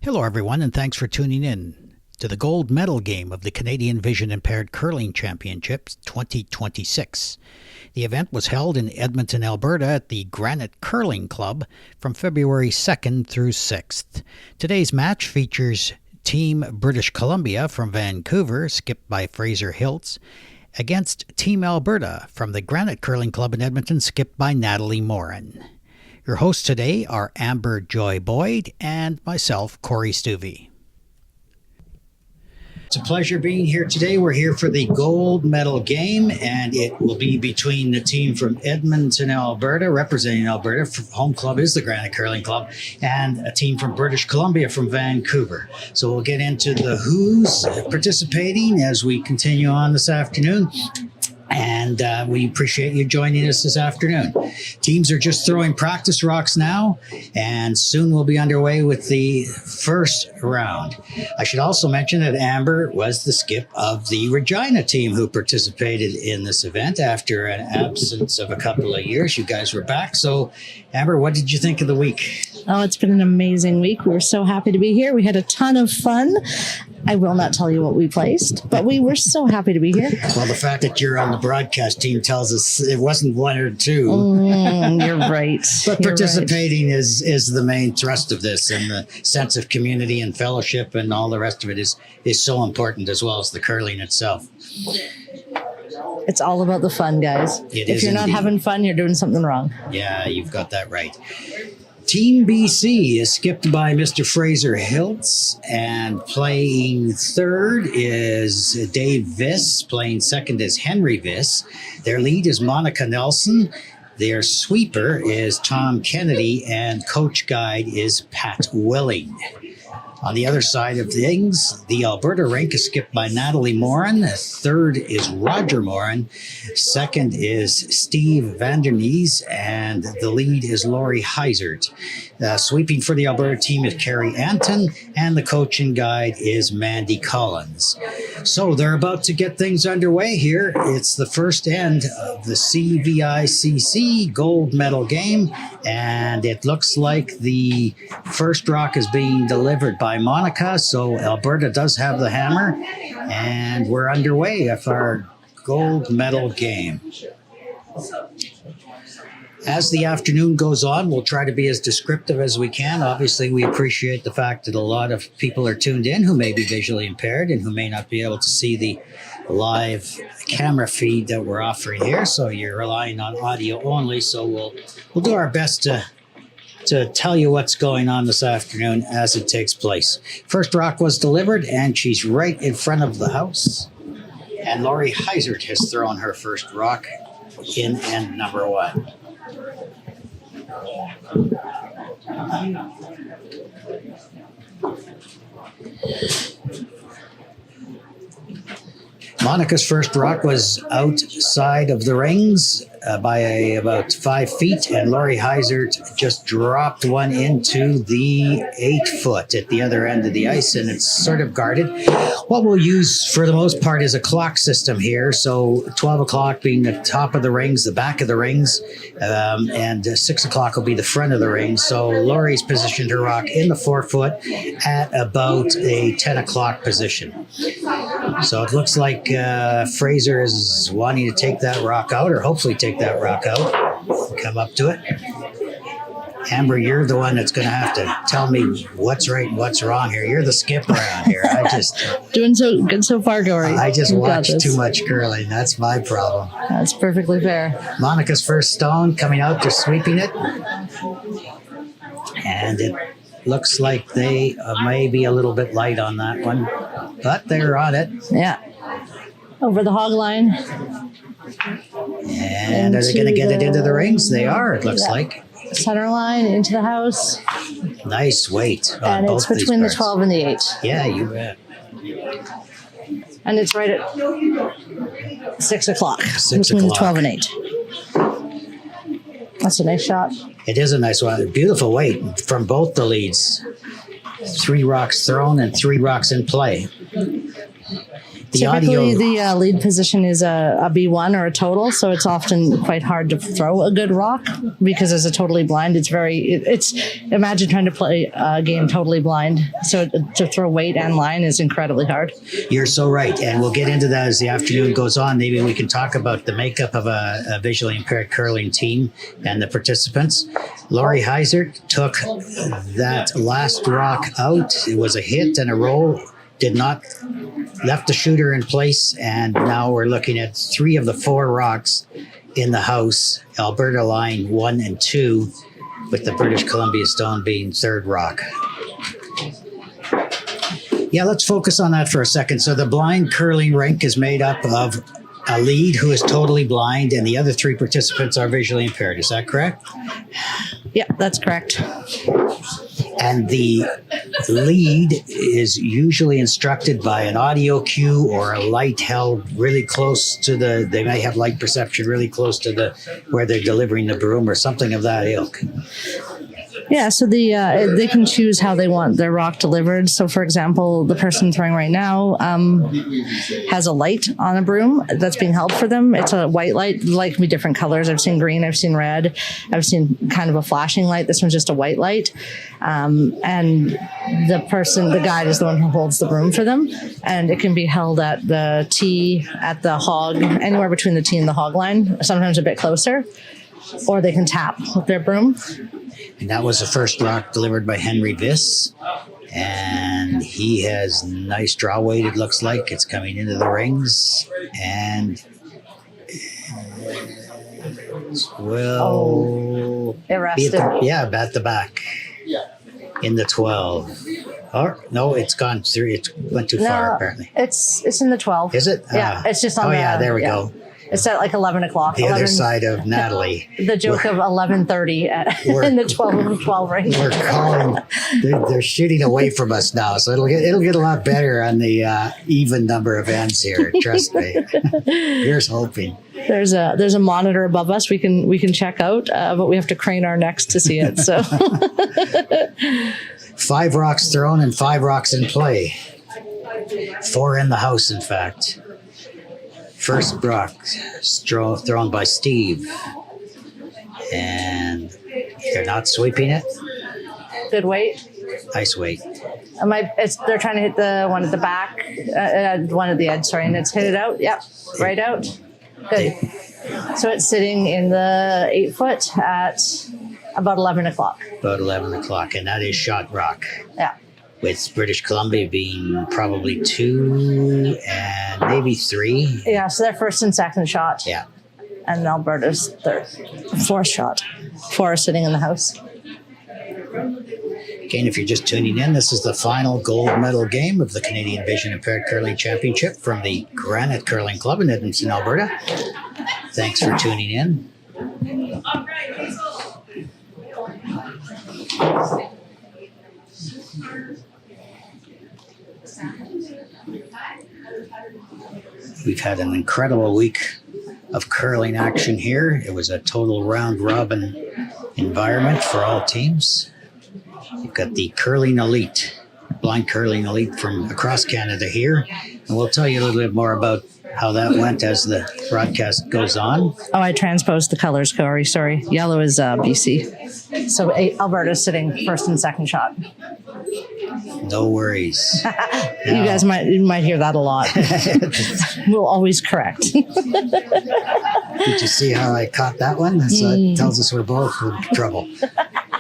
Hello, everyone, and thanks for tuning in to the gold medal game of the Canadian Vision Impaired Curling Championships 2026. The event was held in Edmonton, Alberta at the Granite Curling Club from February 2nd through 6th. Today's match features Team British Columbia from Vancouver, skipped by Fraser Hiltz, against Team Alberta from the Granite Curling Club in Edmonton, skipped by Natalie Morin. Your hosts today are Amber Joy Boyd and myself, Corey Stuvey. It's a pleasure being here today. We're here for the gold medal game, and it will be between the team from Edmonton, Alberta, representing Alberta. Home club is the Granite Curling Club, and a team from British Columbia from Vancouver. So we'll get into the who's participating as we continue on this afternoon. And we appreciate you joining us this afternoon. Teams are just throwing practice rocks now, and soon we'll be underway with the first round. I should also mention that Amber was the skip of the Regina team who participated in this event after an absence of a couple of years. You guys were back. So, Amber, what did you think of the week? Oh, it's been an amazing week. We were so happy to be here. We had a ton of fun. I will not tell you what we placed, but we were so happy to be here. Well, the fact that you're on the broadcast team tells us it wasn't one or two. You're right. But participating is the main thrust of this, and the sense of community and fellowship and all the rest of it is so important, as well as the curling itself. It's all about the fun, guys. If you're not having fun, you're doing something wrong. Yeah, you've got that right. Team BC is skipped by Mr. Fraser Hiltz, and playing third is Dave Viss. Playing second is Henry Viss. Their lead is Monica Nelson. Their sweeper is Tom Kennedy, and coach guide is Pat Willing. On the other side of things, the Alberta rink is skipped by Natalie Morin. Third is Roger Morin. Second is Steve Vandernees, and the lead is Laurie Heisert. Sweeping for the Alberta team is Carrie Anton, and the coaching guide is Mandy Collins. So they're about to get things underway here. It's the first end of the CVICC gold medal game, and it looks like the first rock is being delivered by Monica, so Alberta does have the hammer, and we're underway with our gold medal game. As the afternoon goes on, we'll try to be as descriptive as we can. Obviously, we appreciate the fact that a lot of people are tuned in who may be visually impaired and who may not be able to see the live camera feed that we're offering here. So you're relying on audio only. So we'll do our best to tell you what's going on this afternoon as it takes place. First rock was delivered, and she's right in front of the house. And Laurie Heisert has thrown her first rock in end number one. Monica's first rock was outside of the rings by about 5 feet, and Laurie Heisert just dropped one into the 8 foot at the other end of the ice, and it's sort of guarded. What we'll use for the most part is a clock system here, so 12 o'clock being the top of the rings, the back of the rings, and 6 o'clock will be the front of the rings. So Laurie's positioned her rock in the 4 foot at about a 10 o'clock position. So it looks like Fraser is wanting to take that rock out, or hopefully take that rock out. Come up to it. Amber, you're the one that's going to have to tell me what's right and what's wrong here. You're the skip around here. Doing so good so far, Dory. I just watch too much curling. That's my problem. That's perfectly fair. Monica's first stone coming out. They're sweeping it. And it looks like they may be a little bit light on that one, but they're on it. Yeah. Over the hog line. And are they going to get it into the rings? They are, it looks like. Center line, into the house. Nice weight on and both it's between the 12 and the 8. Yeah, you bet. And it's right at 6 o'clock. 6 between o'clock. the 12 and 8. That's a nice shot. It is a nice one. Beautiful weight from both the leads. 3 rocks thrown and 3 rocks in play. Typically, the lead position is a B1 or a total, so it's often quite hard to throw a good rock because as a totally blind, it's imagine trying to play a game totally blind. So to throw weight and line is incredibly hard. You're so right, and we'll get into that as the afternoon goes on. Maybe we can talk about the makeup of a visually impaired curling team and the participants. Laurie Heiser took that last rock out. It was a hit and a roll. Left the shooter in place, and now we're looking at 3 of the 4 rocks in the house. Alberta line 1 and 2, with the British Columbia stone being 3rd rock. Yeah, let's focus on that for a second. So the blind curling rink is made up of a lead who is totally blind, and the other 3 participants are visually impaired. Is that correct? Yeah, that's correct. And the lead is usually instructed by an audio cue or a light held really close to they may have light perception really close to where they're delivering the broom or something of that ilk. Yeah, so they can choose how they want their rock delivered. So, for example, the person throwing right now has a light on a broom that's being held for them. It's a white light. The light can be different colors. I've seen green, I've seen red, I've seen kind of a flashing light. This one's just a white light. And the guide is the one who holds the broom for them. And it can be held at the tee, at the hog, anywhere between the tee and the hog line, sometimes a bit closer. Or they can tap with their broom. And that was the first rock delivered by Henry Viss. And he has nice draw weight, it looks like. It's coming into the rings. And it rested. At the back. In the 12. Or no, it's gone through. It went too far, apparently. It's in the 12. Is it? Yeah, it's just on there we go. It's at like 11 o'clock. The other side of Natalie. The joke of 11:30 in the 12 range. We're calling. They're shooting away from us now, so it'll get a lot better on the even number of ends here. Trust me. Here's hoping. There's a monitor above us we can check out, but we have to crane our necks to see it. So 5 rocks thrown and 5 rocks in play. 4 in the house, in fact. First rock thrown by Steve. And they're not sweeping it. Good weight. Nice weight. They're trying to hit the one at the back, one at the edge, sorry, and it's hit it out. Yep, right out. Good. So it's sitting in the 8 foot at about 11 o'clock. About 11 o'clock, and that is shot rock. Yeah. With British Columbia being probably 2 and maybe 3. Yeah, so they're first and second shot. Yeah. And Alberta's 4th shot. 4 are sitting in the house. Again, if you're just tuning in, this is the final gold medal game of the Canadian Vision Impaired Curling Championship from the Granite Curling Club in Edmonton, Alberta. Thanks for tuning in. We've had an incredible week of curling action here. It was a total round-robin environment for all teams. You've got the curling elite, blind curling elite from across Canada here. And we'll tell you a little bit more about how that went as the broadcast goes on. Oh, I transposed the colors, Corey. Sorry. Yellow is BC. So Alberta's sitting first and second shot. No worries. You guys might hear that a lot. We'll always correct. Did you see how I caught that one? So it tells us we're both in trouble.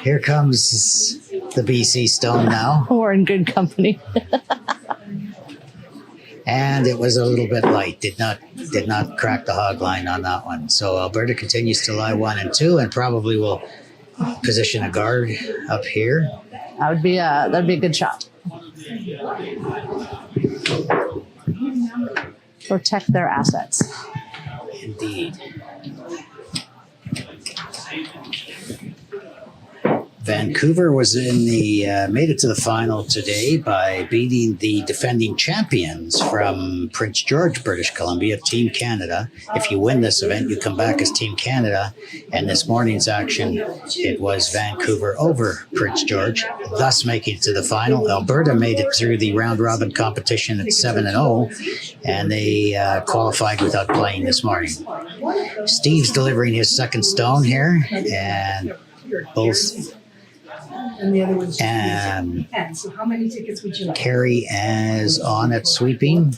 Here comes the BC stone now. We're in good company. And it was a little bit light. Did not crack the hog line on that one. So Alberta continues to lie 1 and 2, and probably will position a guard up here. That'd be a good shot. Protect their assets. Indeed. Vancouver was in the made it to the final today by beating the defending champions from Prince George, British Columbia, Team Canada. If you win this event, you come back as Team Canada. And this morning's action, it was Vancouver over Prince George, thus making it to the final. Alberta made it through the round robin competition at 7-0, and they qualified without playing this morning. Steve's delivering his second stone here, and both. And the other one's 10. So how many tickets would you like? Carrie is on at sweeping,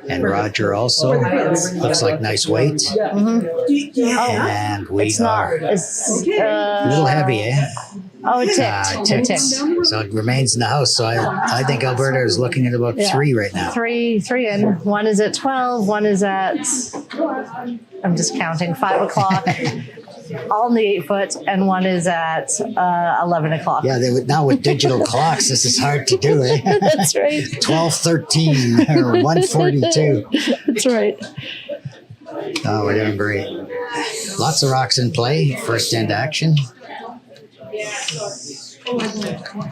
and Roger also. Looks like nice weight. And we are a little heavy, eh? Oh, it ticked. Ticked. It ticked. So it remains in the house. So I think Alberta is looking at about 3 right now. Three, and one is at 12. One is at, I'm just counting, 5 o'clock. All in the 8 foot, and one is at 11 o'clock. Yeah, now with digital clocks, this is hard to do, eh? That's right. 12:13 or 1:42. That's right. Oh, we're doing great. Lots of rocks in play. First end action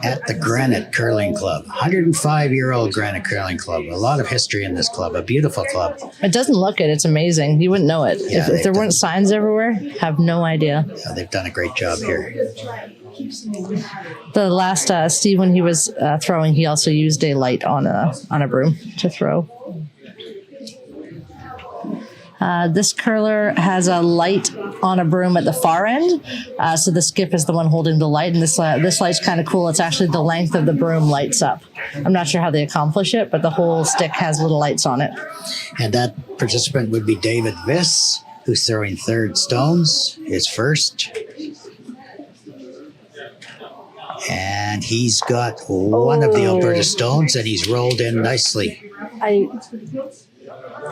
at the Granite Curling Club. 105-year-old Granite Curling Club. A lot of history in this club. A beautiful club. It doesn't look it. It's amazing. You wouldn't know it. Yeah, if there weren't signs everywhere, have no idea. Yeah, they've done a great job here. The last Steve, when he was throwing, he also used a light on a broom to throw. This curler has a light on a broom at the far end. So the skip is the one holding the light. And this light's kind of cool. It's actually the length of the broom lights up. I'm not sure how they accomplish it, but the whole stick has little lights on it. And that participant would be David Viss, who's throwing third stones, his first. And he's got one of the Alberta stones, and he's rolled in nicely.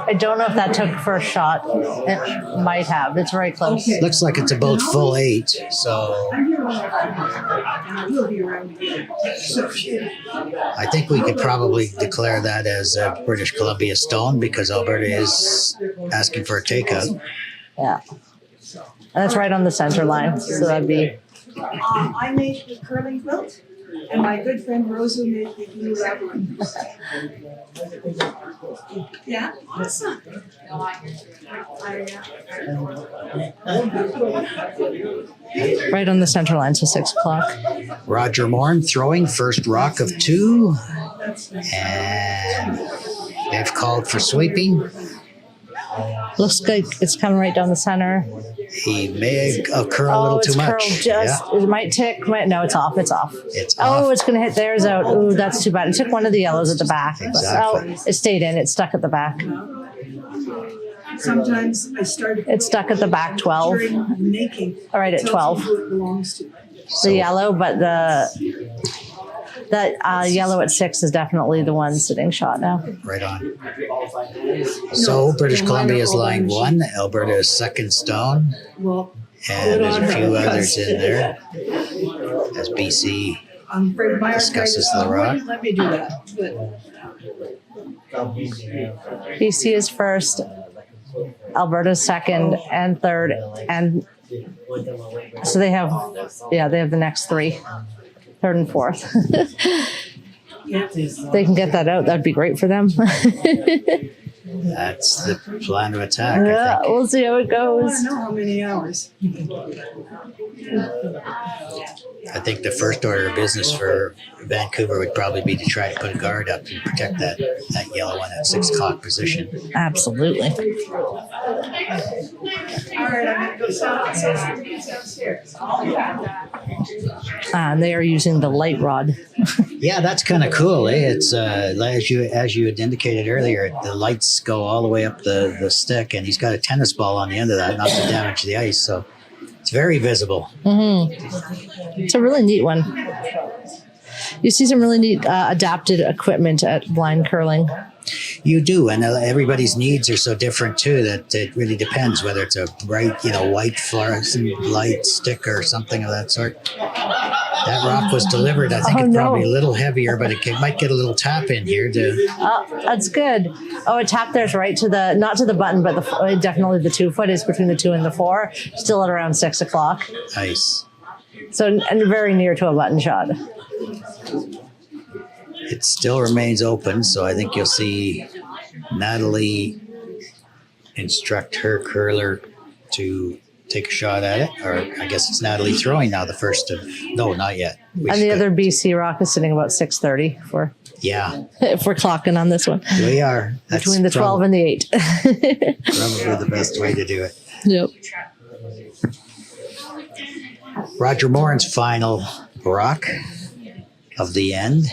I don't know if that took first shot. It might have. It's very close. Looks like it's about full 8. So I think we could probably declare that as a British Columbia stone because Alberta is asking for a takeout. Yeah. And that's right on the center line. So that'd be. I made the curling quilt, and my good friend Rosa made the blue labyrinth. Yeah, awesome. Right on the center line, so 6 o'clock. Roger Morn throwing first rock of 2, and they've called for sweeping. Looks like it's coming right down the center. He may curl a little too much. It might tick. No, it's off. It's off. It's off. Oh, it's going to hit theirs out. Ooh, that's too bad. It took one of the yellows at the back. Exactly. Oh, it stayed in. It's stuck at the back. Sometimes I started. It's stuck at the back 12. During making. All right, at 12. Who it belongs to. The yellow, but that yellow at 6 is definitely the one sitting shot now. Right on. So British Columbia is line 1. Alberta is second stone. Well, And there's a few others in there as BC discusses the rock. Let me do that. But BC is first, Alberta's second and third, and so they have the next 3, third and fourth. They can get that out. That'd be great for them. That's the plan of attack, Yeah, I think. we'll see how it I goes. don't know how many hours. I think the first order of business for Vancouver would probably be to try to put a guard up and protect that yellow one at 6 o'clock position. Absolutely. All right, I'm going to go downstairs. And they are using the light rod. Yeah, that's kind of cool, eh? It's as you had indicated earlier, the lights go all the way up the stick, and he's got a tennis ball on the end of that, not to damage the ice. So it's very visible. Mm-hmm. It's a really neat one. You see some really neat adapted equipment at blind curling. You do, and everybody's needs are so different too that it really depends whether it's a bright, white fluorescent light stick or something of that sort. That rock was delivered. I think it's probably a little heavier, but it might get a little tap in here to. That's good. Oh, it tapped theirs right to not to the button, but definitely the 2 foot is between the 2 and the 4. Still at around 6 o'clock. Nice. So, and very near to a button shot. It still remains open, so I think you'll see Natalie instruct her curler to take a shot at it. Or I guess it's Natalie throwing now the first of... No, not yet. And the other BC rock is sitting about 6:30 for... Yeah. If we're clocking on this one. We are. That's Between the 12 and the 8. probably the best way to do it. Yep. Roger Moran's final rock of the end.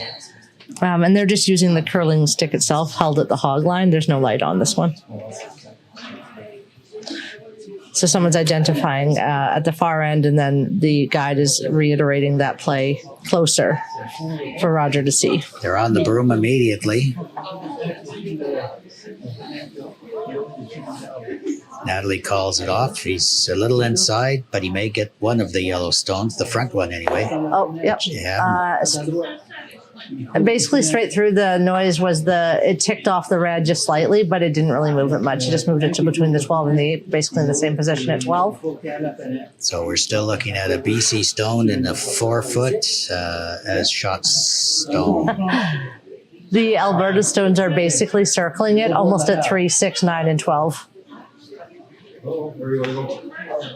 And they're just using the curling stick itself held at the hog line. There's no light on this one. So someone's identifying at the far end, and then the guide is reiterating that play closer for Roger to see. They're on the broom immediately. Natalie calls it off. He's a little inside, but he may get one of the yellow stones, the front one anyway. Oh, yep. Yeah. And basically straight through, the noise was it ticked off the red just slightly, but it didn't really move it much. It just moved it to between the 12 and the 8, basically in the same position at 12. So we're still looking at a BC stone in the 4 foot as shot stone. The Alberta stones are basically circling it almost at 3, 6, 9, and 12.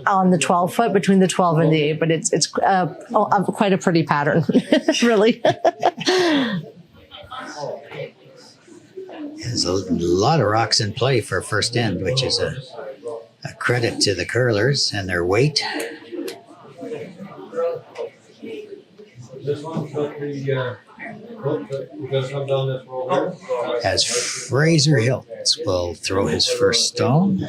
On the 12 foot, between the 12 and the 8, but it's quite a pretty pattern, really. There's a lot of rocks in play for first end, which is a credit to the curlers and their weight. As Fraser Hiltz will throw his first stone.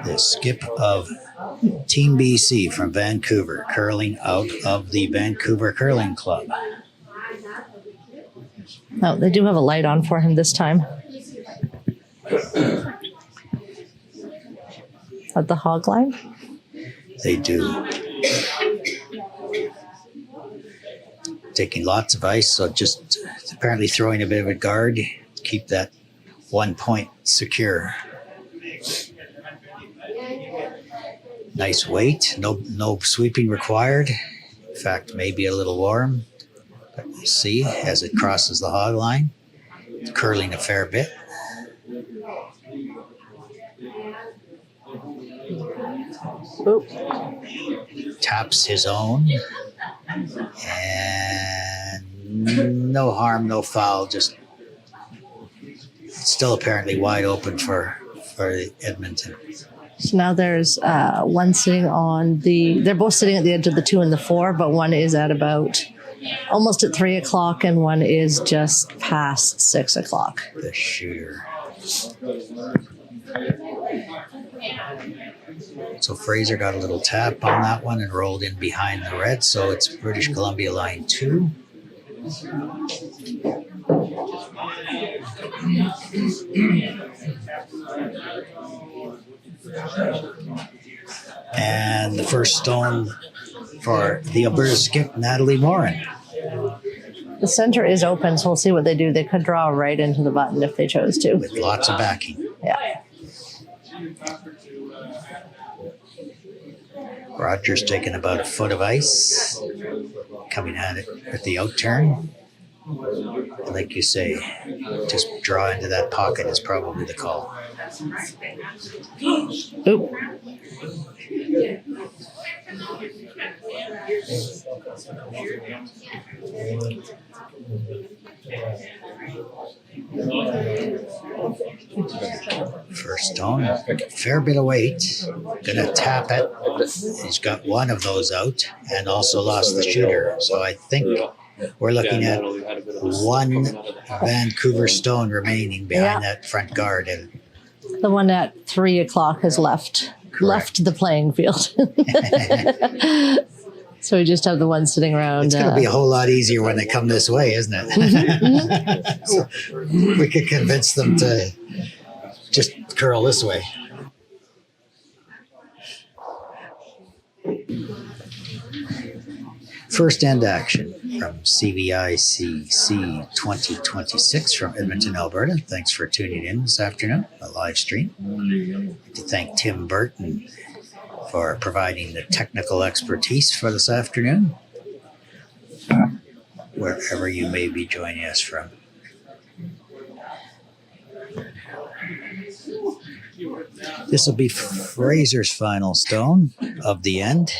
The skip of Team BC from Vancouver, curling out of the Vancouver Curling Club. Oh, they do have a light on for him this time. At the hog line? They do. Taking lots of ice, so just apparently throwing a bit of a guard, keep that 1 point secure. Nice weight, no sweeping required. In fact, maybe a little warm, but you see as it crosses the hog line, it's curling a fair bit. Oop. Taps his own, and no harm, no foul, just still apparently wide open for Edmonton. So now there's one sitting on they're both sitting at the edge of the 2 and the 4, but one is at about almost at 3 o'clock and one is just past 6 o'clock. The shooter. So Fraser got a little tap on that one and rolled in behind the red, so it's British Columbia line 2. And the first stone for the Alberta skip, Natalie Moran. The center is open, so we'll see what they do. They could draw right into the button if they chose to. With lots of backing. Yeah. Roger's taking about a foot of ice, coming at it with the out turn. And like you say, just draw into that pocket is probably the call. Oop. First stone, fair bit of weight. Gonna tap it. He's got one of those out and also lost the shooter. So I think we're looking at one Vancouver stone remaining behind that front guard. And The one at 3 o'clock has left the playing field. So we just have the one sitting around. it's going to be a whole lot easier when they come this way, isn't it? So we could convince them to just curl this way. first end action from CVICC 2026 from Edmonton, Alberta. Thanks for tuning in this afternoon, a live stream. I'd like to thank Tim Burton for providing the technical expertise for this afternoon, wherever you may be joining us from. This will be Fraser's final stone of the end.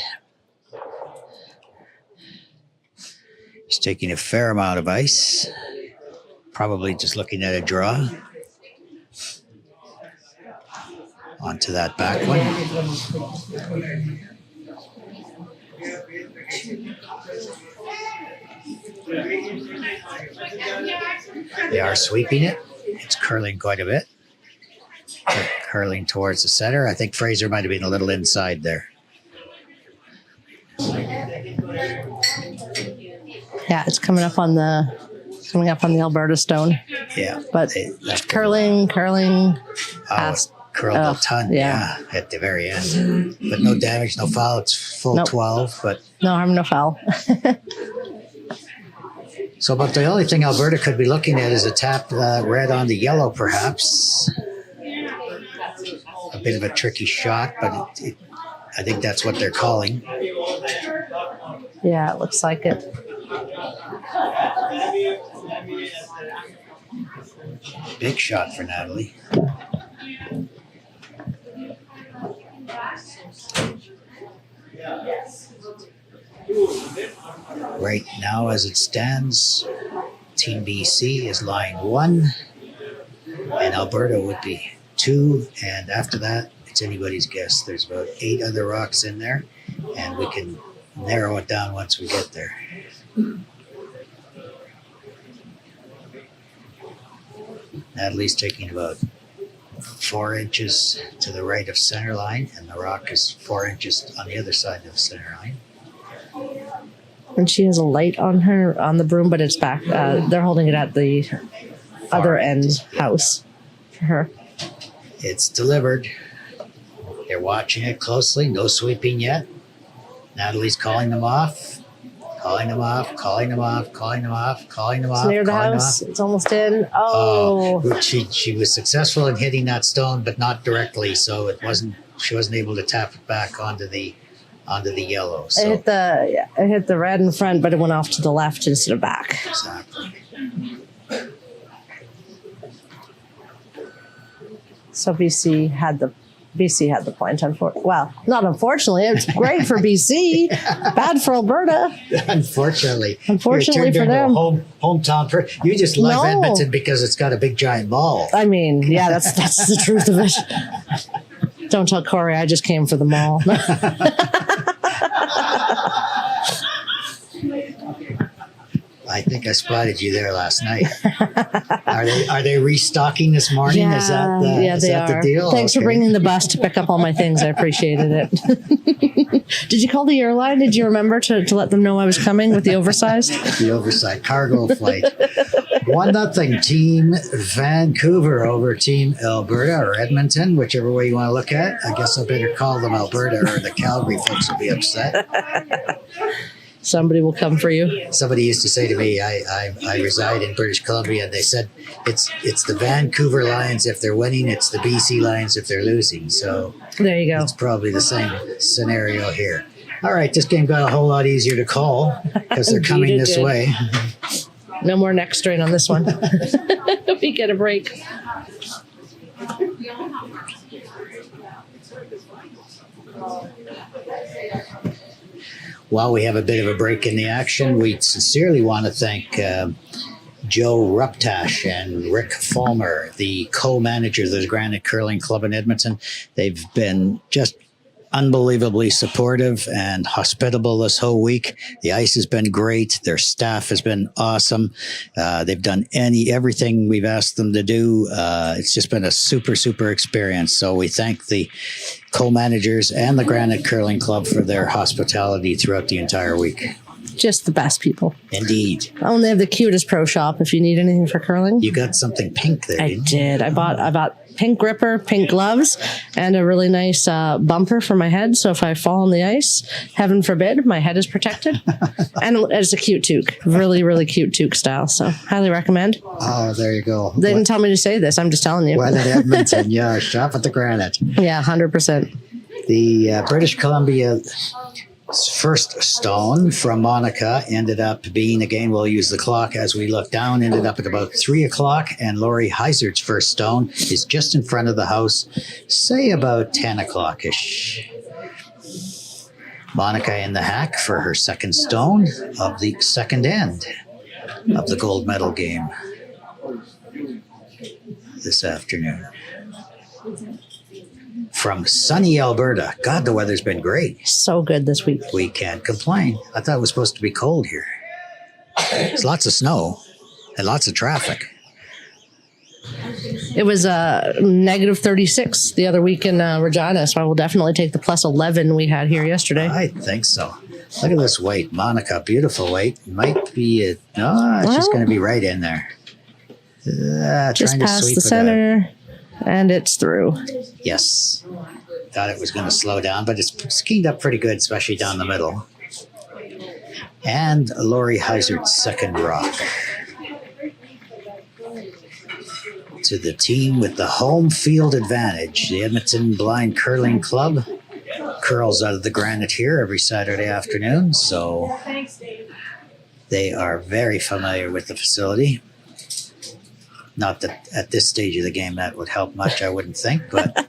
He's taking a fair amount of ice, probably just looking at a draw. Onto that back one. They are sweeping it. It's curling quite a bit. Curling towards the center. I think Fraser might have been a little inside there. Yeah, it's coming up on the Alberta stone. Yeah, but curling past. Curled a ton, yeah, at the very end. But no damage, no foul. It's full 12, but no harm, no foul. So, but the only thing Alberta could be looking at is a tap red on the yellow, perhaps. A bit of a tricky shot, but I think that's what they're calling. Yeah, it looks like it. Big shot for Natalie. Right now, as it stands, Team BC is lying 1, and Alberta would be 2, and after that, it's anybody's guess. There's about 8 other rocks in there, and we can narrow it down once we get there. Natalie's taking about 4 inches to the right of center line, and the rock is 4 inches on the other side of the center line. And she has a light on the broom, but it's back. They're holding it at the other end house for her. It's delivered. They're watching it closely. No sweeping yet. Natalie's calling them off. Calling them off. It's near the house. It's almost in. Oh. She was successful in hitting that stone, but not directly, so she wasn't able to tap it back onto the yellow. So. It hit the red in front, but it went off to the left instead of back. Exactly. So BC had the point. Well, not unfortunately. It's great for BC. Bad for Alberta. Unfortunately for them. Hometown. You just love Edmonton because it's got a big giant mall. I mean, yeah, that's the truth of it. Don't tell Corey I just came for the mall. I think I spotted you there last night. Are they restocking this morning? Yeah, is that the deal? Thanks for bringing the bus to pick up all my things. I appreciated it. Did you call the airline? Did you remember to let them know I was coming with the oversized? The oversized cargo flight. 1-0 Team Vancouver over Team Alberta or Edmonton, whichever way you want to look at. I guess I better call them Alberta or the Calgary folks will be upset. Somebody will come for you. Somebody used to say to me, I reside in British Columbia, and they said it's the Vancouver Lions if they're winning, it's the BC Lions if they're losing. So there you go. It's probably the same scenario here. All right, this game got a whole lot easier to call because they're coming this way. No more neck strain on this one. We get a break. While we have a bit of a break in the action, we sincerely want to thank Joe Ruptash and Rick Fulmer, the co-managers of the Granite Curling Club in Edmonton. They've been just unbelievably supportive and hospitable this whole week. The ice has been great. Their staff has been awesome. They've done everything we've asked them to do. It's just been a super, super experience. So we thank the co-managers and the Granite Curling Club for their hospitality throughout the entire week. Just the best people. Indeed. Oh, and they have the cutest pro shop if you need anything for curling. You got something pink there, I didn't you? did. I bought pink gripper, pink gloves, and a really nice bumper for my head. So if I fall on the ice, heaven forbid, my head is protected. And it's a cute toque. Really, really cute toque style. So highly recommend. Oh, there you go. They didn't tell me to say this. I'm just telling you. Well, in Edmonton, yeah, shop at the Granite. Yeah, 100%. The British Columbia first stone from Monica ended up being, again, we'll use the clock as we look down, ended up at about 3 o'clock. And Laurie Heisert's first stone is just in front of the house, say about 10 o'clock-ish. Monica in the hack for her second stone of the second end of the gold medal game this afternoon. From sunny Alberta. God, the weather's been great. So good this week. We can't complain. I thought it was supposed to be cold here. There's lots of snow and lots of traffic. It was negative 36 the other week in Regina, so I will definitely take the plus 11 we had here yesterday. I think so. Look at this weight. Monica, beautiful weight. Might be she's going to be right in there. Just trying to past sweep the it out. center, and it's through. Yes. Thought it was going to slow down, but it's skied up pretty good, especially down the middle. And Laurie Heisert's second rock. To the team with the home field advantage, the Edmonton Blind Curling Club curls out of the Granite here every Saturday afternoon, so they are very familiar with the facility. Not that at this stage of the game that would help much, I wouldn't think, but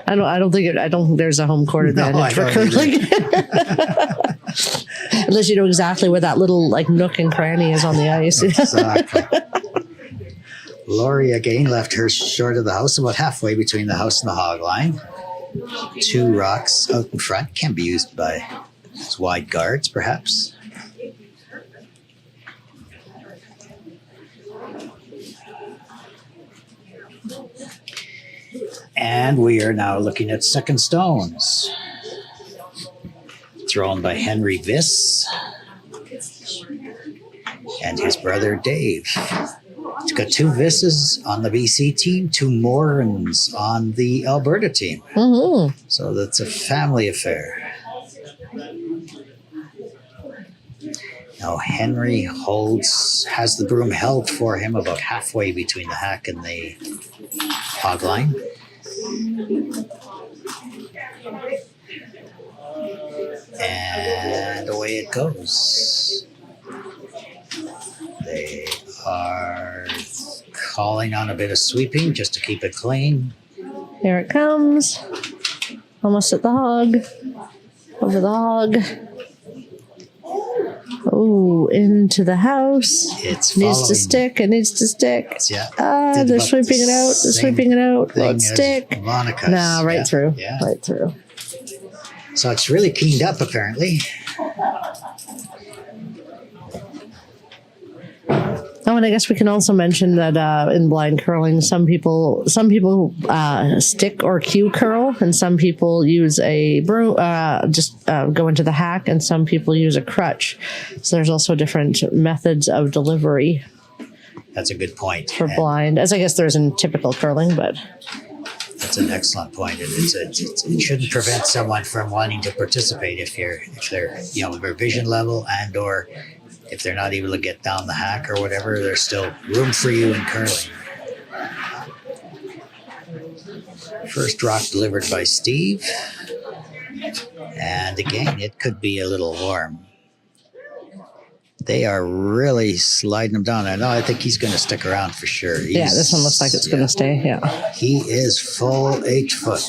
I don't think there's a home court advantage for curling. Unless you know exactly where that little nook and cranny is on the ice. Exactly. Laurie again left her short of the house, about halfway between the house and the hog line. 2 rocks out in front, can be used by as wide guards, perhaps. And we are now looking at second stones. Thrown by Henry Viss and his brother Dave. He's got 2 Visses on the BC team, 2 Morans on the Alberta team. Mm-hmm. So that's a family affair. Now Henry has the broom held for him about halfway between the hack and the hog line. And away it goes. They are calling on a bit of sweeping just to keep it clean. Here it comes. Almost at the hog. Over the hog. Oh, into the house. It's needs to stick. It needs to stick. Yeah. They're sweeping it out. They're sweeping it out. Let's stick. Monica's. No, right through. Yeah. Right through. So it's really cleaned up, apparently. Oh, and I guess we can also mention that in blind curling, some people stick or cue curl, and some people use a broom, go into the hack, and some people use a crutch. So there's also different methods of delivery. That's a good point. For blind, as I guess there's in typical curling, but that's an excellent point. It shouldn't prevent someone from wanting to participate if they're their vision level and or if they're not able to get down the hack or whatever, there's still room for you in curling. First rock delivered by Steve. And again, it could be a little warm. They are really sliding him down. I think he's going to stick around for sure. This one looks like it's going to stay. Yeah. He is full 8 foot.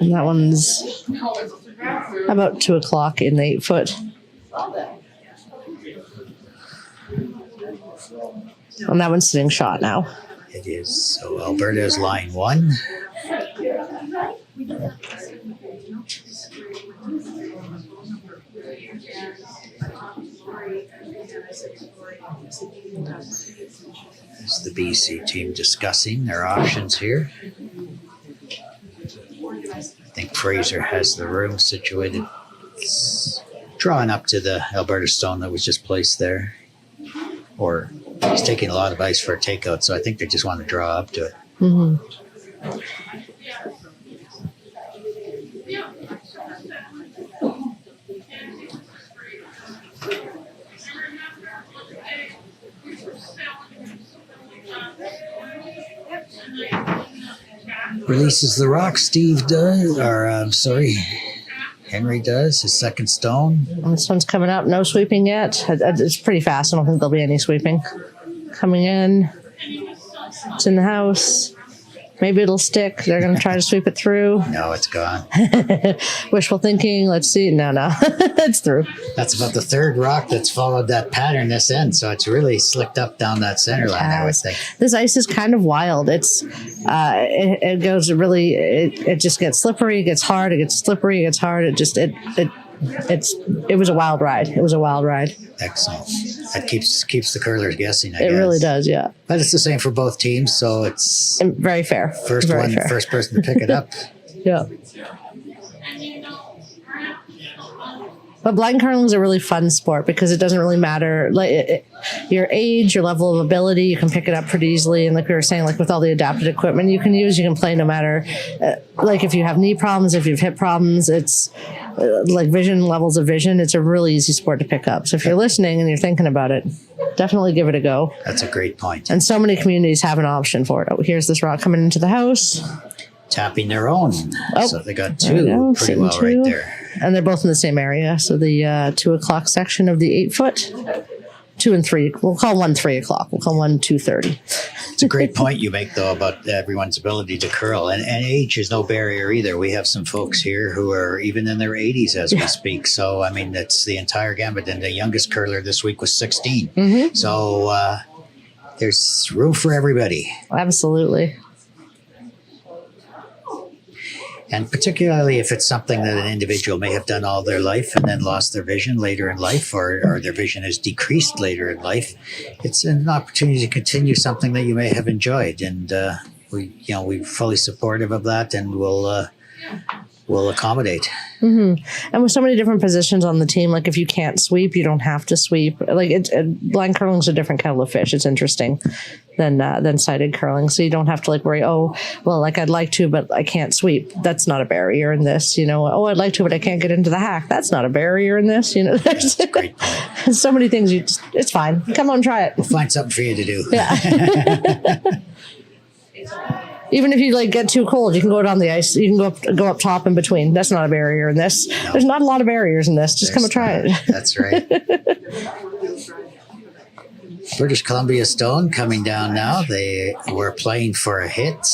And that one's about 2 o'clock in the 8 foot. And that one's sitting shot now. It is. So Alberta is line 1. It's the BC team discussing their options here. I think Fraser has the room situated drawing up to the Alberta stone that was just placed there. Or he's taking a lot of ice for a takeout, so I think they just want to draw up to it. Mm-hmm. Releases the rock. Steve does, Henry does his second stone. And this one's coming up. No sweeping yet. It's pretty fast. I don't think there'll be any sweeping. Coming in. It's in the house. Maybe it'll stick. They're going to try to sweep it through. No, it's gone. Wishful thinking. Let's see. No. It's through. That's about the third rock that's followed that pattern this end, so it's really slicked up down that center line, I would think. This ice is kind of wild. It's it goes really. It just gets slippery. It gets hard. It gets slippery. It gets hard. It was a wild ride. It was a wild ride. Excellent. That keeps the curlers guessing, I guess. It really does, yeah. But it's the same for both teams, so it's and very fair. First person to pick it up. Yeah. But blind curling is a really fun sport because it doesn't really matter your age, your level of ability. You can pick it up pretty easily, and like we were saying, like with all the adapted equipment you can use, you can play no matter. Like if you have knee problems, if you have hip problems, it's like levels of vision. It's a really easy sport to pick up. So if you're listening and you're thinking about it, definitely give it a go. That's a great point. And so many communities have an option for it. Oh, here's this rock coming into the house. Tapping their own. Oh, so they got two pretty well right there. And they're both in the same area. So the 2 o'clock section of the 8 foot, 2 and 3. We'll call one 3 o'clock. We'll call one 2:30. It's a great point you make, though, about everyone's ability to curl. And age is no barrier either. We have some folks here who are even in their 80s as we speak. So, I mean, that's the entire gambit. And the youngest curler this week was 16. Mm-hmm. So there's room for everybody. Absolutely. And particularly if it's something that an individual may have done all their life and then lost their vision later in life, or their vision has decreased later in life, it's an opportunity to continue something that you may have enjoyed. And we're fully supportive of that, and we'll accommodate. Mm-hmm. And with so many different positions on the team, like if you can't sweep, you don't have to sweep. Like blind curling is a different kettle of fish. It's interesting than sighted curling. So you don't have to worry, oh, well, I'd like to, but I can't sweep. That's not a barrier in this, Oh, I'd like to, but I can't get into the hack. That's not a barrier in this, There's That's a great point. So many things it's fine. Come on, try it. We'll find something for you to do. Yeah. Even if you get too cold, you can go down the ice. You can go up top in between. That's not a barrier in this. No. There's not a lot of barriers in this. Just come and try it. That's right. British Columbia Stone coming down now. They were playing for a hit,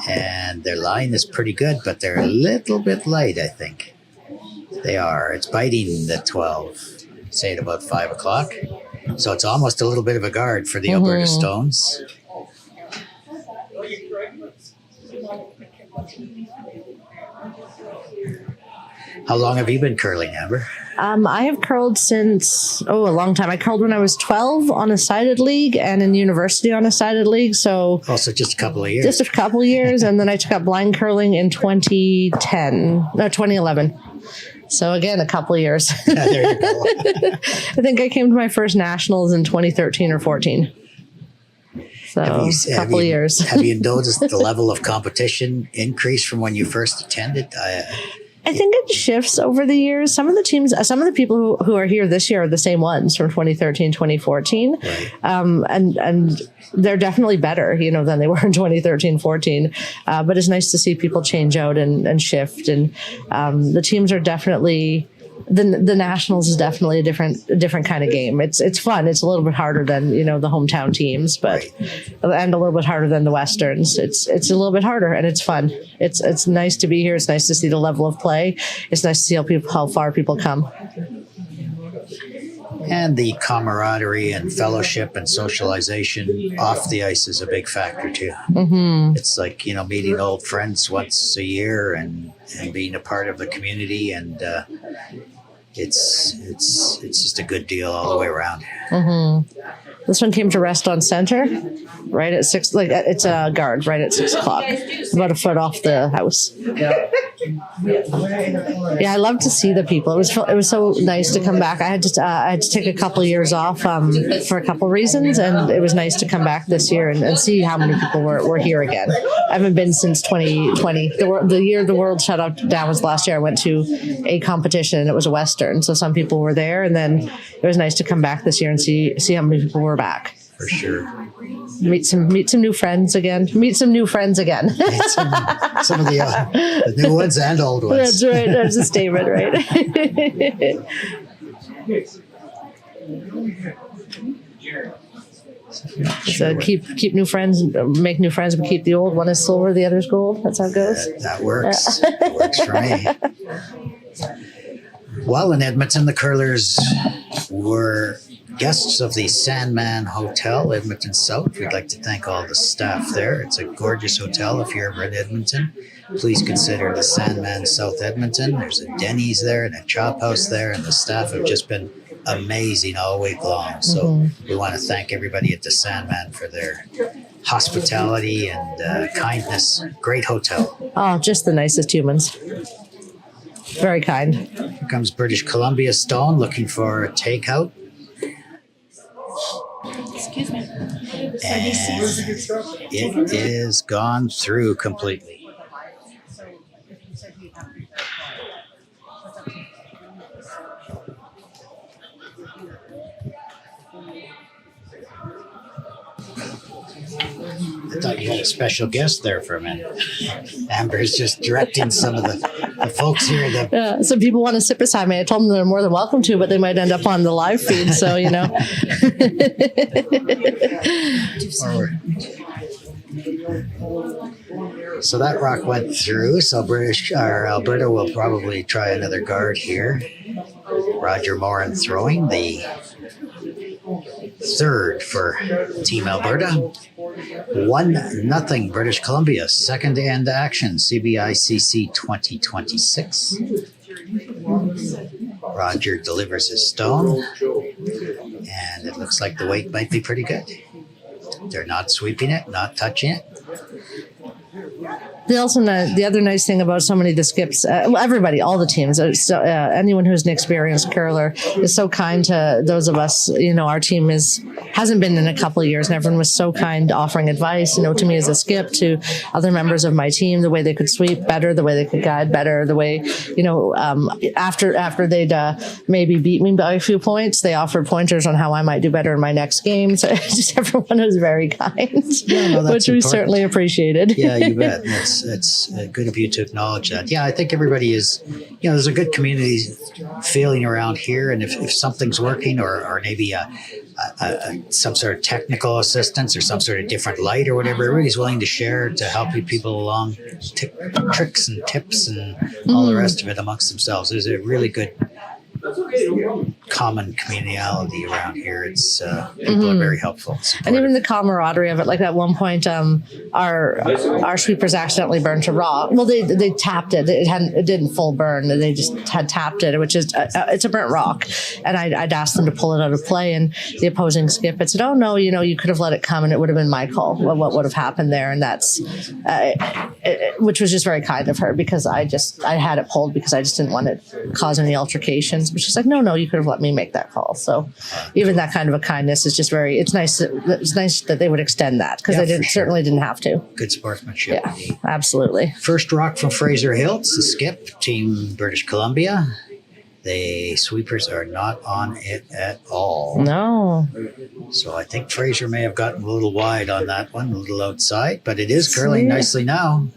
and their line is pretty good, but they're a little bit light, I think. They are. It's biting the 12, say at about 5 o'clock. So it's almost a little bit of a guard for the Alberta Stones. How long have you been curling, Amber? I have curled since, a long time. I curled when I was 12 on a sided league and in university on a sided league. So also just a couple of years. Just a couple of years. And then I took up blind curling in 2011. So again, a couple of years. There you go. I think I came to my first nationals in 2013 or 14. So a couple of years. Have you noticed the level of competition increase from when you first attended? I think it shifts over the years. Some of the teams, some of the people who are here this year are the same ones from 2013, 2014. Right. And they're definitely better, than they were in 2013, 14. But it's nice to see people change out and shift. And the teams are definitely... The Nationals is definitely a different kind of game. It's fun. It's a little bit harder than the hometown teams, but and a little bit harder than the Westerns. It's a little bit harder, and it's fun. It's nice to be here. It's nice to see the level of play. It's nice to see how far people come. And the camaraderie and fellowship and socialization off the ice is a big factor too. Mm-hmm. It's like meeting old friends once a year and being a part of the community, and it's just a good deal all the way around. Mm-hmm. This one came to rest on center, right at 6. Like it's a guard, right at 6 o'clock, about a foot off the house. Yeah, I love to see the people. It was so nice to come back. I had to take a couple years off for a couple reasons, and it was nice to come back this year and see how many people were here again. I haven't been since 2020. The year the world shut down was last year. I went to a competition, and it was a Western, so some people were there, and then it was nice to come back this year and see how many people were back. For sure. Meet some new friends again. Some of the new ones and old ones. That's right. That's a statement, right? So keep new friends, make new friends, but keep the old. One is silver, the other is gold. That's how it goes. That works. That works for me. Well, in Edmonton, the curlers were guests of the Sandman Hotel, Edmonton South. We'd like to thank all the staff there. It's a gorgeous hotel. If you're ever in Edmonton, please consider the Sandman South Edmonton. There's a Denny's there and a Chop House there, and the staff have just been amazing all week long. So we want to thank everybody at the Sandman for their hospitality and kindness. Great hotel. Oh, just the nicest humans. Very kind. Here comes British Columbia Stone looking for a takeout. Excuse me. And it is gone through completely. I thought you had a special guest there for a minute. Amber's just directing some of the folks here. Some people want to sit beside me. I told them they're more than welcome to, but they might end up on the live feed. So, you know. So that rock went through. So Alberta will probably try another guard here. Roger Moran throwing the third for Team Alberta. 1-0 British Columbia. Second end action, CVICC 2026. Roger delivers his stone, and it looks like the weight might be pretty good. They're not sweeping it, not touching it. The other nice thing about so many of the skips, everybody, all the teams, anyone who's an experienced curler is so kind to those of us. You know, our team hasn't been in a couple of years, and everyone was so kind, offering advice. You know, to me as a skip, to other members of my team, the way they could sweep better, the way they could guide better, the way, you know, after they'd maybe beat me by a few points, they offered pointers on how I might do better in my next game. So just everyone was very kind, which we certainly appreciated. Yeah, you bet. It's good of you to acknowledge that. Yeah, I think everybody is, you know, there's a good community feeling around here. And if something's working or maybe some sort of technical assistance or some sort of different light or whatever, everybody's willing to share to help you people along, tricks and tips and all the rest of it amongst themselves. There's a really good common communality around here. It's people are very helpful, and even the camaraderie of it. Like at one point, our sweepers accidentally burned to raw. Well, they tapped it. It didn't full burn. They just had tapped it, which is it's a burnt rock. And I'd asked them to pull it out of play, and the opposing skip had said, "Oh no, you know, you could have let it come, and it would have been my call. What would have happened there?" And that's which was just very kind of her, because I had it pulled because I just didn't want it cause any altercations. But she's like, no, you could have let me make that call. So even that kind of a kindness is just very, it's nice that they would extend that, because they certainly didn't have to. Good sportsmanship. Yeah, absolutely. First rock from Fraser Hills, the skip, Team British Columbia. The sweepers are not on it at all. No. So I think Fraser may have gotten a little wide on that one, a little outside, but it is curling nicely now.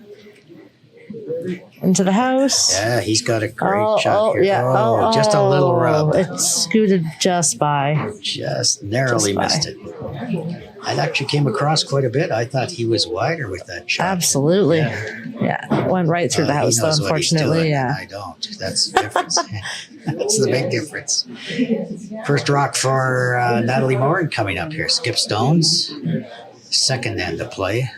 Into the house. Yeah, he's got a great shot here. Yeah. Just a little rub. It scooted just by. Just narrowly missed it. I actually came across quite a bit. I thought he was wider with that shot. Absolutely. Yeah. Went right through the house, though, unfortunately. Yeah. I don't. That's the difference. That's the big difference. First rock for Natalie Moran coming up here. Skip Stones. Second end to play.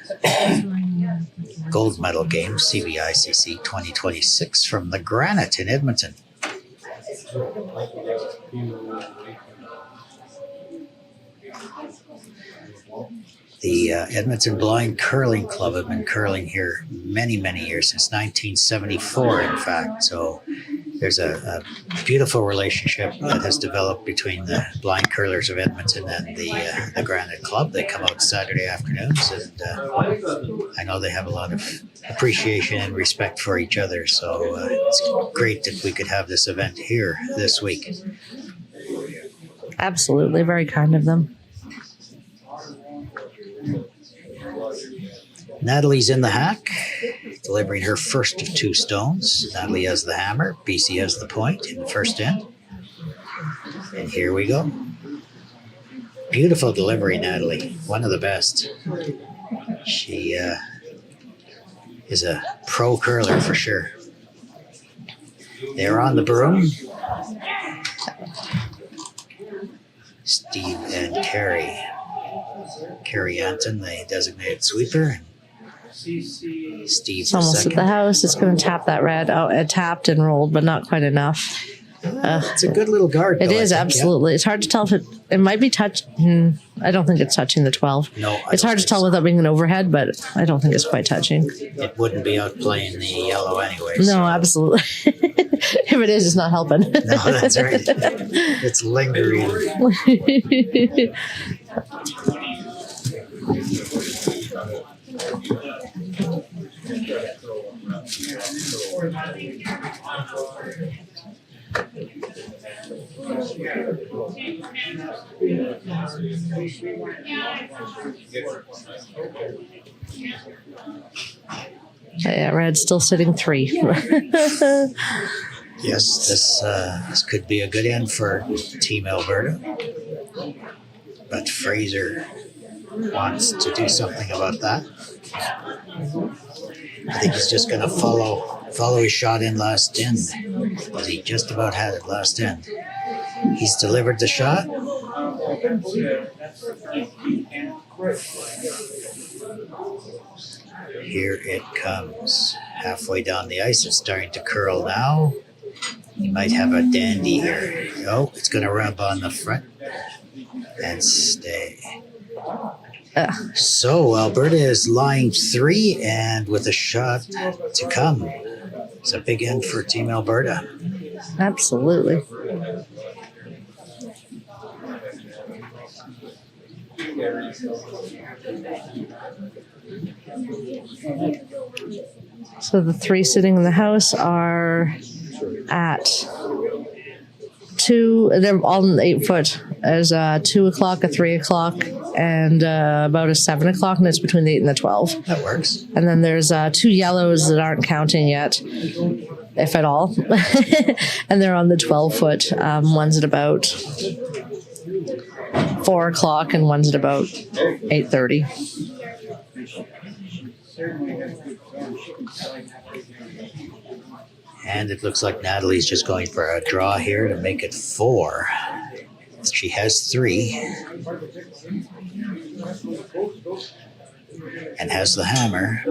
Gold medal game, CVICC 2026 from the Granite in Edmonton. The Edmonton Blind Curling Club have been curling here many, many years, since 1974, in fact. So there's a beautiful relationship that has developed between the blind curlers of Edmonton and the Granite Club. They come out Saturday afternoons, and I know they have a lot of appreciation and respect for each other. So it's great that we could have this event here this week. Absolutely. Very kind of them. Natalie's in the hack, delivering her first of 2 stones. Natalie has the hammer. BC has the point in the first end. And here we go. Beautiful delivery, Natalie. One of the best. She is a pro curler for sure. They're on the broom. Steve and Carrie. Carrie Anton, the designated sweeper. Steve, It's almost at the house. It's going to tap that red. Oh, it tapped and rolled, but not quite enough. It's a good little guard. It though, is, I think, absolutely. It's hard to tell if it might be touched. I don't think it's touching the 12. No, it's hard to tell without being an overhead, but I don't think it's quite touching. It wouldn't be out playing the yellow anyway. No, absolutely. If it is, it's not helping. No, that's right. It's lingering. Yeah, red's still sitting 3. Yes, this could be a good end for Team Alberta. But Fraser wants to do something about that. I think he's just going to follow his shot in last end, because he just about had it last end. He's delivered the shot. Here it comes. Halfway down the ice, it's starting to curl now. He might have a dandy here. Oh, it's going to rub on the front and stay. So Alberta is lying 3 and with a shot to come. It's a big end for Team Alberta. Absolutely. So the 3 sitting in the house are at 2. They're all in the 8 foot. There's a 2 o'clock, a 3 o'clock, and about a 7 o'clock, and it's between the 8 and the 12. That works. And then there's 2 yellows that aren't counting yet, if at all. And they're on the 12 foot. One's at about 4 o'clock and one's at about 8:30. And it looks like Natalie's just going for a draw here to make it 4. She has 3. And has the hammer.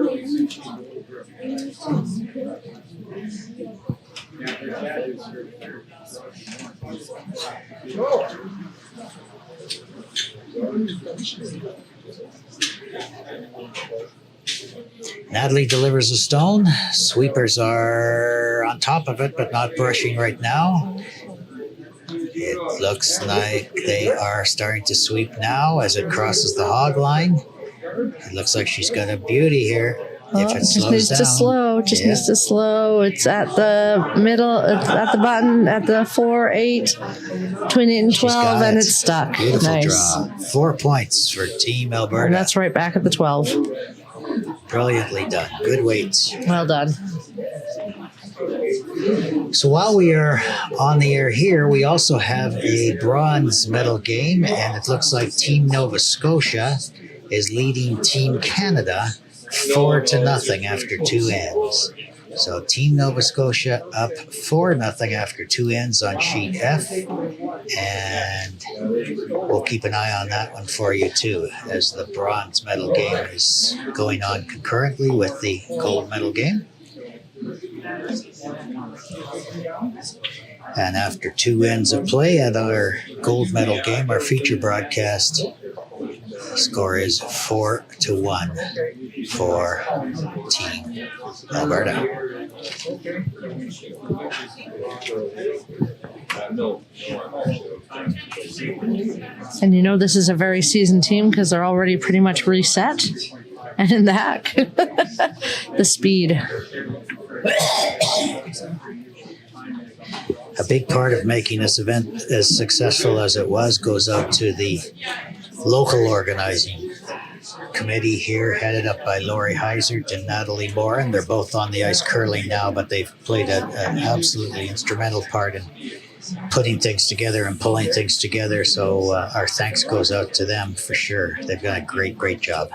Natalie delivers a stone. Sweepers are on top of it, but not brushing right now. It looks like they are starting to sweep now as it crosses the hog line. It looks like she's got a beauty here. If it just needs slows to down. slow. Just needs to slow. It's at the middle. It's at the button at the 4, 8, between 8 and 12, and it's stuck. Beautiful Nice. draw. 4 points for Team Alberta. And that's right back at the 12. Brilliantly done. Good weights. Well done. So while we are on the air here, we also have a bronze medal game, and it looks like Team Nova Scotia is leading Team Canada 4-0 after 2 ends. So Team Nova Scotia up 4-0 after 2 ends on sheet F, and we'll keep an eye on that one for you too, as the bronze medal game is going on concurrently with the gold medal game. And after 2 ends of play at our gold medal game, our feature broadcast Score is 4-1 for Team Alberta. And you know this is a very seasoned team because they're already pretty much reset. And in the hack, the speed. A big part of making this event as successful as it was goes out to the local organizing committee here, headed up by Lori Heisert and Natalie Moore, and they're both on the ice curling now, but they've played an absolutely instrumental part in putting things together and pulling things together. So our thanks goes out to them for sure. They've done a great job.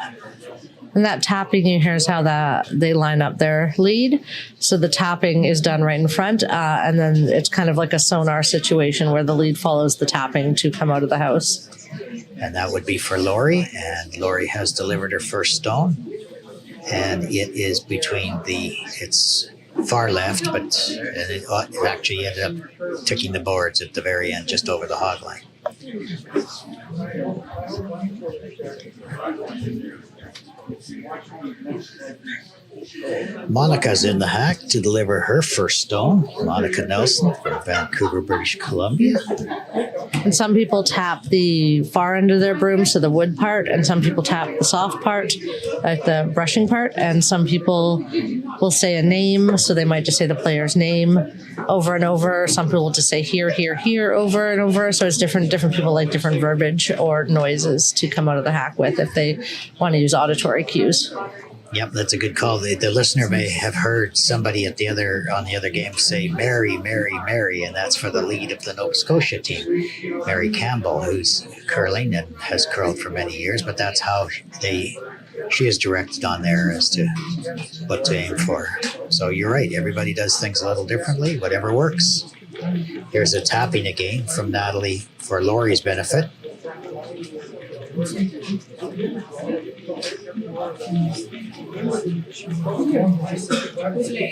And that tapping you hear is how they line up their lead. So the tapping is done right in front, and then it's kind of like a sonar situation where the lead follows the tapping to come out of the house. And that would be for Lori, and Lori has delivered her first stone, and it is it's far left, but it actually ended up ticking the boards at the very end, just over the hog line. Monica's in the hack to deliver her first stone. Monica Nelson from Vancouver, British Columbia. And some people tap the far end of their broom, so the wood part, and some people tap the soft part, like the brushing part, and some people will say a name, so they might just say the player's name over and over. Some people will just say here, here, here over and over. So it's different people like different verbiage or noises to come out of the hack with if they want to use auditory cues. Yep, that's a good call. The listener may have heard somebody on the other game say Mary, Mary, Mary, and that's for the lead of the Nova Scotia team, Mary Campbell, who's curling and has curled for many years, but that's how she is directed on there as to what to aim for. So you're right, everybody does things a little differently, whatever works. Here's a tapping again from Natalie for Lori's benefit.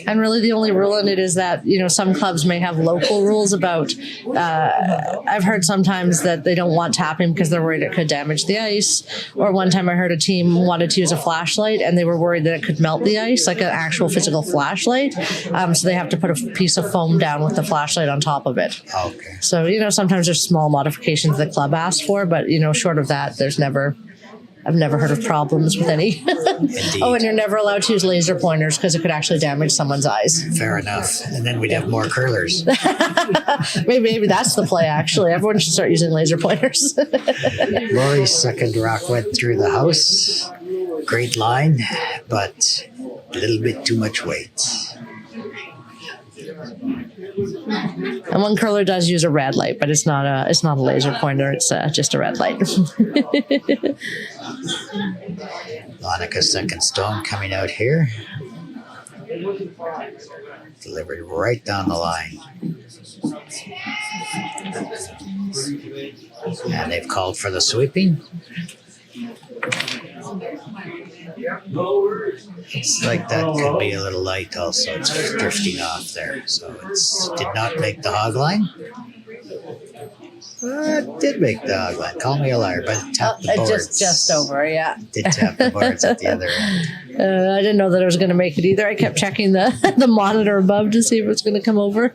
And really the only rule in it is that, some clubs may have local rules about, I've heard sometimes that they don't want tapping because they're worried it could damage the ice. Or one time I heard a team wanted to use a flashlight and they were worried that it could melt the ice, like an actual physical flashlight. So they have to put a piece of foam down with the flashlight on top of it. Okay. So, sometimes there's small modifications the club asks for, but, short of that, I've never heard of problems with any. Oh, and you're never allowed to use laser pointers because it could actually damage someone's eyes. Fair enough. And then we'd have more curlers. Maybe that's the play, actually. Everyone should start using laser pointers. Lori's second rock went through the house. Great line, but a little bit too much weight. And one curler does use a red light, but it's not a laser pointer. It's just a red light. Monica's second stone coming out here. Delivered right down the line. And they've called for the sweeping. It's like that could be a little light also. It's drifting off there. So it did not make the hog line. It did make the hog line. Call me a liar, but it tapped the boards. Just over, yeah. Did tap the boards at the other end. I didn't know that I was going to make it either. I kept checking the monitor above to see if it was going to come over.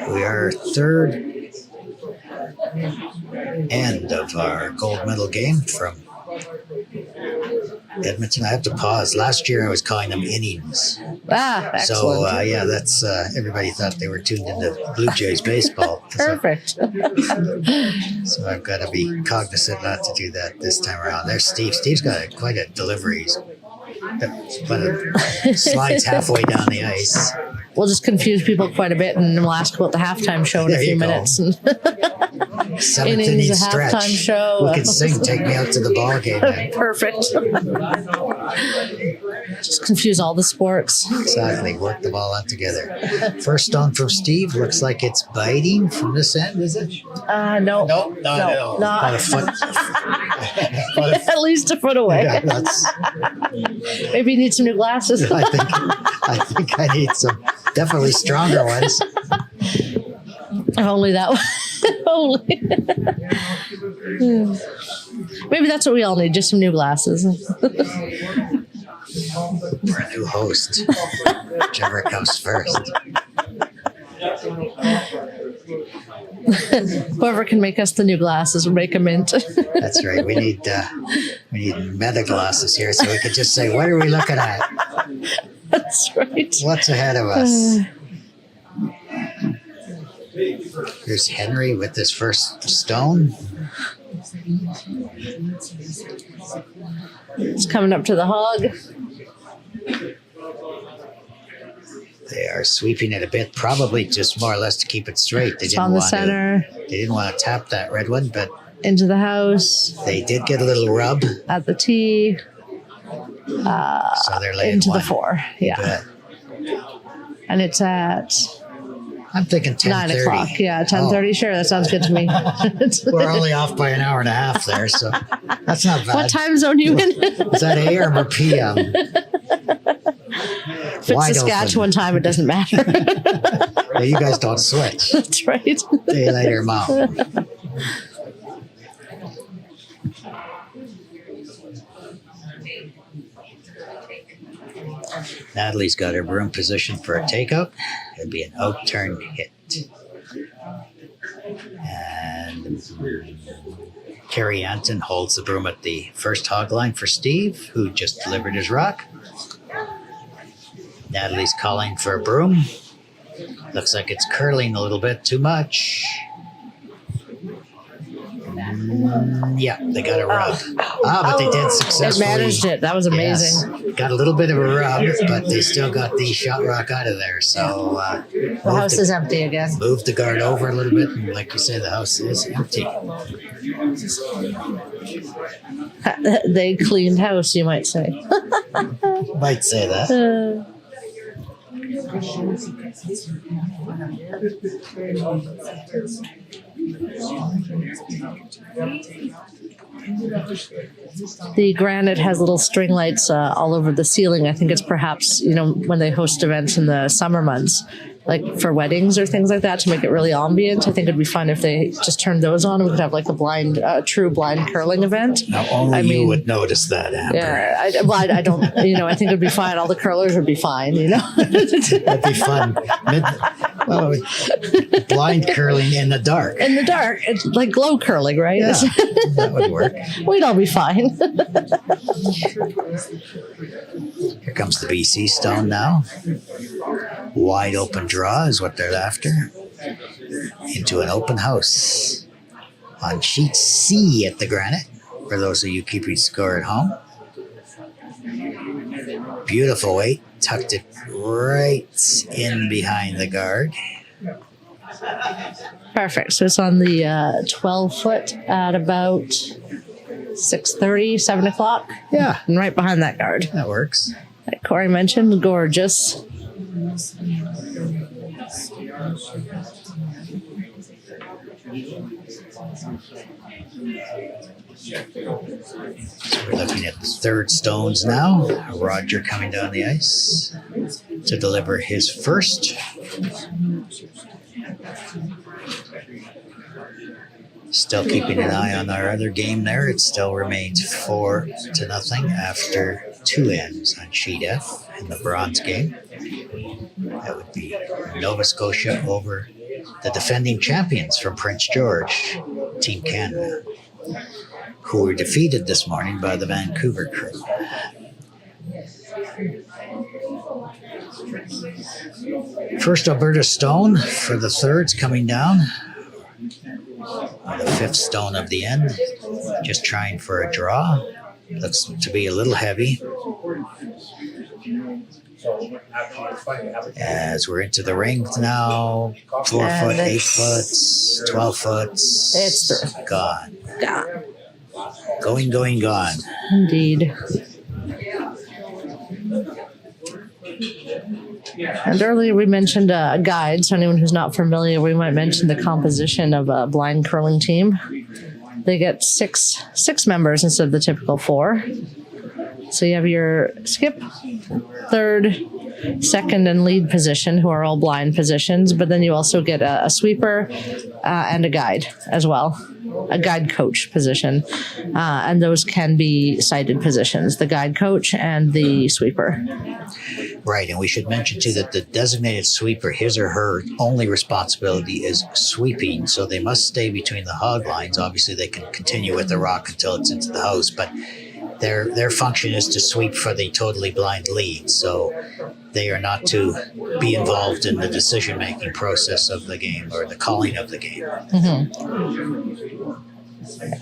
We are third end of our gold medal game from Edmonton. I have to pause. Last year I was calling them innings. Excellent. So that's everybody thought they were tuned into Blue Jays baseball. Perfect. So I've got to be cognizant not to do that this time around. There's Steve. Steve's got quite a delivery. Slides halfway down the ice. We'll just confuse people quite a bit, and we'll ask about the halftime show in a few minutes. Seventh inning a stretch. Halftime show. We could sing "Take Me Out to the Ball Game." Perfect. Just confuse all the sports. Exactly. Work them all out together. First stone from Steve. Looks like it's biting from this end, is it? No. No. About a foot. At least a foot away. Yeah, that's, Maybe you need some new glasses. I think I need some definitely stronger ones. Only that one. Only. Maybe that's what we all need, just some new glasses. We're a new host. Whichever comes first. Whoever can make us the new glasses will make a mint. That's right. We need meta glasses here so we can just say, what are we looking at? That's right. What's ahead of us? Here's Henry with his first stone. It's coming up to the hog. They are sweeping it a bit, probably just more or less to keep it straight. It's on the center. They didn't want to tap that red one, but into the house. they did get a little rub. At the tee. So they're laying Into one. the 4. Yeah. Good. And it's at I'm thinking 10:30. 9 o'clock. Yeah, 10:30. Sure, that sounds good to me. We're only off by an hour and a half there, so that's not bad. What time zone are you in? Is that AM or PM? If it's Saskatchewan time, it doesn't matter. Yeah, you guys don't switch. That's right. Daylight or mountain. Natalie's got her broom position for a takeout. It'd be an out turn hit. And Carrie Anton holds the broom at the first hog line for Steve, who just delivered his rock. Natalie's calling for a broom. Looks like it's curling a little bit too much. Yeah, they got a rub. But they did It successfully. managed it. That was amazing. Yes, got a little bit of a rub, but they still got the shot rock out of there. So The house is empty again. moved the guard over a little bit, and like you say, the house is empty. They cleaned house, you might say. Might say that. The Granite has little string lights all over the ceiling. I think it's perhaps, when they host events in the summer months, like for weddings or things like that, to make it really ambient. I think it'd be fun if they just turned those on and we could have like a true blind curling event. Now only you would notice that, Amber. Yeah, I don't, I think it'd be fine. All the curlers would be fine, That'd be fun. Blind curling in the dark. In the dark, it's like glow curling, right? Yeah, that would work. We'd all be fine. Here comes the BC stone now. Wide open draw is what they're after. Into an open house. On sheet C at the Granite, for those of you keeping score at home. Beautiful weight. Tucked it right in behind the guard. Perfect. So it's on the 12 foot at about 6:30, 7 o'clock. Yeah, And right behind that guard. that works. Like Corey mentioned, gorgeous. So we're looking at the third stones now. Roger coming down the ice to deliver his first. Still keeping an eye on our other game there. It still remains 4-0 after 2 ends on sheet F in the bronze game. That would be Nova Scotia over the defending champions from Prince George, Team Canada, who were defeated this morning by the Vancouver crew. First Alberta stone for the thirds coming down. The fifth stone of the end, just trying for a draw. Looks to be a little heavy. As we're into the ring now, 4 foot, 8 foot, 12 foot. It's through. Gone. Gone. Going, gone. Indeed. And earlier we mentioned a guide. So anyone who's not familiar, we might mention the composition of a blind curling team. They get six members instead of the typical 4. So you have your skip, third, second, and lead position, who are all blind positions. But then you also get a sweeper and a guide as well, a guide coach position. And those can be sighted positions, the guide coach and the sweeper. Right, and we should mention too that the designated sweeper, his or her only responsibility is sweeping, so they must stay between the hog lines. Obviously, they can continue with the rock until it's into the house, but their function is to sweep for the totally blind lead, so they are not to be involved in the decision-making process of the game or the calling of the game.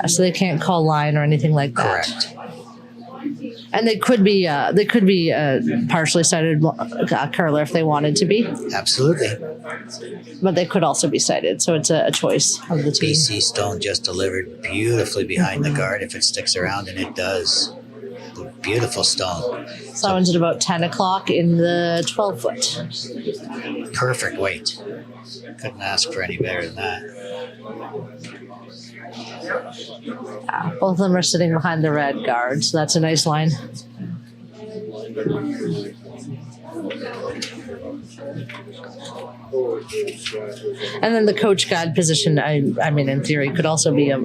So they can't call line or anything like that. Correct. And they could be partially sighted curler if they wanted to be. Absolutely. But they could also be sighted, so it's a choice of the team. BC stone just delivered beautifully behind the guard if it sticks around, and it does. Beautiful stone. So that one's at about 10 o'clock in the 12-foot. Perfect weight. Couldn't ask for any better than that. Both of them are sitting behind the red guard, so that's a nice line. And then the coach guide position, I mean, in theory, could also be a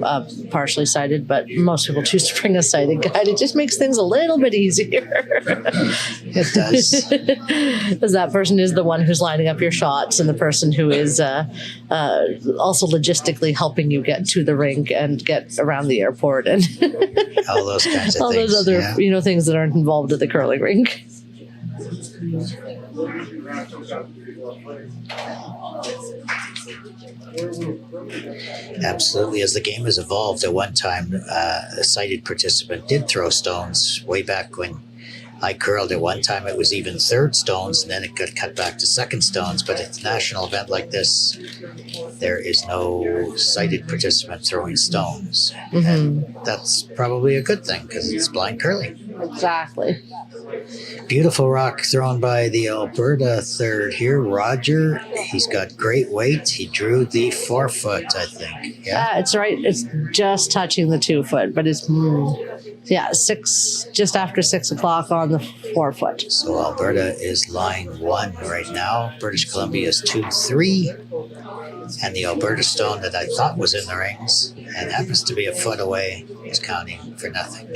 partially sighted, but most people choose to bring a sighted guide. It just makes things a little bit easier. It does. Because that person is the one who's lining up your shots and the person who is also logistically helping you get to the rink and get around the airport and all those kinds of all things. those other things that aren't involved at the curling rink. Absolutely. As the game has evolved, at one time, a sighted participant did throw stones way back when I curled. At one time, it was even third stones, and then it got cut back to second stones. But at a national event like this, there is no sighted participant throwing stones. And that's probably a good thing because it's blind curling. Exactly. Beautiful rock thrown by the Alberta third here. Roger, he's got great weight. He drew the 4-foot, I think. Yeah, it's right. It's just touching the 2-foot, but it's, just after 6 o'clock on the 4-foot. So Alberta is line 1 right now. British Columbia is 2-3. And the Alberta stone that I thought was in the rings and happens to be a foot away is counting for nothing.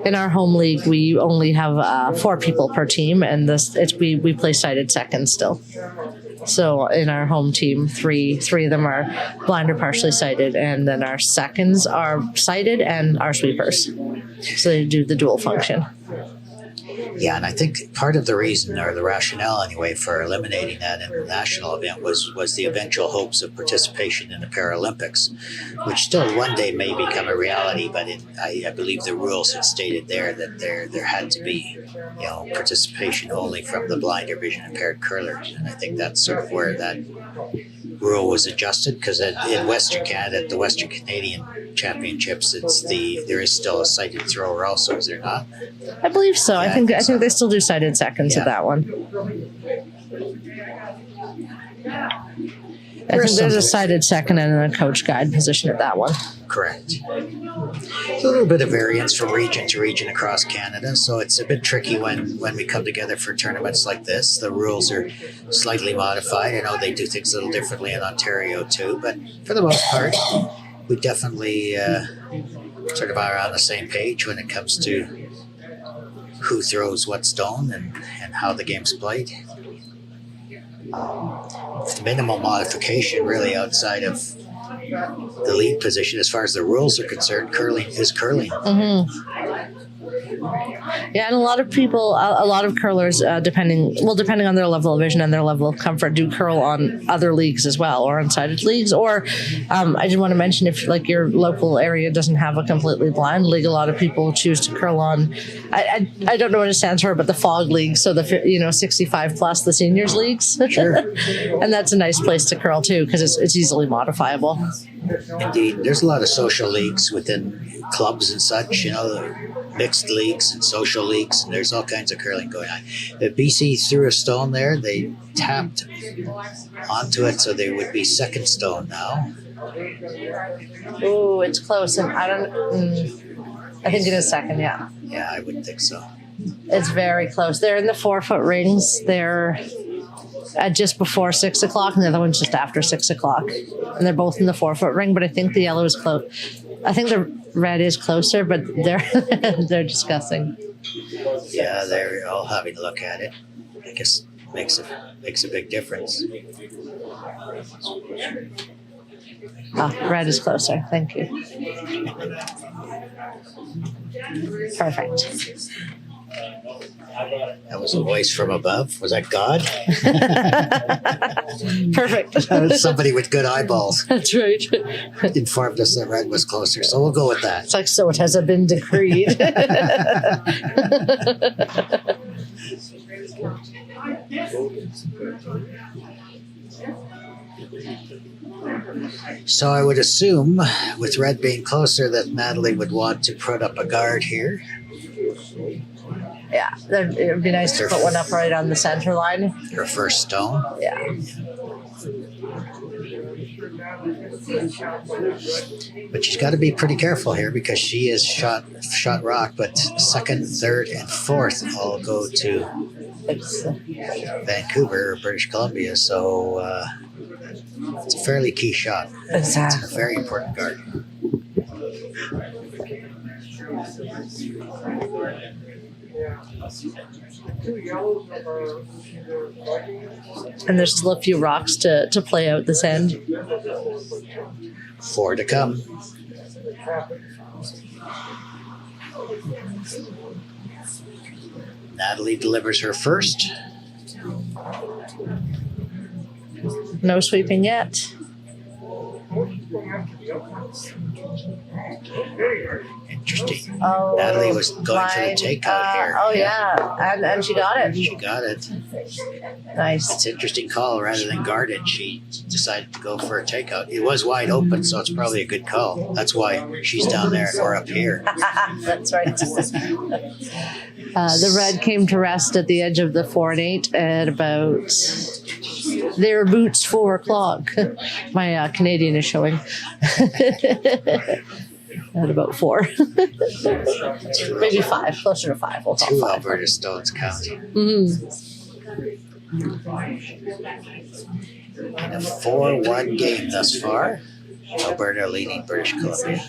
In our home league, we only have 4 people per team, and we play sighted second still. So in our home team, three of them are blind or partially sighted, and then our seconds are sighted and our sweepers. So they do the dual function. Yeah, and I think part of the reason, or the rationale anyway, for eliminating that in the national event was the eventual hopes of participation in the Paralympics, which still one day may become a reality. But I believe the rules had stated there that there had to be, participation only from the blind or vision impaired curlers, and I think that's sort of where that rule was adjusted, because in Western Canada, at the Western Canadian Championships, there is still a sighted thrower also, is there not? I believe so. Yeah, I think they still do sighted seconds at that one. I think there's a sighted second and a coach guide position at that one. Correct. It's a little bit of variance from region to region across Canada, so it's a bit tricky when we come together for tournaments like this. The rules are slightly modified. I know they do things a little differently in Ontario too, but for the most part, we definitely sort of are on the same page when it comes to who throws what stone and how the game's played. It's minimal modification really outside of the lead position as far as the rules are concerned. Curling is curling. Yeah, and a lot of people, a lot of curlers, depending on their level of vision and their level of comfort, do curl on other leagues as well, or on sighted leagues. Or I just want to mention, if like your local area doesn't have a completely blind league, a lot of people choose to curl on. I don't know what it stands for, but the FOG league, so the 65 plus, the seniors leagues. Sure. And that's a nice place to curl too, because it's easily modifiable. Indeed, there's a lot of social leagues within clubs and such, mixed leagues and social leagues, and there's all kinds of curling going on. The BC threw a stone there. They tapped onto it, so they would be second stone now. Ooh, it's close. And I think it is second, yeah. Yeah, I would think so. It's very close. They're in the 4-foot rings. They're at just before 6 o'clock, and the other one's just after 6 o'clock. And they're both in the 4-foot ring, but I think the yellow is close. I think the red is closer, but they're they're discussing. Yeah, they're all having a look at it. I guess makes a big difference. Red is closer. Thank you. Perfect. That was a voice from above. Was that God? Perfect. Somebody with good eyeballs That's right. informed us that red was closer, so we'll go with that. It's like, so it has been decreed. So I would assume, with red being closer, that Natalie would want to put up a guard here. Yeah, it would be nice to put one up right on the center line. Her first stone. Yeah. But she's got to be pretty careful here because she is shot rock, but second, third, and fourth all go to Vancouver or British Columbia. So it's a fairly key shot. Exactly. It's a very important guard. And there's still a few rocks to play out this end. 4 to come. Natalie delivers her first. No sweeping yet. Interesting. Oh, Natalie was going for the takeout here. Oh, yeah. And she got it. She got it. Nice. It's an interesting call. Rather than guard it, she decided to go for a takeout. It was wide open, so it's probably a good call. That's why she's down there and we're up here. That's right. The red came to rest at the edge of the 4 and 8 at about their boots 4 o'clock. My Canadian is showing. At about 4. Maybe 5, closer to 5. We'll call 2 5. Alberta stones count. Mm-hmm. In a 4-1 game thus far, Alberta leading British Columbia.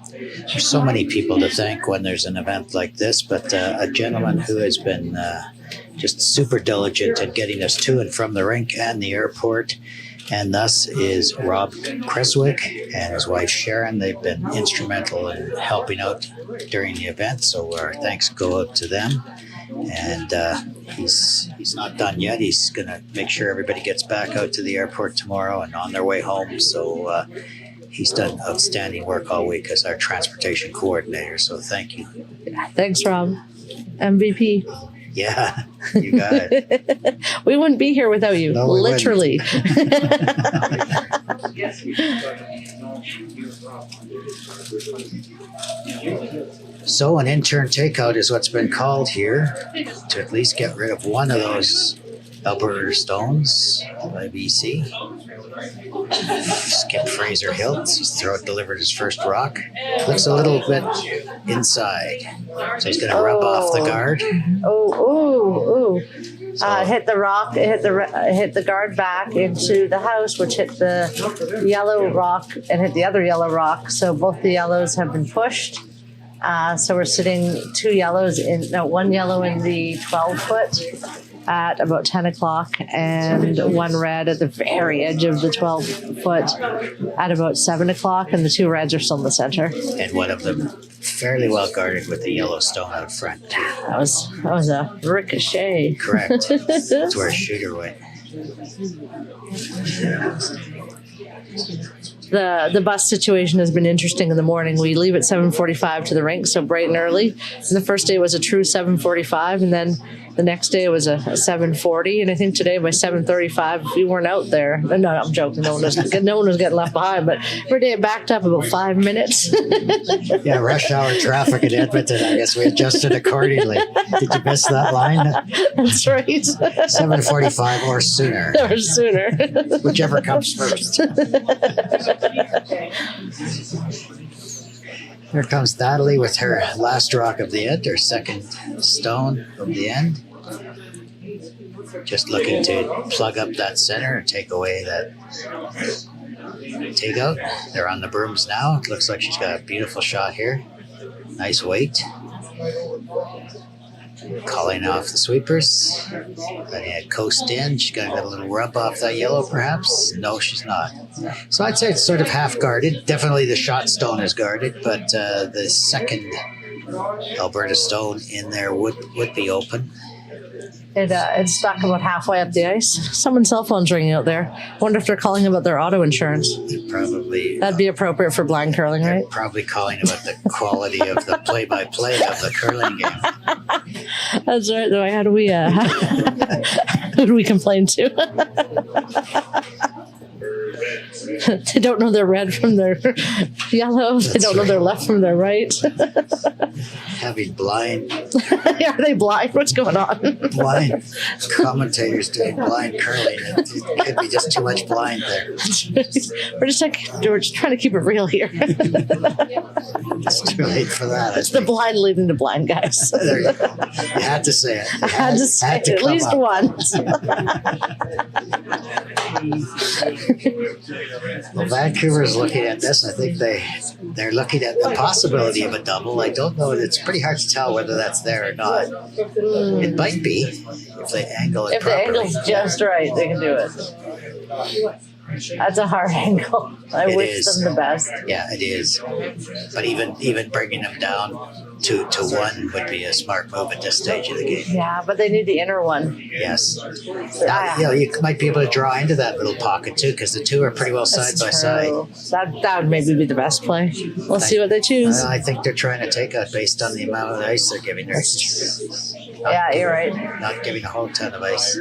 There's so many people to thank when there's an event like this, but a gentleman who has been just super diligent in getting us to and from the rink and the airport, and thus is Rob Creswick and his wife Sharon. They've been instrumental in helping out during the event, so our thanks go out to them. And he's not done yet. He's going to make sure everybody gets back out to the airport tomorrow and on their way home. So he's done outstanding work all week as our transportation coordinator. So thank you. Thanks, Rob. MVP. Yeah, you got it. We wouldn't be here without you, No, we literally. So an intern takeout is what's been called here to at least get rid of one of those Alberta stones by BC. Skip Fraser Hiltz. He's delivered his first rock. Looks a little bit inside. So he's going to rub off the guard. Hit the rock, hit the guard back into the house, which hit the yellow rock and hit the other yellow rock. So both the yellows have been pushed. So we're sitting one yellow in the 12-foot at about 10 o'clock and one red at the very edge of the 12-foot at about 7 o'clock, and the 2 reds are still in the center. And one of them fairly well guarded with the yellow stone out front. That was a ricochet. Correct. That's where a shooter went. the bus situation has been interesting in the morning. We leave at 7:45 to the rink, so bright and early. And the first day was a true 7:45, and then the next day was a 7:40. And I think today by 7:35, if we weren't out there, no, I'm joking. No one was getting left behind. But every day it backed up about 5 minutes. Yeah, rush hour traffic in Edmonton. I guess we adjusted accordingly. Did you miss that line? That's right. 7:45 or sooner, Or sooner. whichever comes first. Here comes Natalie with her last rock of the end, her second stone from the end. Just looking to plug up that center and take away that takeout. They're on the brooms now. It looks like she's got a beautiful shot here. Nice weight. Calling off the sweepers. Letting it coast in. She's got a little rub off that yellow, perhaps. No, she's not. So I'd say it's sort of half guarded. Definitely the shot stone is guarded, but the second Alberta stone in there would be open. It's stuck about halfway up the ice. Someone's cell phone's ringing out there. Wonder if they're calling about their auto insurance. Probably. That'd be appropriate for blind curling, They're right? probably calling about the quality of the play-by-play of the curling game. That's right. Though, how do we who do we complain to? They don't know their red from their yellow. They don't know their left from their right. Having blind Are they blind? What's going on? commentators doing blind curling. It could be just too much blind there. We're just trying to keep it real here. It's too late for that. It's the blind leading to blind, guys. There you go. You had to say it. I had to say it at come least up. once. Well, Vancouver's looking at this. I think they're looking at the possibility of a double. I don't know. It's pretty hard to tell whether that's there or not. It might be if they angle it If the properly. angle's just right, they can do it. That's a hard angle. I It wish is. them the best. Yeah, it is. But even bringing them down to one would be a smart move at this stage of the game. Yeah, but they need the inner one. Yes. Now, you might be able to draw into that little pocket too, because the two are pretty well side That's by side. true. That would maybe be the best play. We'll see what they choose. I think they're trying to take out based on the amount of ice they're giving her. Yeah, you're right. Not giving a whole ton of ice.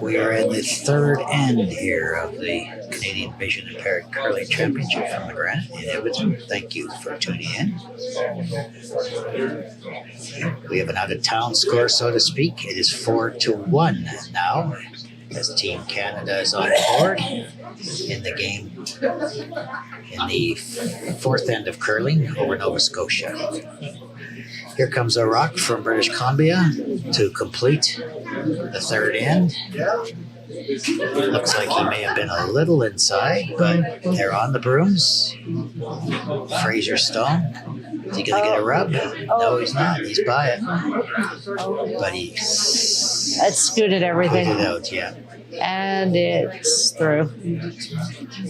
We are in the third end here of the Canadian Vision Impaired Curling Championship from the Granite in Edmonton. Thank you for tuning in. We have an out-of-town score, so to speak. It is 4-1 now, as Team Canada is on board in the game in the fourth end of curling over Nova Scotia. Here comes a rock from British Columbia to complete the third end. Looks like he may have been a little inside, but they're on the brooms. Fraser Stone. Is he going to get a rub? No, he's not. He's by it. But he's It scooted everything. put it out, yeah. And it's through.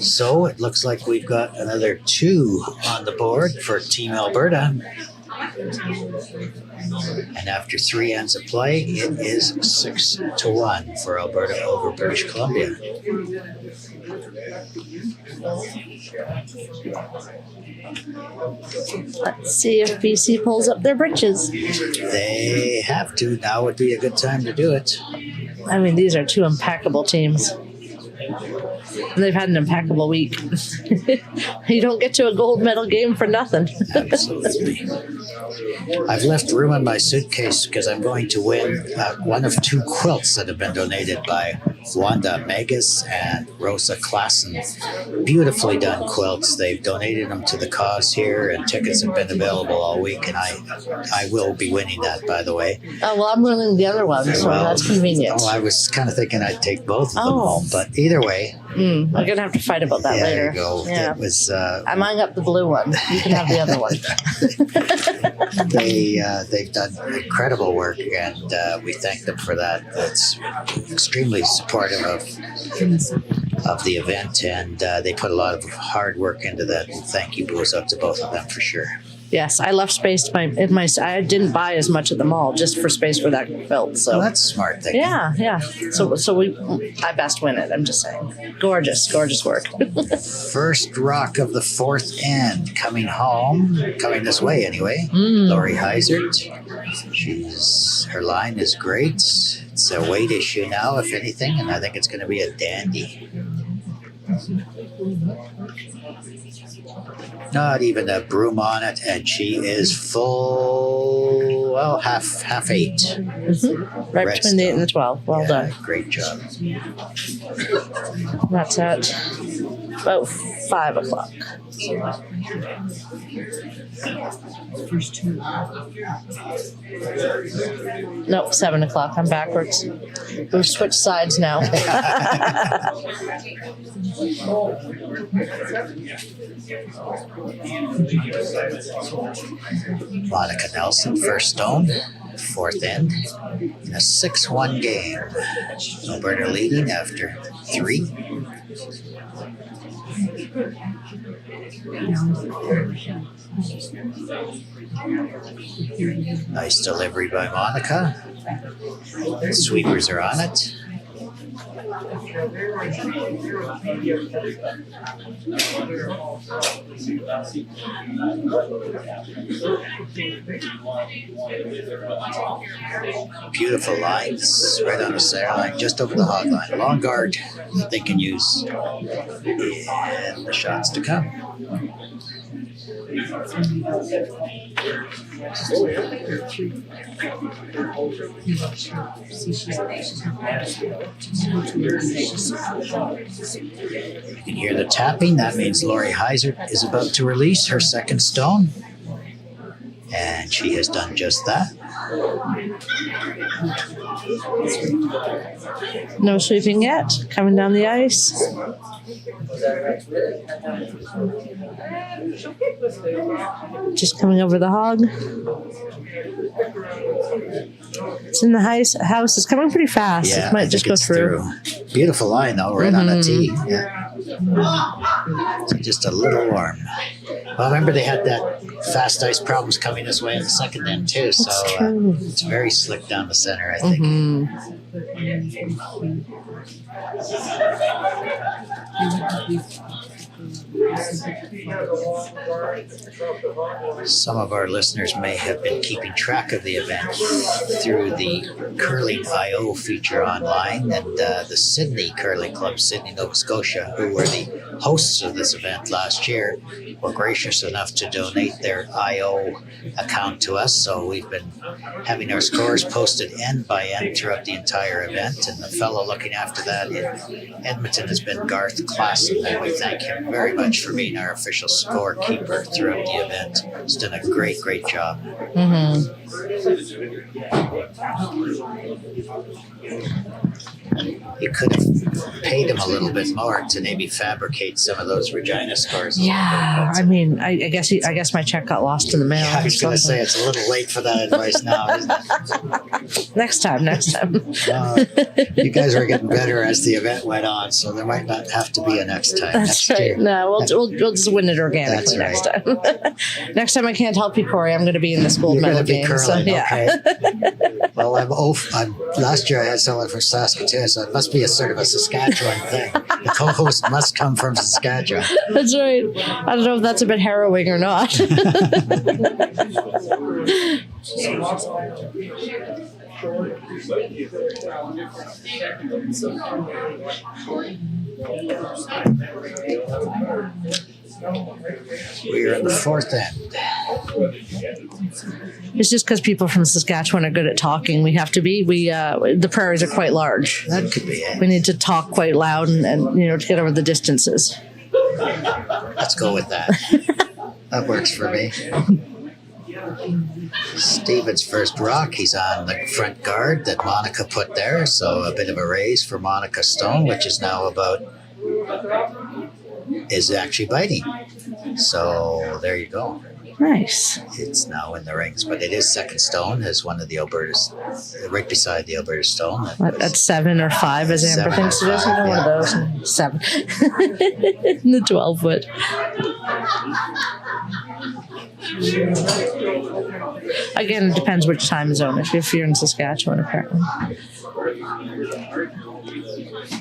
So it looks like we've got another 2 on the board for Team Alberta. And after 3 ends of play, it is 6-1 for Alberta over British Columbia. Let's see if BC pulls up their britches. They have to. Now would be a good time to do it. I mean, these are 2 impeccable teams. They've had an impeccable week. You don't get to a gold medal game for nothing. Absolutely. I've left room in my suitcase because I'm going to win one of 2 quilts that have been donated by Wanda Megas and Rosa Klassen. Beautifully done quilts. They've donated them to the cause here, and tickets have been available all week, and I will be winning that, by the way. Oh, well, I'm winning the other one, so that's convenient. I was kind of thinking I'd take both of them Oh. home, but either way, I'm going to have to fight about that later. there you go. Yeah. It was, I'm eyeing up the blue one. You can have the other one. they've done incredible work, and we thank them for that. That's extremely supportive of the event, and they put a lot of hard work into that. And thank you goes out to both of them for sure. Yes, I left space in my. I didn't buy as much at the mall just for space for that quilt. So Well, that's smart thinking. yeah. So I best win it. I'm just saying. Gorgeous work. First rock of the fourth end coming home, coming this way anyway. Lori Heisert. Her line is great. It's a weight issue now, if anything, and I think it's going to be a dandy. Not even a broom on it, and she is full. Well, half 8. Mm-hmm. Right between the 8 and the 12. Well done. Great job. That's at about 5 o'clock. Nope, 7 o'clock. I'm backwards. We've switched sides now. Monica Nelson, first stone, fourth end, in a 6-1 game. Alberta leading after 3. Nice delivery by Monica. Sweepers are on it. Beautiful lines right on the center line, just over the hog line. Long guard that they can use. And the shots to come. You can hear the tapping. That means Lori Heisert is about to release her second stone. And she has done just that. No sweeping yet. Coming down the ice. Just coming over the hog. It's in the house. It's coming pretty fast. Yeah, it might just go through. Beautiful line, though, right on the tee. Yeah. So just a little warm. Well, remember they had that fast ice problems coming this way in the second end, too. So it's very slick down the center, I think. Some of our listeners may have been keeping track of the event through the Curling IO feature online, and the Sydney Curling Club, Sydney, Nova Scotia, who were the hosts of this event last year, were gracious enough to donate their IO account to us. So we've been having our scores posted end by end throughout the entire event, and the fellow looking after that in Edmonton has been Garth Klassen, and we thank him very much for being our official scorekeeper throughout the event. He's done a great job. You could have paid him a little bit more to maybe fabricate some of those Regina scores. Yeah, I mean, I guess my check got lost in the mail. Yeah, I was going to say it's a little late for that advice now, isn't it? Next time. You guys are getting better as the event went on, so there might not have to be a next time. That's right. Year. No, we'll just win it organically next time. Next time I can't help you, Corey. I'm going to be in this gold medal game. Curling, so, yeah. Okay. Well, last year I had someone from Saskatoon, so it must be a sort of a Saskatchewan thing. The co-host must come from Saskatchewan. That's right. I don't know if that's a bit harrowing or not. We are in the fourth end. It's just because people from Saskatchewan are good at talking. We have to be. The prairies are quite large. That could be it. We need to talk quite loud and to get over the distances. Let's go with that. That works for me. Steven's first rock. He's on the front guard that Monica put there. So a bit of a raise for Monica Stone, which is now is actually biting. So there you go. Nice. It's now in the rings, but it is second stone as one of the Alberta's, right beside the Alberta Stone. At 7 or 5, as Amber thinks it is. One of those. 7. In the 12 foot. Again, it depends which time zone. If you're in Saskatchewan, apparently.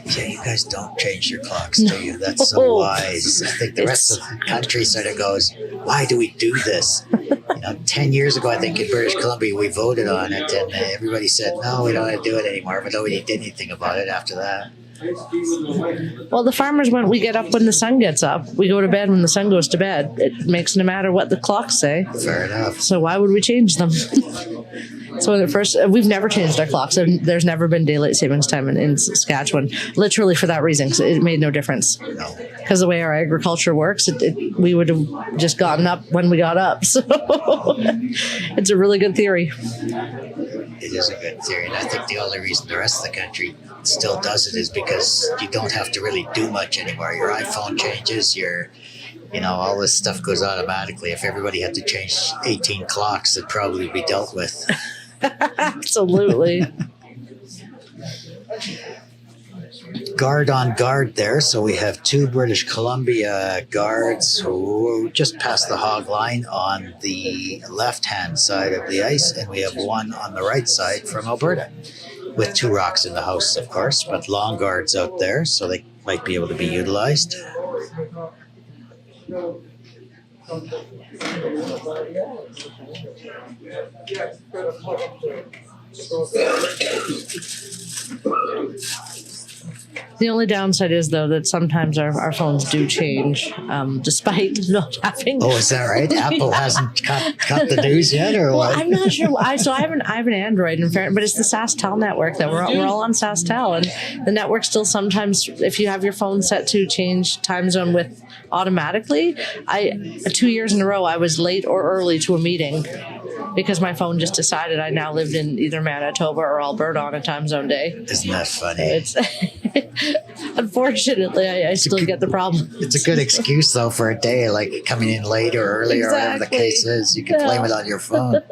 Yeah, you guys don't change your clocks, do you? That's so wise. I think the rest of the country sort of goes, why do we do this? 10 years ago, I think in British Columbia, we voted on it, and everybody said, no, we don't want to do it anymore, but nobody did anything about it after that. Well, the farmers went, we get up when the sun gets up. We go to bed when the sun goes to bed. It makes no matter what the clocks say. Fair enough. So why would we change them? So when we've never changed our clocks. There's never been daylight savings time in Saskatchewan, literally for that reason. So it made no difference. No. Because the way our agriculture works, we would have just gotten up when we got up. So it's a really good theory. It is a good theory, and I think the only reason the rest of the country still does it is because you don't have to really do much anymore. Your iPhone changes, all this stuff goes automatically. If everybody had to change 18 clocks, it'd probably be dealt with. Absolutely. Guard on guard there. So we have 2 British Columbia guards who just past the hog line on the left-hand side of the ice, and we have one on the right side from Alberta, with 2 rocks in the house, of course, but long guards out there, so they might be able to be utilized. The only downside is, though, that sometimes our phones do change, despite not having. Oh, is that right? Apple hasn't cut the news yet, or what? I'm not sure. I have an Android, in fact, but it's the SaskTel network that we're all on SaskTel, and the network still sometimes, if you have your phone set to change time zone with automatically, 2 years in a row I was late or early to a meeting because my phone just decided I now lived in either Manitoba or Alberta on a time zone day. Isn't that funny? It's unfortunately, I still get the problem. It's a good excuse, though, for a day, like coming in late or early or whatever the case is. You can blame it on your phone.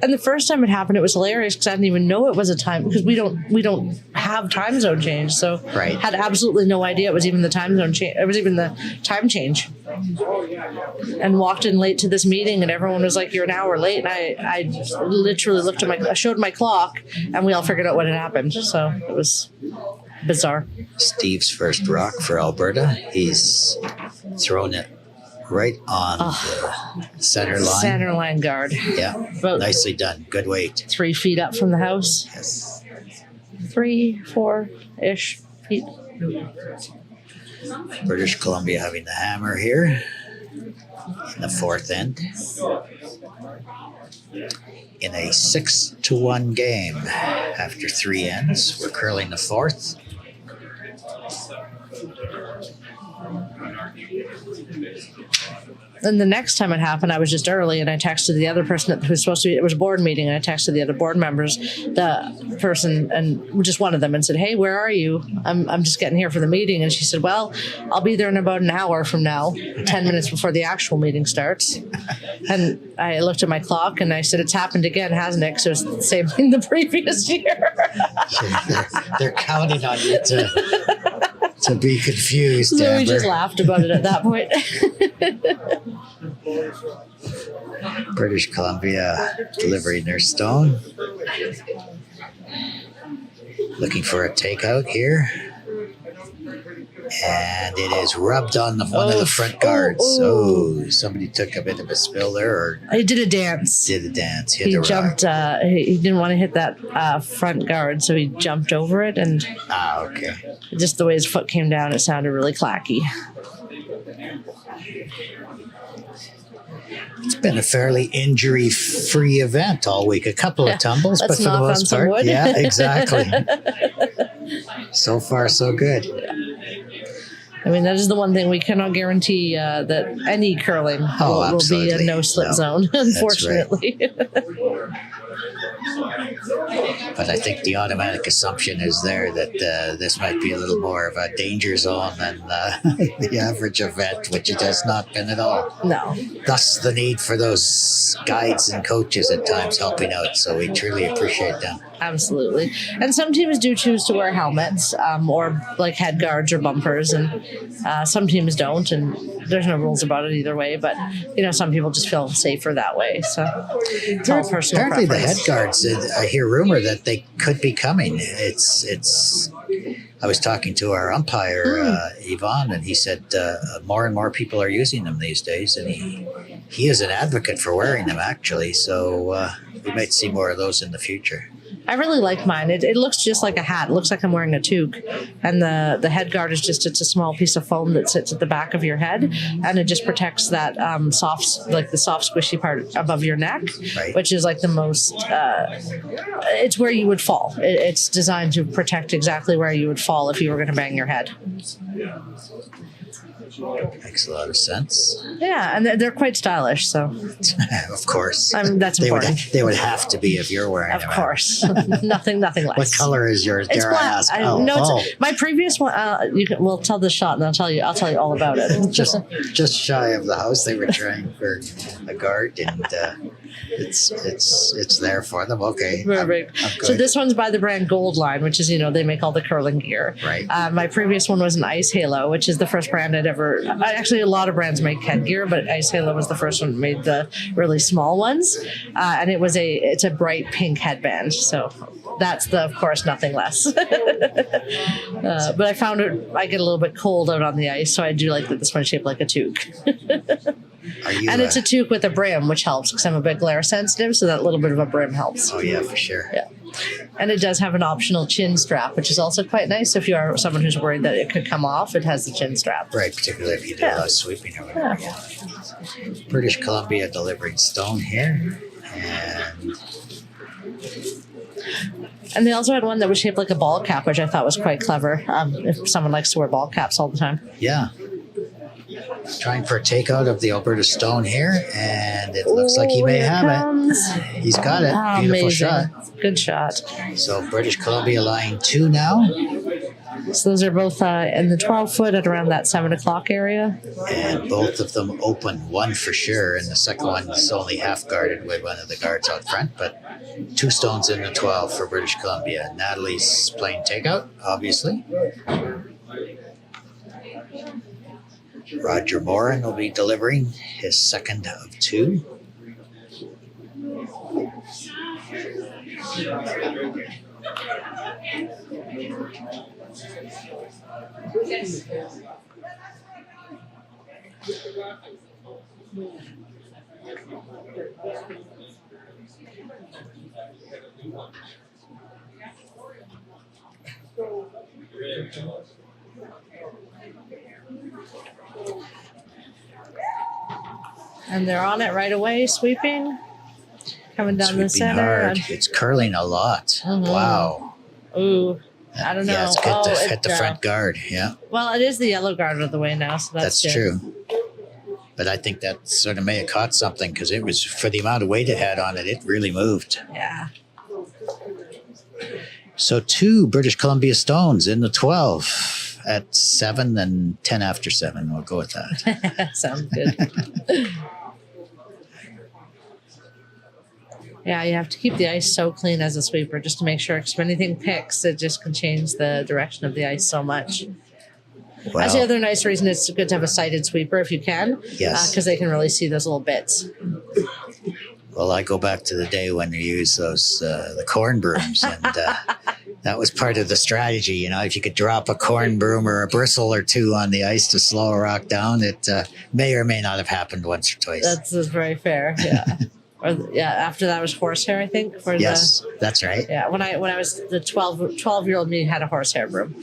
And the first time it happened, it was hilarious because I didn't even know it was a time, because we don't have time zone change. So right. Had absolutely no idea it was even the time zone change. It was even the time change. And walked in late to this meeting, and everyone was like, "You're an hour late." And I literally looked at I showed my clock, and we all figured out what had happened. So it was bizarre. Steve's first rock for Alberta. He's thrown it right on the center line. Center line guard. Yeah, nicely done. Good weight. 3 feet up from the house. Yes. 3-4-ish feet. British Columbia having the hammer here in the 4th end. In a 6-1 game after 3 ends, we're curling the 4th. And the next time it happened, I was just early, and I texted the other person who was supposed to be, it was a board meeting, and I texted the other board members, the person, and just one of them, and said, "Hey, where are you? I'm just getting here for the meeting." And she said, "Well, I'll be there in about an hour from now, 10 minutes before the actual meeting starts." And I looked at my clock, and I said, "It's happened again, hasn't it?" So it's the same thing the previous year. They're counting on you to be confused. So Amber. we just laughed about it at that point. British Columbia delivering their stone. Looking for a takeout here. And it is rubbed on one of the front guards. Oh, somebody took a bit of a spill there. Or He did a dance. hit He a jumped. rock. He didn't want to hit that front guard, so he jumped over it, and Okay. just the way his foot came down, it sounded really clacky. It's been a fairly injury-free event all week. A couple of tumbles, but Let's for the knock on most some part, wood. yeah, exactly. So far, so good. I mean, that is the one thing we cannot guarantee that any curling will be a absolutely. no-slip No, zone, that's right. unfortunately. But I think the automatic assumption is there that this might be a little more of a danger zone than the average event, which it has not been at all. No. Thus, the need for those guides and coaches at times helping out. So we truly appreciate them. Absolutely. And some teams do choose to wear helmets or like head guards or bumpers, and some teams don't, and there's no rules about it either way. But, some people just feel safer that way. So it's all personal Apparently preference. the head guards, I hear rumor that they could be coming. It's. I was talking to our umpire, Yvonne, and he said more and more people are using them these days, and he is an advocate for wearing them, actually. So we might see more of those in the future. I really like mine. It looks just like a hat. It looks like I'm wearing a toque. And the head guard is it's a small piece of foam that sits at the back of your head. And it just protects that the soft squishy part above your neck, Right. which is like the most, it's where you would fall. It's designed to protect exactly where you would fall if you were going to bang your head. Makes a lot of sense. Yeah, and they're quite stylish, so. Of course. That's important. They would have to be if you're wearing Of them. course. Nothing less. What color is yours? It's Dare I black. ask? It's my previous one. We'll tell the shot, and I'll tell you all about it. just shy of the house. They were trying for a guard, and it's there for them. Okay. Perfect. I'm good. So this one's by the brand Gold Line, which is they make all the curling gear. Right. My previous one was an Ice Halo, which is the first brand I'd ever. Actually, a lot of brands make headgear, but Ice Halo was the first one that made the really small ones, and it's a bright pink headband. So that's of course nothing less. But I found I get a little bit cold out on the ice, so I do like that this one's shaped like a toque. And it's a toque with a brim, which helps because I'm a bit glare sensitive, so that little bit of a brim helps. Oh yeah, for sure. Yeah. And it does have an optional chin strap, which is also quite nice. If you are someone who's worried that it could come off, it has the chin strap. Right, particularly if you do a lot of sweeping or whatever. Yeah. British Columbia delivering stone here, And they also had one that was shaped like a ball cap, which I thought was quite clever. If someone likes to wear ball caps all the time. yeah. Trying for a takeout of the Alberta stone here, and it looks like he may have it. He's got it. Beautiful Amazing. shot. Good shot. So British Columbia line 2 now. So those are both in the 12-foot at around that 7 o'clock area. And both of them open, one for sure, and the second one is only half guarded with one of the guards out front, but 2 stones in the 12 for British Columbia. Natalie's playing takeout, obviously. Roger Moran will be delivering his second of 2. And they're on it right away, sweeping. Coming down the Sweeping center. hard. It's curling a lot. Mhm. Wow. Ooh, I don't know. Yeah, it's good to hit the front guard. Yeah, Well, it is the yellow guard out of the way now, so that's good. true. But I think that sort of may have caught something because it was, for the amount of weight it had on it, it really moved. Yeah. So 2 British Columbia stones in the 12 at 7 and 10 after 7. We'll go with that. Sounds good. Yeah, you have to keep the ice so clean as a sweeper just to make sure, because if anything picks, it just can change the direction of the ice so much. That's the Well, other nice reason it's good to have a sighted sweeper if you can. Yes. Because they can really see those little bits. well, I go back to the day when you used those the corn brooms, and that was part of the strategy. You know, if you could drop a corn broom or a bristle or 2 on the ice to slow a rock down, it may or may not have happened once or twice. That's very fair. Yeah. After that was horsehair, I think. Yes, that's right. Yeah, when I was the 12-year-old me had a horsehair broom.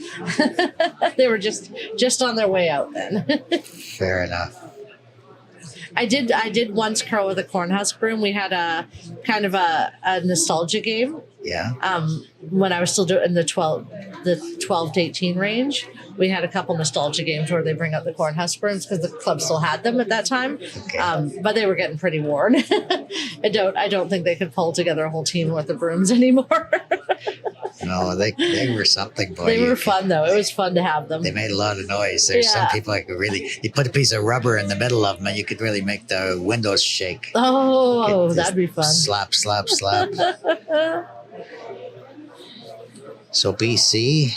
They were just on their way out then. Fair enough. I did once curl with a cornhusk broom. We had a kind of a nostalgia game. Yeah. When I was still doing the 12 to 18 range, we had a couple nostalgia games where they bring out the cornhusk brooms because the club still had them at that time. Okay. But they were getting pretty worn. I don't think they could pull together a whole team with the brooms anymore. No, they were something, boy. They were fun though. It was fun to have them. They made a lot of noise. There's some people that could really, you put a piece of rubber in the middle of them and you could really make the windows shake. Oh, Just that'd be fun. Slap, slap, slap. So BC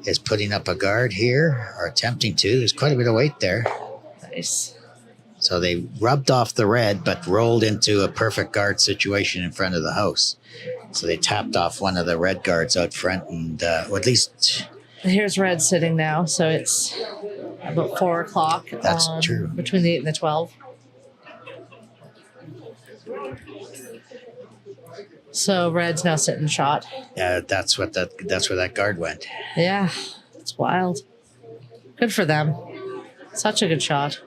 is putting up a guard here, or attempting to. There's quite a bit of weight there. Nice. So they rubbed off the red, but rolled into a perfect guard situation in front of the house. So they tapped off one of the red guards out front, and or at least... Here's red sitting now, so it's about 4 o'clock. That's true. Between the 8 and the 12. So red's now sitting shot. Yeah, that's where that guard went. Yeah, it's wild. Good for them. Such a good shot.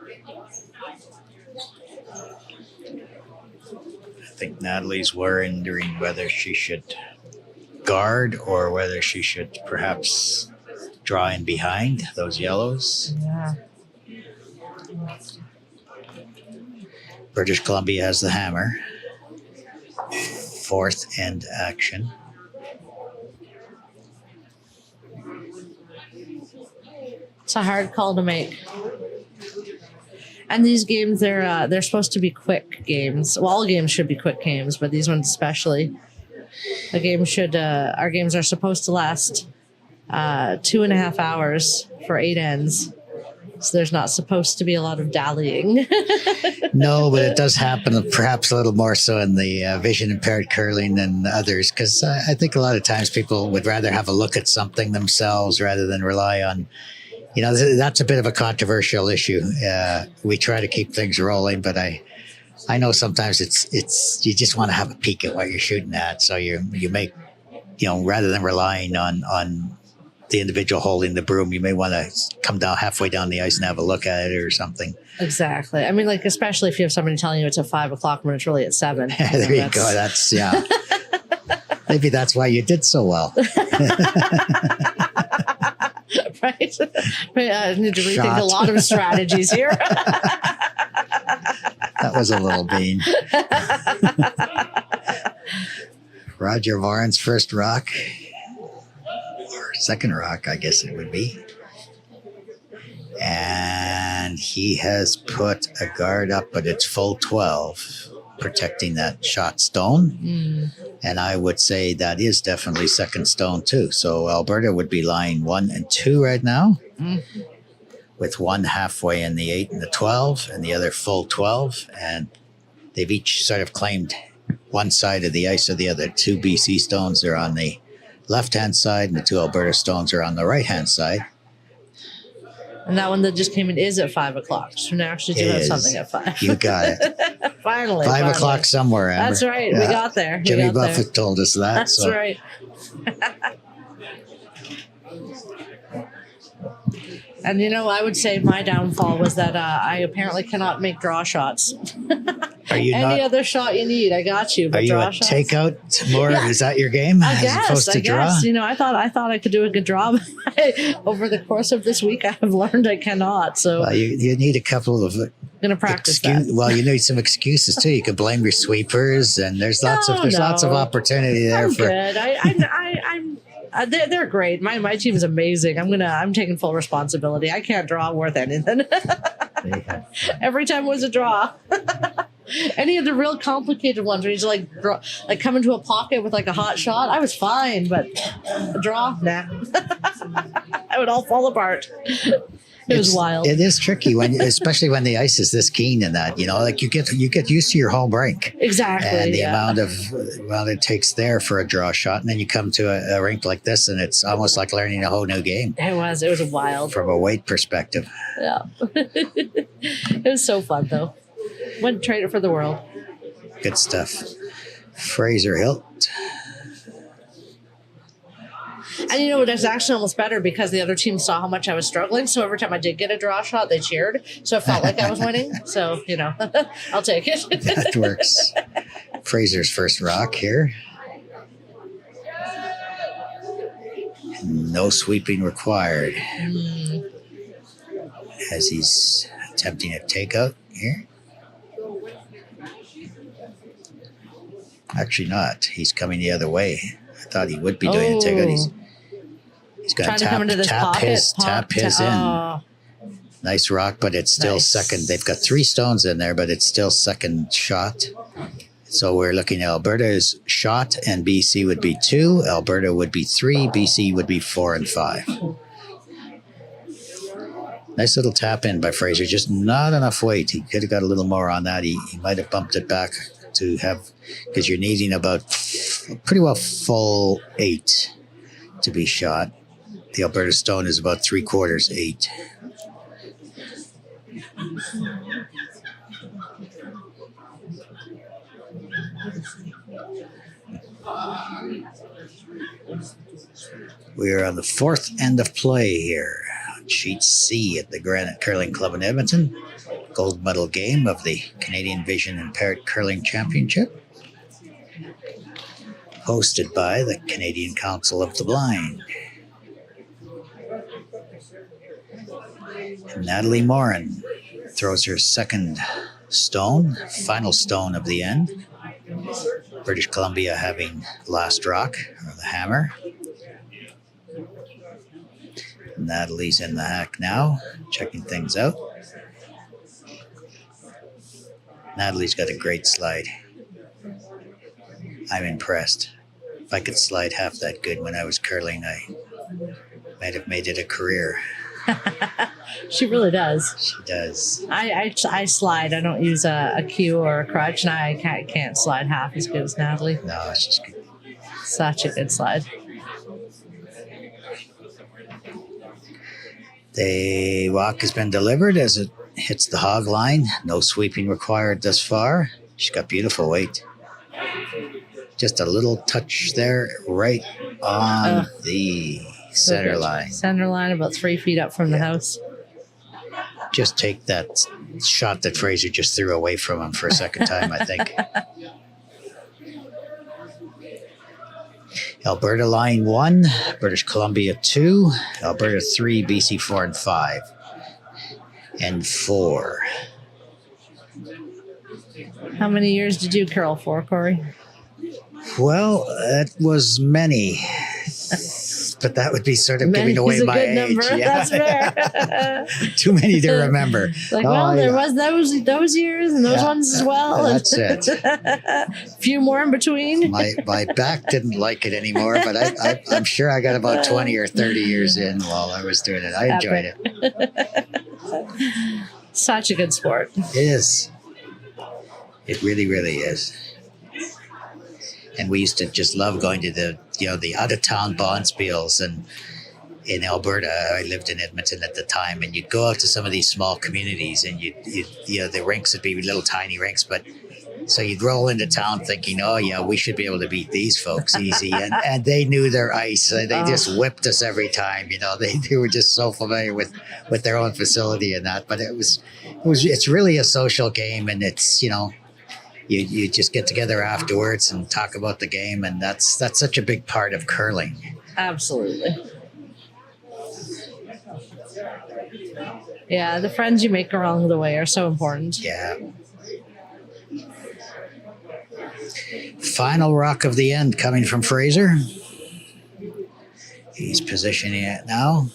I think Natalie's wondering whether she should guard or whether she should perhaps draw in behind those yellows. Yeah. British Columbia has the hammer. Fourth end action. It's a hard call to make. And these games, they're supposed to be quick games. Well, all games should be quick games, but these ones especially. Our games are supposed to last 2.5 hours for 8 ends. So there's not supposed to be a lot of dallying. No, but it does happen perhaps a little more so in the vision impaired curling than others, because I think a lot of times people would rather have a look at something themselves rather than rely on, that's a bit of a controversial issue. We try to keep things rolling, but I know sometimes it's you just want to have a peek at what you're shooting at. So you make, rather than relying on the individual holding the broom, you may want to come down halfway down the ice and have a look at it or something. Exactly. I mean, like, especially if you have somebody telling you it's at 5 o'clock when it's really at 7. There you go. That's, yeah. Maybe that's why you did so well. Right? I need to rethink a lot of strategies here. That was a little bean. Roger Vaughan's first rock. Second rock, I guess it would be. And he has put a guard up, but it's full 12, protecting that shot stone. And I would say that is definitely second stone too. So Alberta would be lying 1 and 2 right now, with one halfway in the 8 and the 12, and the other full 12. And they've each sort of claimed one side of the ice or the other. 2 BC stones are on the left-hand side, and the 2 Alberta stones are on the right-hand side. And that one that just came in is at 5 o'clock. So we actually do have something at 5. You got it. Finally. 5 o'clock somewhere, Amber. That's right. Yeah. We got there. Jimmy Buffett told us that. That's right. And I would say my downfall was that I apparently cannot make draw shots. Are you Any other shot you need, I got you. But are you draw a shots? takeout more? Yeah. Is that your game? I as guess. opposed to draw? I thought I could do a good draw. Over the course of this week, I have learned I cannot. So well, you need a couple of. Gonna practice that. Well, you need some excuses too. You can blame your sweepers, and there's lots of opportunity there. I'm good. I'm they're great. My team is amazing. I'm taking full responsibility. I can't draw worth anything. Every time was a draw. Any of the real complicated ones where you just come into a pocket with like a hot shot, I was fine, but a draw, nah. I would all fall apart. It was wild. It is tricky especially when the ice is this keen and that, like you get used to your home rink. Exactly. And the amount it takes there for a draw shot. And then you come to a rink like this and it's almost like learning a whole new game. It was wild. From a weight perspective. Yeah. It was so fun though. Wouldn't trade it for the world. Good stuff. Fraser Hilt. And that's actually almost better because the other team saw how much I was struggling. So every time I did get a draw shot, they cheered. So it felt like I was winning. So, I'll take it. That works. Fraser's first rock here. No sweeping required. As he's attempting a takeout here. Actually not. He's coming the other way. I thought he would be doing a takeout. He's got to tap his in. Nice rock, but it's still second. They've got 3 stones in there, but it's still second shot. So we're looking at Alberta's shot, and BC would be 2. Alberta would be 3. BC would be 4 and 5. Nice little tap in by Fraser. Just not enough weight. He could have got a little more on that. He might have bumped it back to have, because you're needing about pretty well full 8 to be shot. The Alberta stone is about 3/4 8. We are on the 4th end of play here on Sheet C at the Granite Curling Club in Edmonton. Gold medal game of the Canadian Vision Impaired Curling Championship, hosted by the Canadian Council of the Blind. And Natalie Morin throws her second stone, final stone of the end. British Columbia having last rock, or the hammer. Natalie's in the hack now, checking things out. Natalie's got a great slide. I'm impressed. If I could slide half that good when I was curling, I might have made it a career. She really does. She does. I slide. I don't use a cue or a crutch, and I can't slide half as good as Natalie. No, she's good. Such a good slide. The walk has been delivered as it hits the hog line. No sweeping required thus far. She's got beautiful weight. Just a little touch there, right on the center line. Center line, about 3 feet up from the house. Just take that shot that Fraser just threw away from him for a second time, I think. Alberta line 1, British Columbia 2, Alberta 3, BC 4 and 5. And 4. How many years did you curl for, Corey? Well, it was many. But that would be sort of giving away my age. Number. Yeah. That's fair. Too many to remember. There was those years and those ones as well. That's it. A few more in between. My back didn't like it anymore, but I'm sure I got about 20 or 30 years in while I was doing it. I enjoyed it. Such a good sport. It is. It really, really is. And we used to just love going to the out of town bonspiels, and in Alberta, I lived in Edmonton at the time, and you'd go out to some of these small communities, and the rinks would be little tiny rinks, but so you'd roll into town thinking, oh yeah, we should be able to beat these folks easy, and they knew their ice. They just whipped us every time. They were just so familiar with their own facility and that. But it's really a social game, and it's You just get together afterwards and talk about the game, and that's such a big part of curling. Absolutely. Yeah, the friends you make along the way are so important. Yeah. Final rock of the end coming from Fraser. He's positioning it now.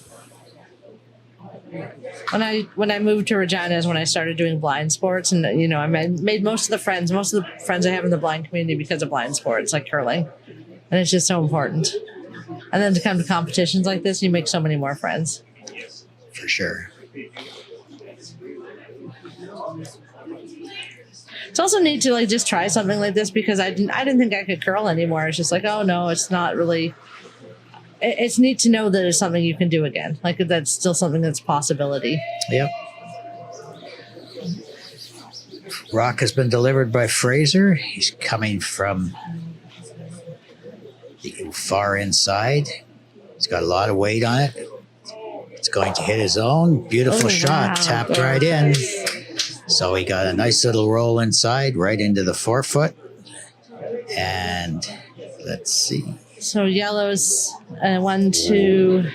When I moved to Regina is when I started doing blind sports, and I made most of the friends I have in the blind community because of blind sports like curling, and it's just so important. And then to come to competitions like this, you make so many more friends. For sure. It's also neat to just try something like this, because I didn't think I could curl anymore. It's just oh no, it's not really. It's neat to know that it's something you can do again. That's still something that's a possibility. Yep. Rock has been delivered by Fraser. He's coming from the far inside. He's got a lot of weight on it. It's going to hit his own. Beautiful shot. Wow. Tapped right in. So he got a nice little roll inside, right into the forefoot. And let's see. So yellows, 1, 2,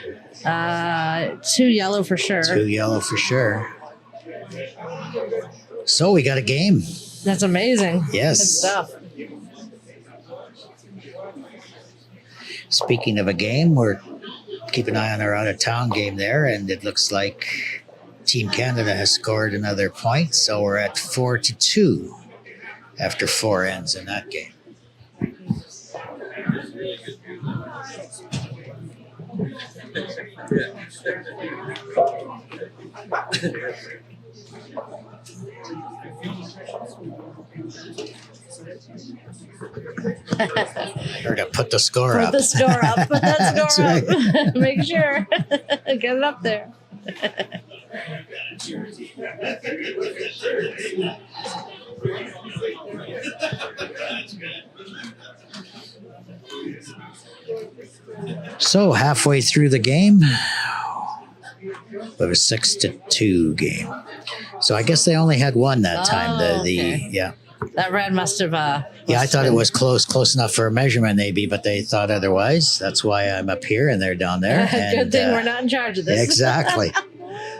2 yellow for sure. 2 yellow for sure. So we got a game. That's amazing. Yes. Good stuff. Speaking of a game, we're keeping an eye on our out-of-town game there, and it looks like Team Canada has scored another point, so we're at 4-2 after 4 ends in that game. Or to put the score up. Put the score up. Put that That's score right. up. Make sure. Get it up there. So halfway through the game, it was 6-2 game. So I guess they only had one that time. Okay. Yeah. That red must have. Yeah, I thought it was close enough for a measurement, maybe, but they thought otherwise. That's why I'm up here and they're down there. Good thing we're not in charge of this. Exactly.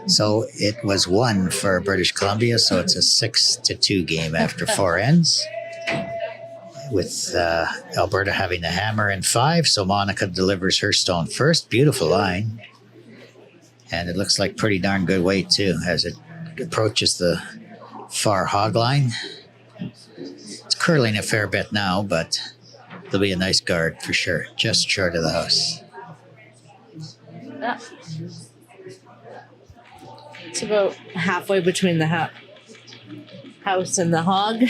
So it was 1 for British Columbia, so it's a 6-2 game after 4 ends. With Alberta having the hammer in 5, so Monica delivers her stone first. Beautiful line. And it looks like pretty darn good weight, too, as it approaches the far hog line. It's curling a fair bit now, but there'll be a nice guard for sure, just short of the house. Yeah. It's about halfway between the house and the hog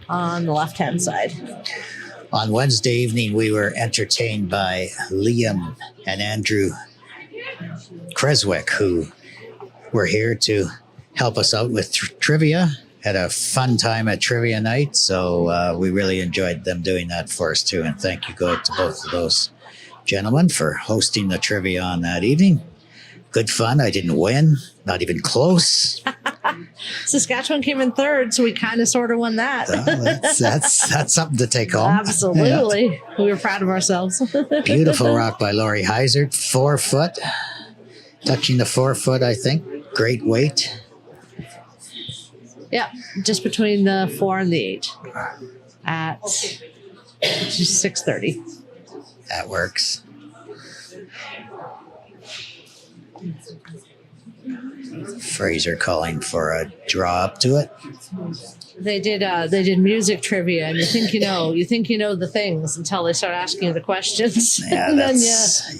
on the left-hand side. On Wednesday evening, we were entertained by Liam and Andrew Creswick, who were here to help us out with trivia. Had a fun time at trivia night, so we really enjoyed them doing that for us too. And thank you go to both of those gentlemen for hosting the trivia on that evening. Good fun. I didn't win, not even close. Saskatchewan came in 3rd, so we kind of sort of won that. That's something to take home. Absolutely. Yeah. We were proud of ourselves. Beautiful rock by Laurie Heisert, 4 foot. Touching the 4 foot, I think. Great weight. Yeah, just between the 4 and the 8 at 6:30. That works. Fraser calling for a draw up to it. They did music trivia, and you think you know the things until they start asking you the questions. Yeah, and then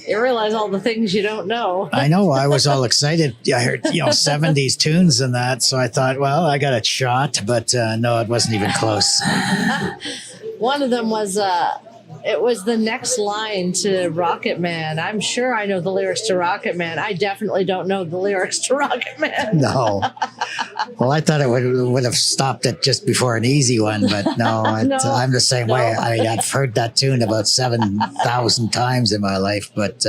you realize all the things you don't know. I know. I was all excited. I heard 70s tunes and that, so I thought, well, I got a shot, but no, it wasn't even close. One of them was it was the next line to Rocket Man. I'm sure I know the lyrics to Rocket Man. I definitely don't know the lyrics to Rocket Man. No. Well, I thought it would have stopped it just before an easy one, but no, I'm the same way. I mean, I've heard that tune about 7,000 times in my life. But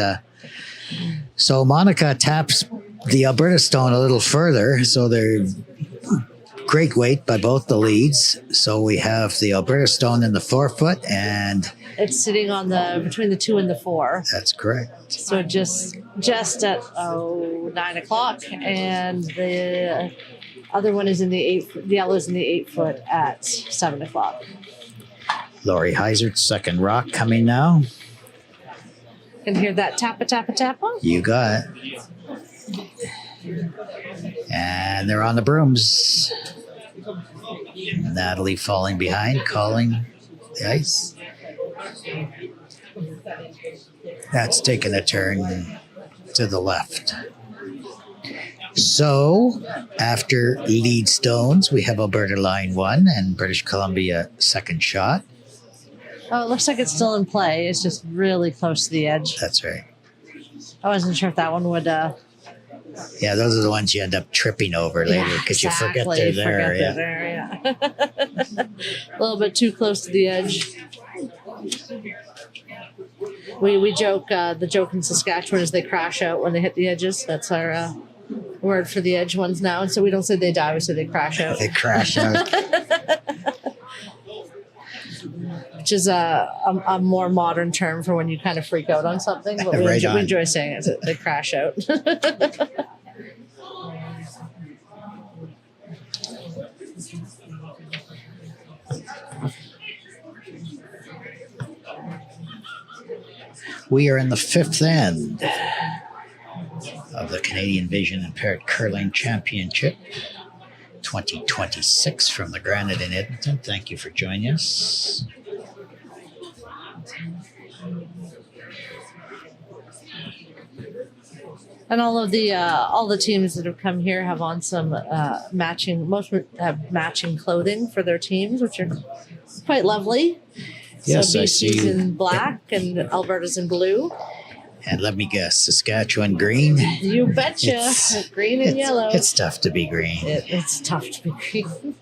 so Monica taps the Alberta stone a little further. So they're great weight by both the leads. So we have the Alberta stone in the 4 foot, and it's sitting on between the 2 and the 4. That's correct. So just at 9 o'clock, and the other one is in the 8. The yellow is in the 8 foot at 7 o'clock. Laurie Heisert's second rock coming now. Can hear that tappa tappa tappa? You got it. And they're on the brooms. Natalie falling behind, calling the ice. That's taking a turn to the left. So, after lead stones, we have Alberta line 1 and British Columbia second shot. Oh, it looks like it's still in play. It's just really close to the edge. That's right. I wasn't sure if that one would. Yeah, those are the ones you end up tripping over later because you forget they're there. Yeah. A little bit too close to the edge. We joke, the joke in Saskatchewan is they crash out when they hit the edges. That's our word for the edge ones now. And so we don't say they die, we say they crash out. They crash out. Which is a more modern term for when you kind of freak out on something. But we enjoy saying it. They crash out. We are in the 5th end of the Canadian Vision Impaired Curling Championship 2026 from the Granite in Edmonton. Thank you for joining us. And all the teams that have come here have on some matching. Most have matching clothing for their teams, which are quite lovely. Yes, so I BC's see. in black and Alberta's in blue. And let me guess, Saskatchewan green. You betcha, green and yellow. It's tough to be green. It's tough to be green.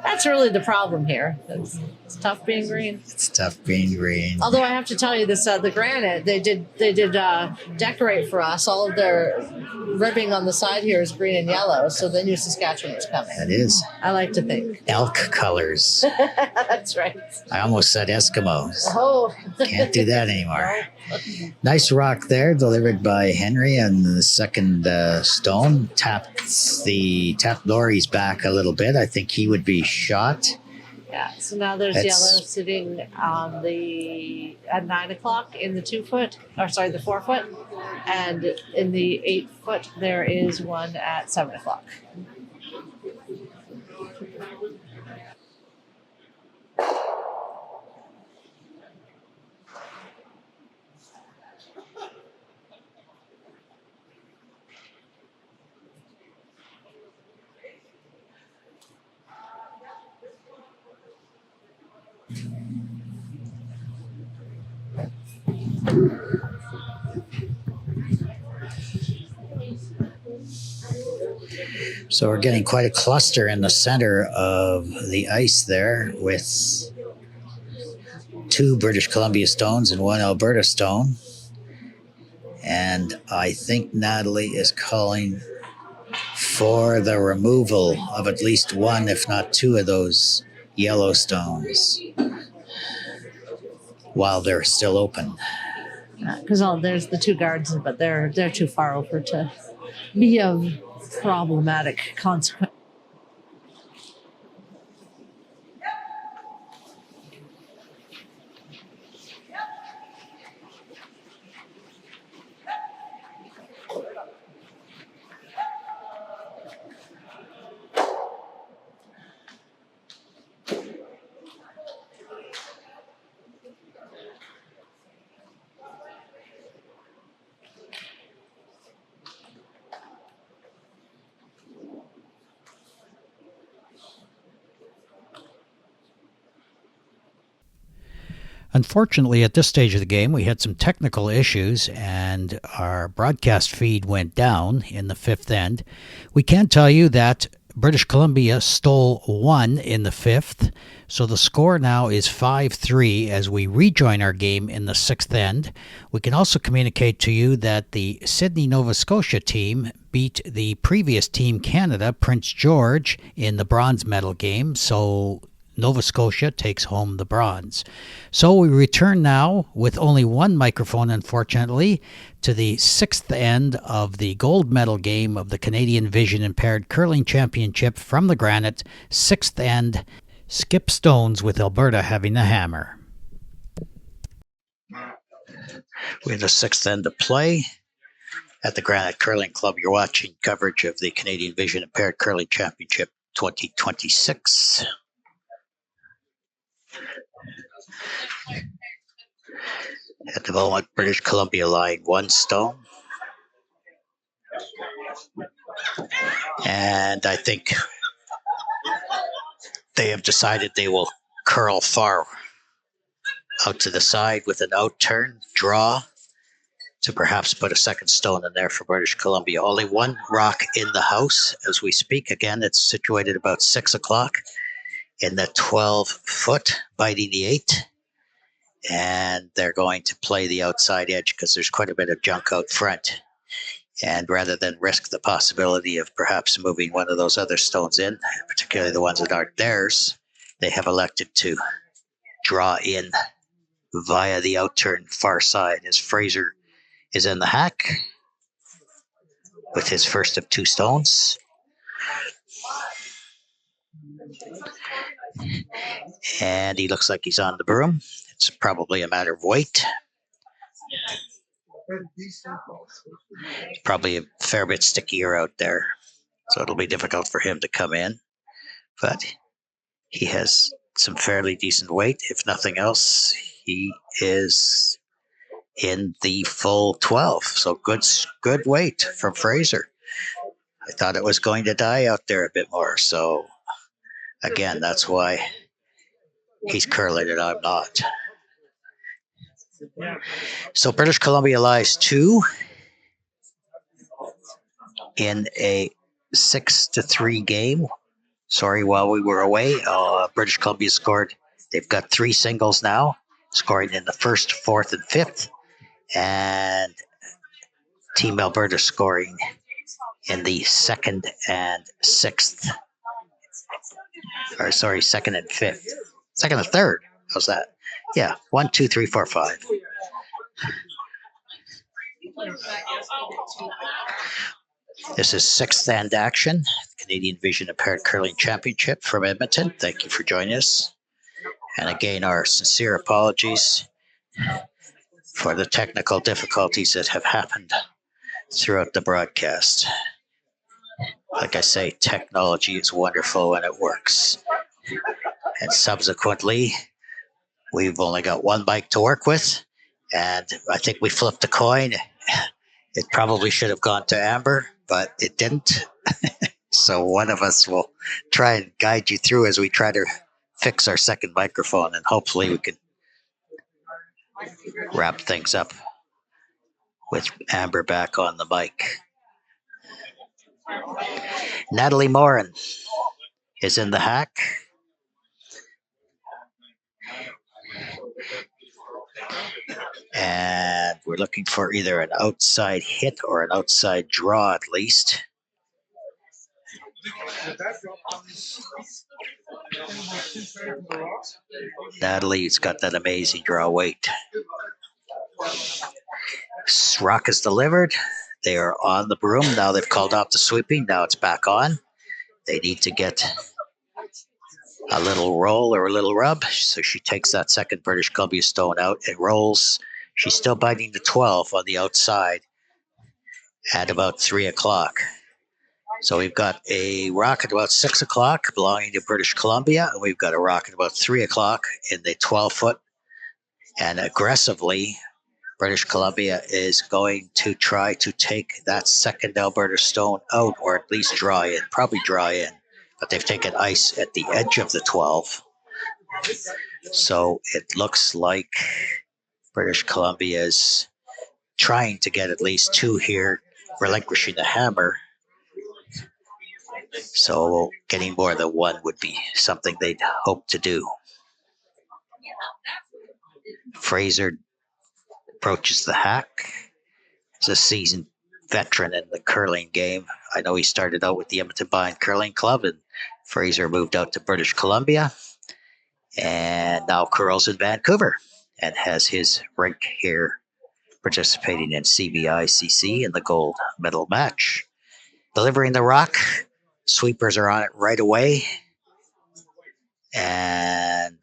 That's really the problem here. It's tough being green. It's tough being green. Although I have to tell you this, the Granite, they did decorate for us. All of their ribbing on the side here is green and yellow, so they knew Saskatchewan was coming. That is. I like to think. Elk colors. That's right. I almost said Eskimos. Oh. Can't do that anymore. Nice rock there, delivered by Henry, and the second stone tapped Laurie's back a little bit. I think he would be shot. Yeah, so now there's yellow sitting at 9 o'clock in the the 4 foot, and in the 8 foot there is one at 7 o'clock. So we're getting quite a cluster in the center of the ice there, with 2 British Columbia stones and 1 Alberta stone. And I think Natalie is calling for the removal of at least 1, if not 2 of those yellow stones while they're still open. Because there's the 2 guards, but they're too far over to be of problematic consequence. Unfortunately, at this stage of the game, we had some technical issues and our broadcast feed went down in the 5th end. We can tell you that British Columbia stole 1 in the 5th, so the score now is 5-3 as we rejoin our game in the 6th end. We can also communicate to you that the Sydney, Nova Scotia team beat the previous team, Canada, Prince George, in the bronze medal game, so Nova Scotia takes home the bronze. So we return now with only 1 microphone, unfortunately, to the 6th end of the gold medal game of the Canadian Vision Impaired Curling Championship from the Granite. 6th end, Skip Stones with Alberta having the hammer. We have the 6th end to play at the Granite Curling Club. You're watching coverage of the Canadian Vision Impaired Curling Championship 2026. At the moment, British Columbia lying 1 stone. And I think they have decided they will curl far out to the side with an out turn, draw, to perhaps put a 2nd stone in there for British Columbia. Only 1 rock in the house as we speak. Again, it's situated about 6 o'clock in the 12 foot, biting the 8. And they're going to play the outside edge because there's quite a bit of junk out front. And rather than risk the possibility of perhaps moving one of those other stones in, particularly the ones that aren't theirs, they have elected to draw in via the outturn far side as Fraser is in the hack with his first of 2 stones. And he looks like he's on the broom. It's probably a matter of weight. Probably a fair bit stickier out there. So it'll be difficult for him to come in. But he has some fairly decent weight. If nothing else, he is in the full 12. So good weight from Fraser. I thought it was going to die out there a bit more. So again, that's why he's curling and I'm not. So British Columbia lies 2 in a 6-3 game. Sorry, while we were away, British Columbia scored. They've got 3 singles now, scoring in the 1st, 4th, and 5th. And Team Alberta scoring in the 2nd and 6th. Or sorry, 2nd and 5th. 2nd and 3rd. How's that? Yeah, 1, 2, 3, 4, 5. This is 6th and action, Canadian Vision Impaired Curling Championship from Edmonton. Thank you for joining us. And again, our sincere apologies for the technical difficulties that have happened throughout the broadcast. Like I say, technology is wonderful when it works. And subsequently, we've only got one mic to work with, and I think we flipped a coin. It probably should have gone to Amber, but it didn't. So one of us will try and guide you through as we try to fix our second microphone, and hopefully we can wrap things up with Amber back on the mic. Natalie Morin is in the hack. And we're looking for either an outside hit or an outside draw at least. Natalie's got that amazing draw weight. Rock is delivered. They are on the broom. Now they've called off the sweeping. Now it's back on. They need to get a little roll or a little rub. So she takes that second British Columbia stone out and rolls. She's still biting the 12 on the outside at about 3 o'clock. So we've got a rock at about 6 o'clock belonging to British Columbia, and we've got a rock at about 3 o'clock in the 12-foot. And aggressively, British Columbia is going to try to take that second Alberta stone out, or at least draw in, probably draw in. But they've taken ice at the edge of the 12. So it looks like British Columbia is trying to get at least 2 here, relinquishing the hammer. So getting more than 1 would be something they'd hope to do. Fraser approaches the hack. He's a seasoned veteran in the curling game. I know he started out with the Edmonton Curling Club, and Fraser moved out to British Columbia and now curls in Vancouver and has his rink here participating in CVICC in the gold medal match. Delivering the rock. Sweepers are on it right away. And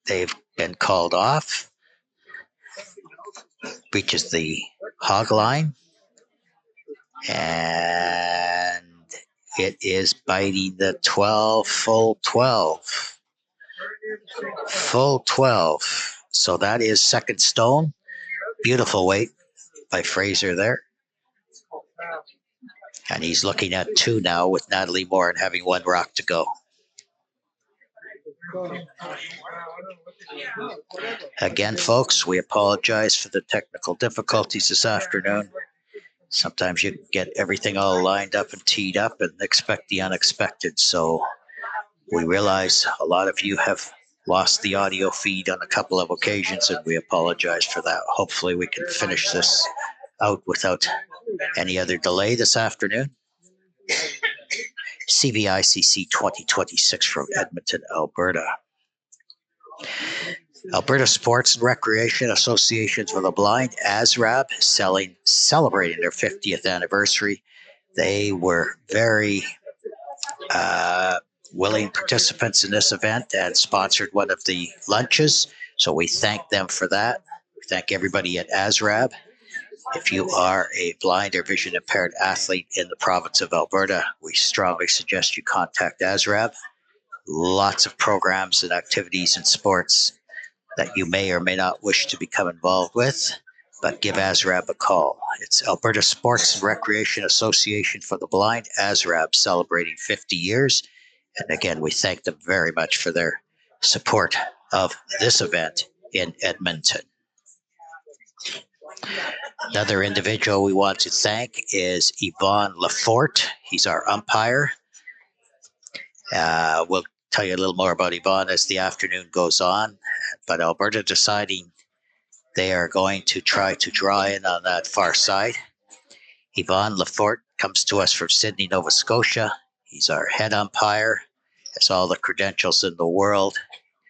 they've been called off. Reaches the hog line. And it is biting the 12, full 12. Full 12. So that is second stone. Beautiful weight by Fraser there. And he's looking at 2 now with Natalie Morin having 1 rock to go. Again, folks, we apologize for the technical difficulties this afternoon. Sometimes you get everything all lined up and teed up and expect the unexpected. So we realize a lot of you have lost the audio feed on a couple of occasions, and we apologize for that. Hopefully we can finish this out without any other delay this afternoon. CVICC 2026 from Edmonton, Alberta. Alberta Sports and Recreation Associations for the Blind, ASRAB, celebrating their 50th anniversary. They were very willing participants in this event and sponsored one of the lunches. So we thank them for that. We thank everybody at ASRAB. If you are a blind or vision impaired athlete in the province of Alberta, we strongly suggest you contact ASRAB. Lots of programs and activities and sports that you may or may not wish to become involved with, but give ASRAB a call. It's Alberta Sports and Recreation Association for the Blind, ASRAB, celebrating 50 years. And again, we thank them very much for their support of this event in Edmonton. Another individual we want to thank is Yvonne Lafort. He's our umpire. We'll tell you a little more about Yvonne as the afternoon goes on, but Alberta deciding they are going to try to draw in on that far side. Yvonne Lafort comes to us from Sydney, Nova Scotia. He's our head umpire, has all the credentials in the world.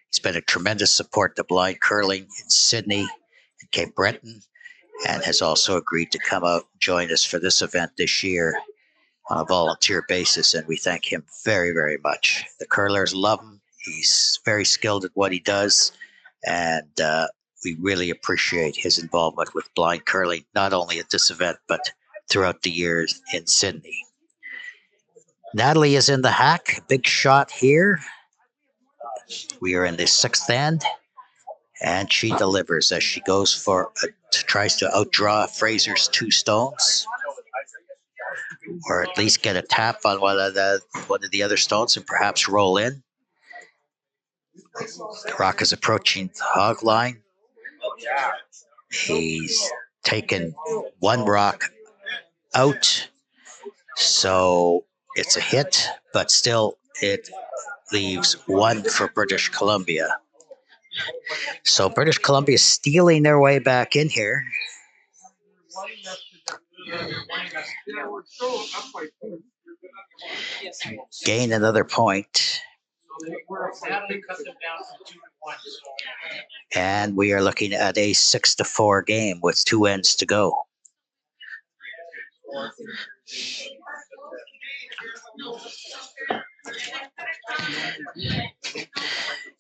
He's been a tremendous support to blind curling in Sydney and Cape Breton, and has also agreed to come out and join us for this event this year on a volunteer basis, and we thank him very, very much. The curlers love him. He's very skilled at what he does, and we really appreciate his involvement with blind curling, not only at this event, but throughout the years in Sydney. Natalie is in the hack. Big shot here. We are in the sixth end, and she delivers as she goes for tries to outdraw Fraser's 2 stones, or at least get a tap on one of the other stones and perhaps roll in. The rock is approaching the hog line. He's taken one rock out, so it's a hit, but still it leaves one for British Columbia. So British Columbia stealing their way back in here. Gain another point. And we are looking at a 6-4 game with 2 ends to go.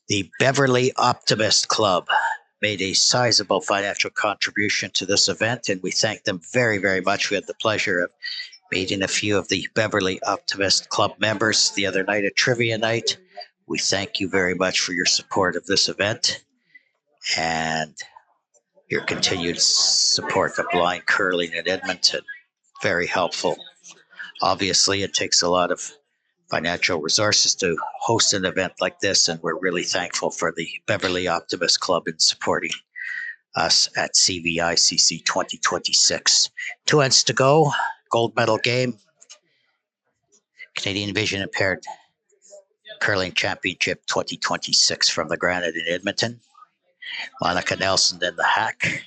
The Beverly Optimist Club made a sizable financial contribution to this event, and we thank them very, very much. We had the pleasure of meeting a few of the Beverly Optimist Club members the other night at Trivia Night. We thank you very much for your support of this event and your continued support of blind curling in Edmonton. Very helpful. Obviously, it takes a lot of financial resources to host an event like this, and we're really thankful for the Beverly Optimist Club in supporting us at CVICC 2026. 2 ends to go. Gold medal game. Canadian Vision Impaired Curling Championship 2026 from the Granite in Edmonton. Monica Nelson in the hack,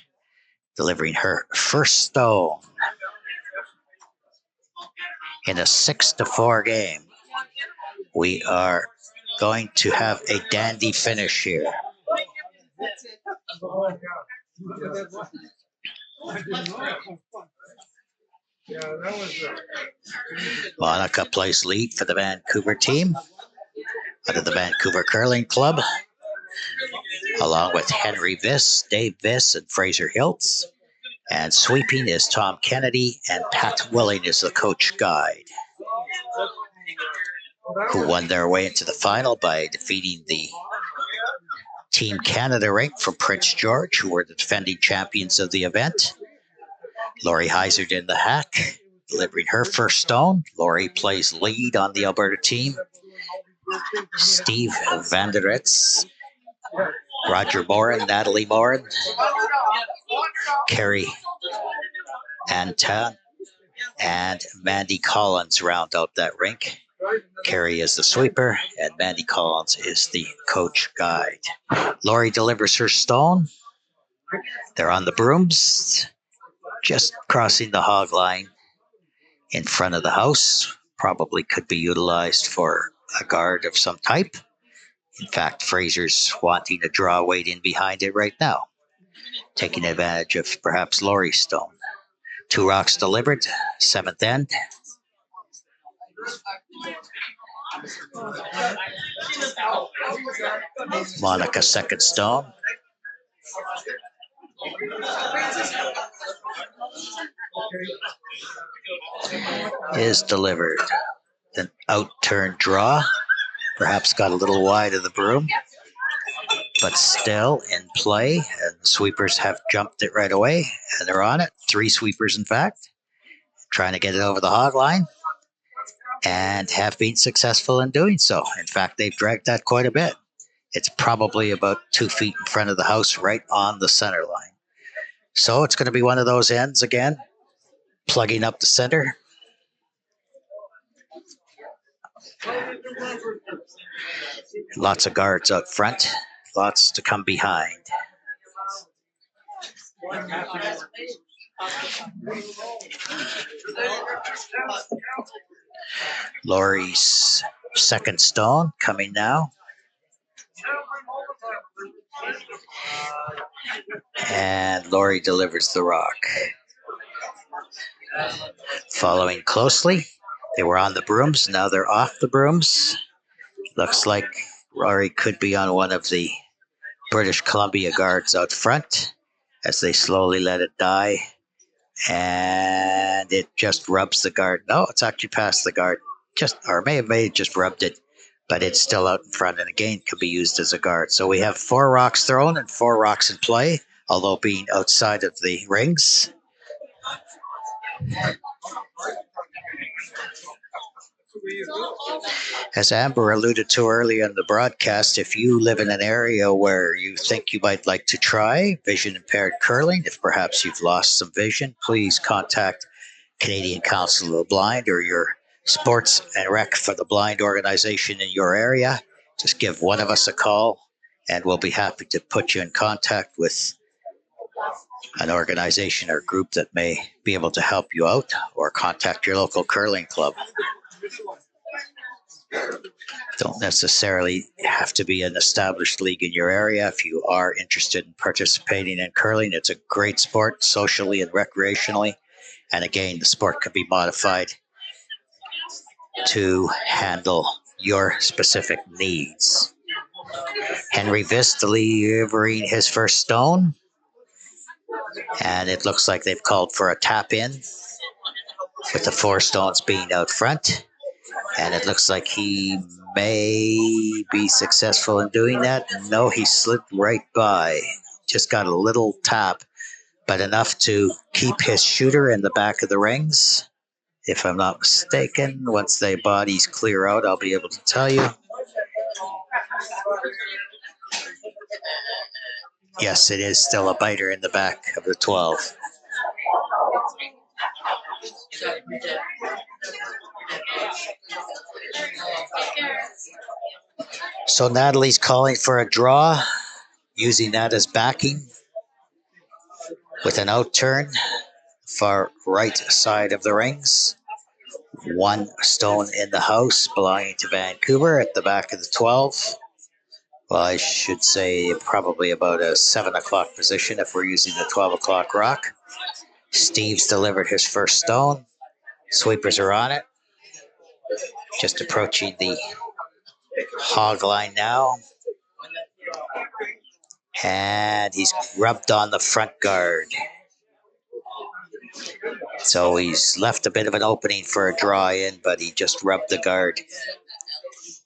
delivering her first stone in a 6-4 game. We are going to have a dandy finish here. Monica plays lead for the Vancouver team under the Vancouver Curling Club, along with Henry Viss, Dave Viss, and Fraser Hiltz. And sweeping is Tom Kennedy, and Pat Willing is the coach guide, who won their way into the final by defeating the Team Canada rank from Prince George, who were the defending champions of the event. Laurie Heisert in the hack, delivering her first stone. Laurie plays lead on the Alberta team. Steve Vanderetz, Roger Morin, Natalie Morin, Carrie Anton, and Mandy Collins round out that rink. Carrie is the sweeper, and Mandy Collins is the coach guide. Laurie delivers her stone. They're on the brooms, just crossing the hog line in front of the house. Probably could be utilized for a guard of some type. In fact, Fraser's wanting to draw weight in behind it right now, taking advantage of perhaps Laurie's stone. 2 rocks delivered, 7th end. Monica second stone. is delivered. An out-turn draw. Perhaps got a little wide of the broom, but still in play. And the sweepers have jumped it right away, and they're on it. 3 sweepers, in fact, trying to get it over the hog line, and have been successful in doing so. In fact, they've dragged that quite a bit. It's probably about 2 feet in front of the house, right on the center line. So it's going to be one of those ends again, plugging up the center. Lots of guards out front, lots to come behind. Laurie's second stone coming now. And Laurie delivers the rock. Following closely, they were on the brooms, now they're off the brooms. Looks like Laurie could be on one of the British Columbia guards out front as they slowly let it die. And it just rubs the guard. No, it's actually past the guard. Or may have just rubbed it, but it's still out in front and again could be used as a guard. So we have 4 rocks thrown and 4 rocks in play, although being outside of the rings. As Amber alluded to earlier in the broadcast, if you live in an area where you think you might like to try vision impaired curling, if perhaps you've lost some vision, please contact Canadian Council of the Blind or your Sports and Rec for the Blind organization in your area. Just give one of us a call and we'll be happy to put you in contact with an organization or group that may be able to help you out, or contact your local curling club. Don't necessarily have to be an established league in your area. If you are interested in participating in curling, it's a great sport socially and recreationally. And again, the sport can be modified to handle your specific needs. Henry Viss delivering his first stone. And it looks like they've called for a tap in with the 4 stones being out front. And it looks like he may be successful in doing that. No, he slid right by. Just got a little tap, but enough to keep his shooter in the back of the rings. If I'm not mistaken, once the bodies clear out, I'll be able to tell you. Yes, it is still a biter in the back of the 12. So Natalie's calling for a draw, using that as backing with an out turn, far right side of the rings. 1 stone in the house belonging to Vancouver at the back of the 12. Well, I should say probably about a 7 o'clock position if we're using the 12 o'clock rock. Steve's delivered his first stone. Sweepers are on it. Just approaching the hog line now. And he's rubbed on the front guard. So he's left a bit of an opening for a draw in, but he just rubbed the guard.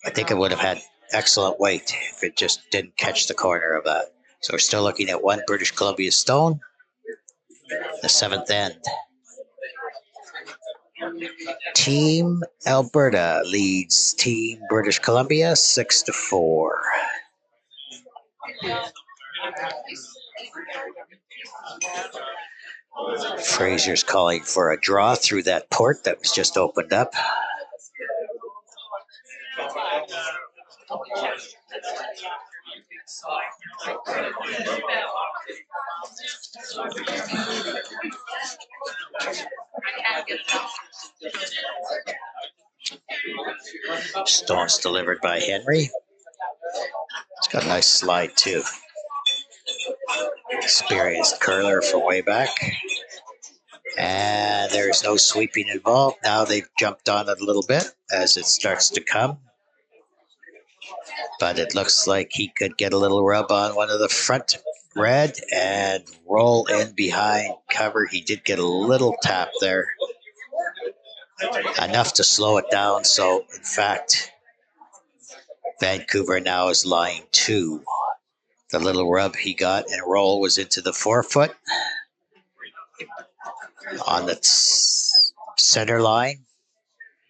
I think it would have had excellent weight if it just didn't catch the corner of that. So we're still looking at 1 British Columbia stone, the 7th end. Team Alberta leads Team British Columbia 6-4. Fraser's calling for a draw through that port that was just opened up. Stones delivered by Henry. It's got a nice slide too. Experienced curler from way back. And there's no sweeping involved. Now they've jumped on it a little bit as it starts to come. But it looks like he could get a little rub on one of the front red and roll in behind cover. He did get a little tap there, enough to slow it down. So, in fact, Vancouver now is lying 2. The little rub he got and roll was into the forefoot on the center line.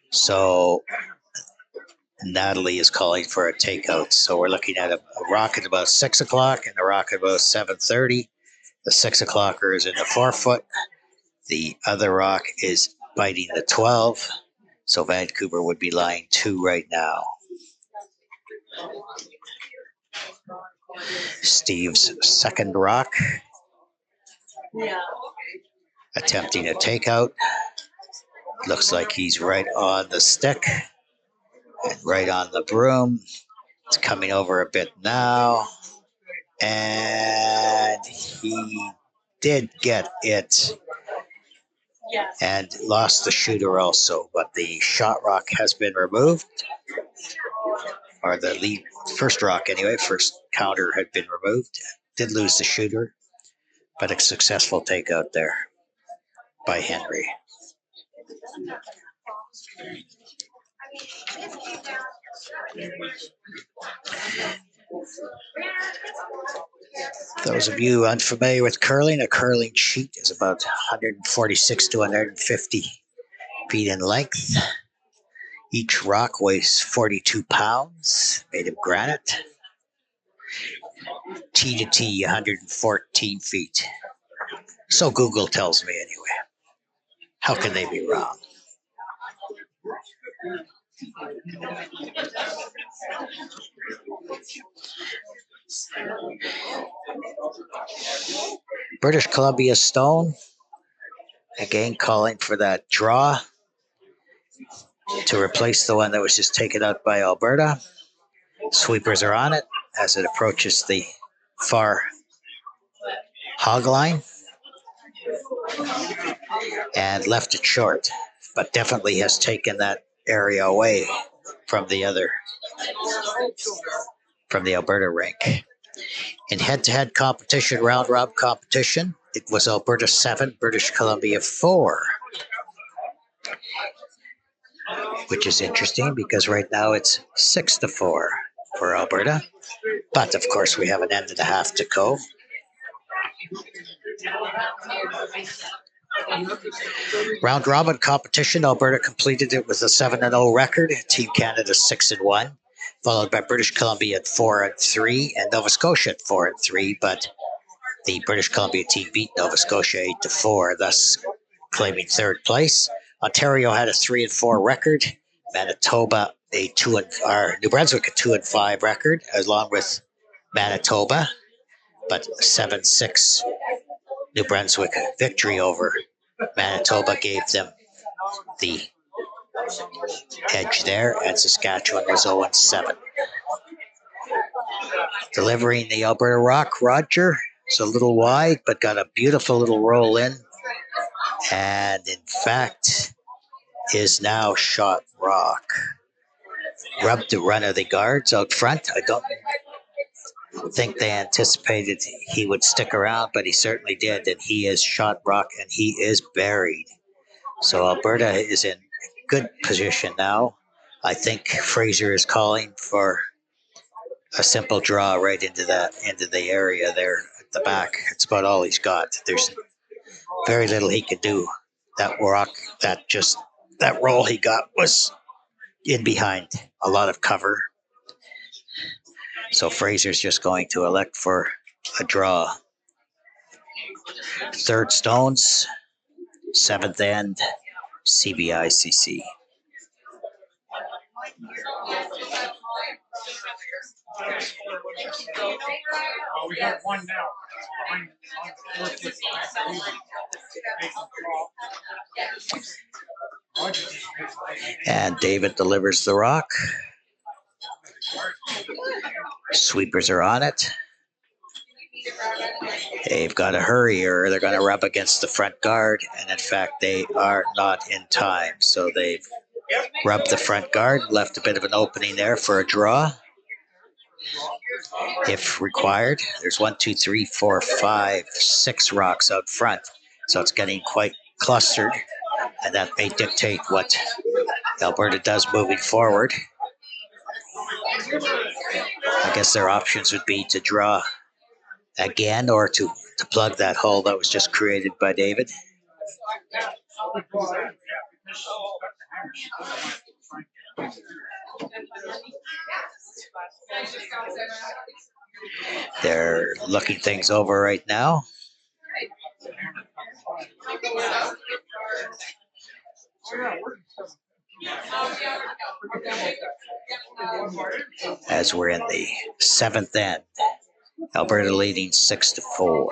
So Natalie is calling for a takeout. So we're looking at a rock at about 6 o'clock and a rock at about 7:30. The 6 o'clocker is in the forefoot. The other rock is biting the 12. So Vancouver would be lying 2 right now. Steve's second rock. Attempting a takeout. Looks like he's right on the stick and right on the broom. It's coming over a bit now. And he did get it and lost the shooter also. But the shot rock has been removed. Or the lead first rock anyway, first counter had been removed. Did lose the shooter, but a successful takeout there by Henry. Those of you unfamiliar with curling, a curling sheet is about 146 to 150 feet in length. Each rock weighs 42 pounds, made of granite. T to T, 114 feet. So Google tells me anyway. How can they be wrong? British Columbia stone, again calling for that draw to replace the one that was just taken out by Alberta. Sweepers are on it as it approaches the far hog line and left it short, but definitely has taken that area away from the Alberta rink. In head-to-head competition, round-robin competition, it was Alberta 7, British Columbia 4, which is interesting because right now it's 6-4 for Alberta. But, of course, we have an end and a half to go. Round-robin competition, Alberta completed it with a 7-0 record, Team Canada 6-1. Followed by British Columbia at 4-3 and Nova Scotia at 4-3, but the British Columbia team beat Nova Scotia 8-4, thus claiming third place. Ontario had a 3-4 record, Manitoba New Brunswick a 2-5 record, along with Manitoba, but 7-6 New Brunswick victory over Manitoba gave them the edge there, and Saskatchewan was 0-7. Delivering the Alberta rock, Roger. It's a little wide, but got a beautiful little roll in. And in fact, is now shot rock. Rubbed the run of the guards out front. I don't think they anticipated he would stick around, but he certainly did. And he is shot rock and he is buried. So Alberta is in good position now. I think Fraser is calling for a simple draw right into the area there at the back. It's about all he's got. There's very little he could do. That rock, that roll he got was in behind a lot of cover. So Fraser's just going to elect for a draw. Third stones, seventh end, CVICC. We got one now. And David delivers the rock. Sweepers are on it. They've got to hurry or they're going to rub against the front guard. And in fact, they are not in time. So they've rubbed the front guard, left a bit of an opening there for a draw. if required. There's 1, 2, 3, 4, 5, 6 rocks out front. So it's getting quite clustered, and that may dictate what Alberta does moving forward. I guess their options would be to draw again or to plug that hole that was just created by David. They're looking things over right now. As we're in the 7th end, Alberta leading 6-4.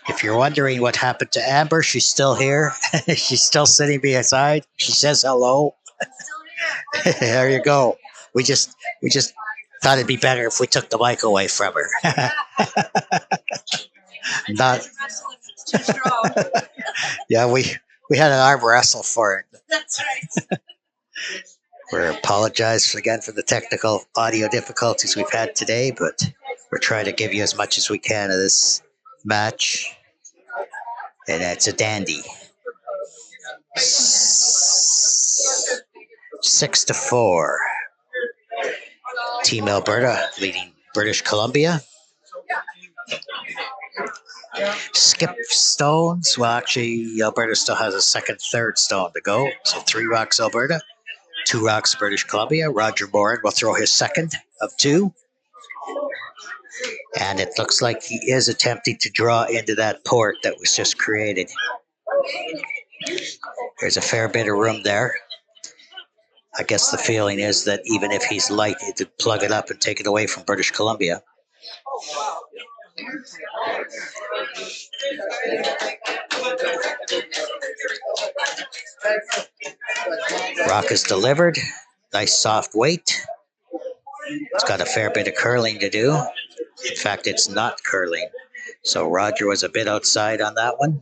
If you're wondering what happened to Amber, she's still here. She's still sitting beside. She says hello. There you go. We just thought it'd be better if we took the mic away from her. Not. Yeah, we had an arm wrestle for it. That's right. We apologize again for the technical audio difficulties we've had today, but we're trying to give you as much as we can of this match. And it's a dandy. 6-4. Team Alberta leading British Columbia. Skip stones. Well, actually, Alberta still has a second, third stone to go. So 3 rocks Alberta, 2 rocks British Columbia. Roger Morin will throw his second of 2. And it looks like he is attempting to draw into that port that was just created. There's a fair bit of room there. I guess the feeling is that even if he's light, he could plug it up and take it away from British Columbia. Rock is delivered. Nice soft weight. It's got a fair bit of curling to do. In fact, it's not curling. So Roger was a bit outside on that one.